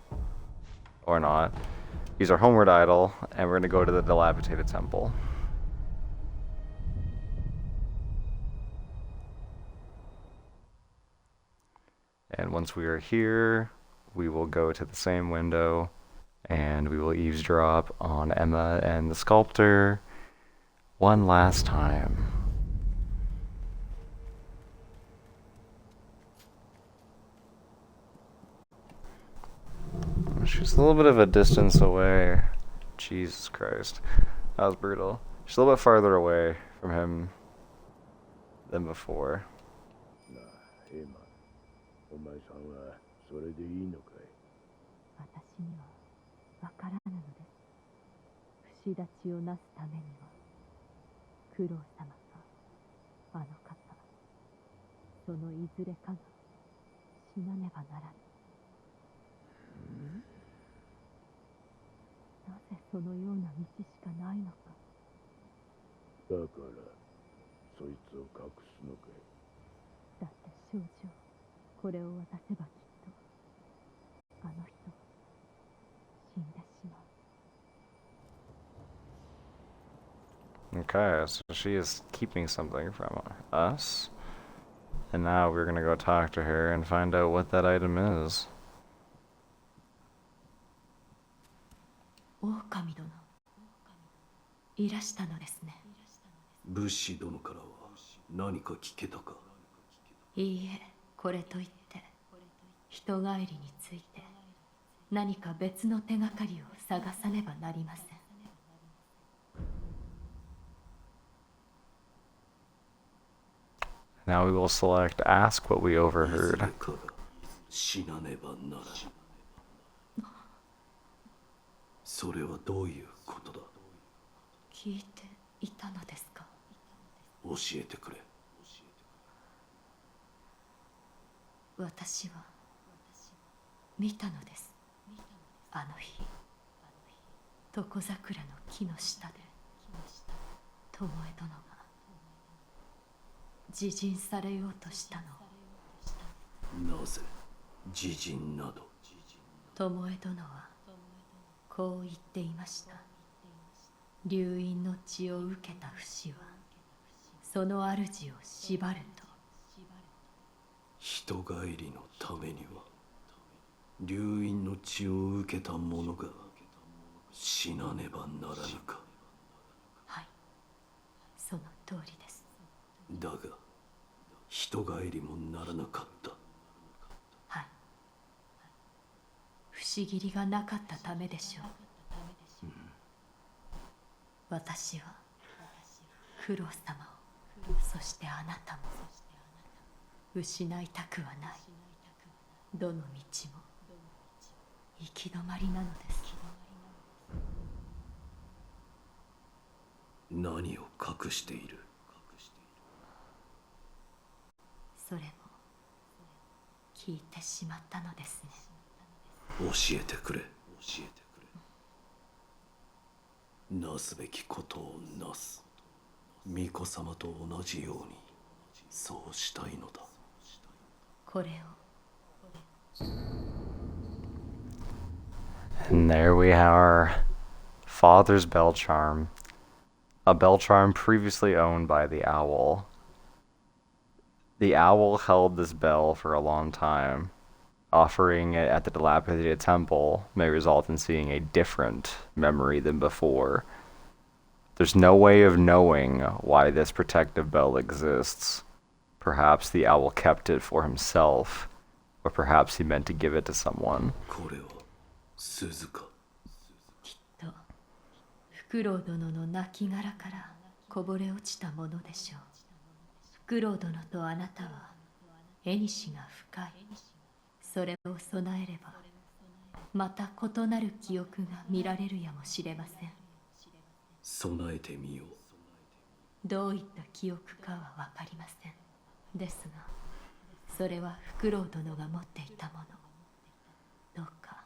or not, use our homeward idol, and we're going to go to the dilapidated temple. And once we are here, we will go to the same window and we will eavesdrop on Emma and the sculptor one last time. She's a little bit of a distance away. Jesus Christ. That was brutal. She's a little bit farther away from him than before. お前さんはそれでいいのかい？私にはわからぬのです。不死立ちをなすためには九郎様かあの方、そのいずれかが死なねばならぬ。なぜそのような道しかないのか。だからそいつを隠すのかい？だって少女、これを渡せばきっとあの人死んでしまう。 Okay, so she is keeping something from us. And now we're gonna go talk to her and find out what that item is. 狼殿、いらしたのですね。武士殿からは何か聞けたか？いいえ、これといって人帰りについて何か別の手がかりを探さねばなりません。Now we will select Ask What We いず Overheard. れかが死なねばならぬ。それはどういうことだ？聞いていたのですか？教えてくれ。私は見たのです。あの日、床桜の木の下で巴殿が自尽されようとしたのを。なぜ自尽など？巴殿はこう言っていました。流因の血を受けた不死はその主を縛ると。人帰りのためには流因の血を受けた者が死なねばならぬか？はい、その通りです。だが人帰りもならなかった。はい、不思議りがなかったためでしょう。私は九郎様を、そしてあなたも失いたくはない。どの道も行き止まりなのです。何を隠している？それも聞いてしまったのですね。教えてくれ。教えてくれ。なすべきことをなす。巫女様と同じようにそうしたいのだ。これを。And there we have our father's bell charm. A bell charm previously owned by the owl. The owl held this bell for a long time. Offering it at the dilapidated temple may result in seeing a different memory than before. There's no way of knowing why this protective bell exists. Perhaps the owl kept it for himself, or perhaps he meant to give it to someone. これは鈴か？きっとフクロウ殿の亡骸からこぼれ落ちたものでしょう。フクロウ殿とあなたは縁が深い。それを備えればまた異なる記憶が見られるやもしれません。備えてみよう。どういった記憶かは分かりません。ですがそれはフクロウ殿が持っていたもの。どうか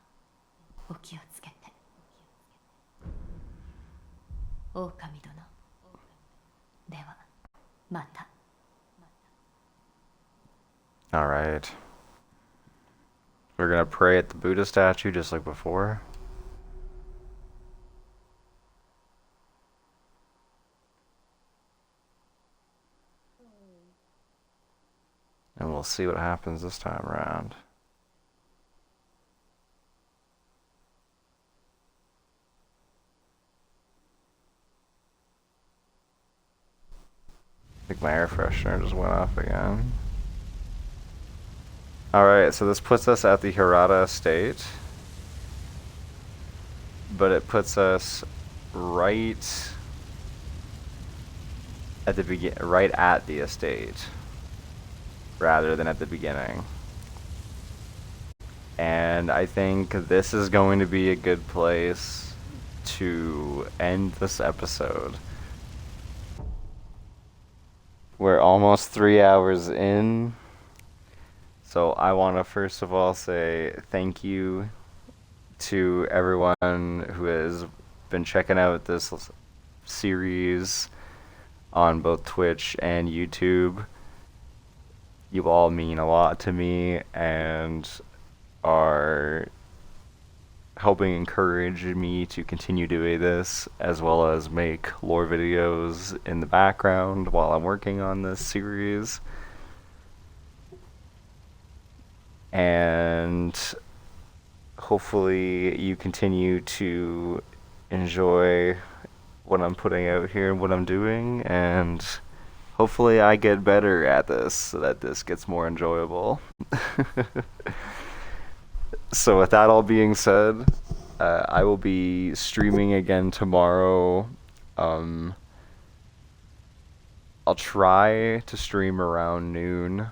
お気をつけて。狼殿、ではまた。All right. We're gonna pray at the Buddha statue just like before. And we'll see what happens this time around. I think my air freshener just went off again. Alright, so this puts us at the Hirata estate. But it puts us right at the estate rather than at the beginning. And I think this is going to be a good place to end this episode. We're almost 3 hours in. So I want to first of all say thank you to everyone who has been checking out this series on both Twitch and YouTube. You all mean a lot to me and are helping encourage me to continue doing this, as well as make lore videos in the background while I'm working on this series. And hopefully you continue to enjoy what I'm putting out here and what I'm doing, and hopefully I get better at this so that this gets more enjoyable. So with that all being said, I will be streaming again tomorrow. I'll try to stream around noon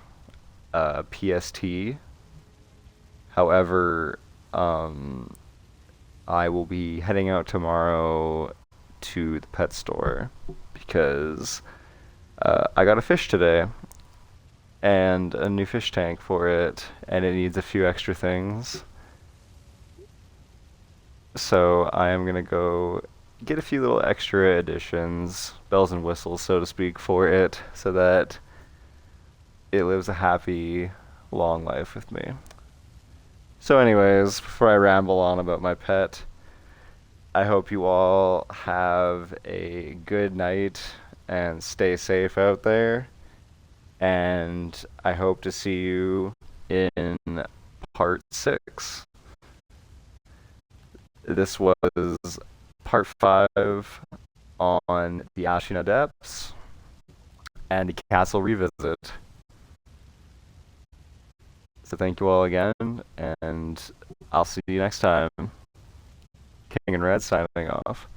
PST. However, I will be heading out tomorrow to the pet store because I got a fish today and a new fish tank for it, and it needs a few extra things. So I am gonna go get a few little extra additions, bells and whistles, so to speak, for it, so that it lives a happy, long life with me. So anyways, before I ramble on about my pet, I hope you all have a good night and stay safe out there. And I hope to see you in part 6. This was part 5 on the Ashina Depths and the Castle Revisit. So thank you all again, and I'll see you next time. King and Red signing off.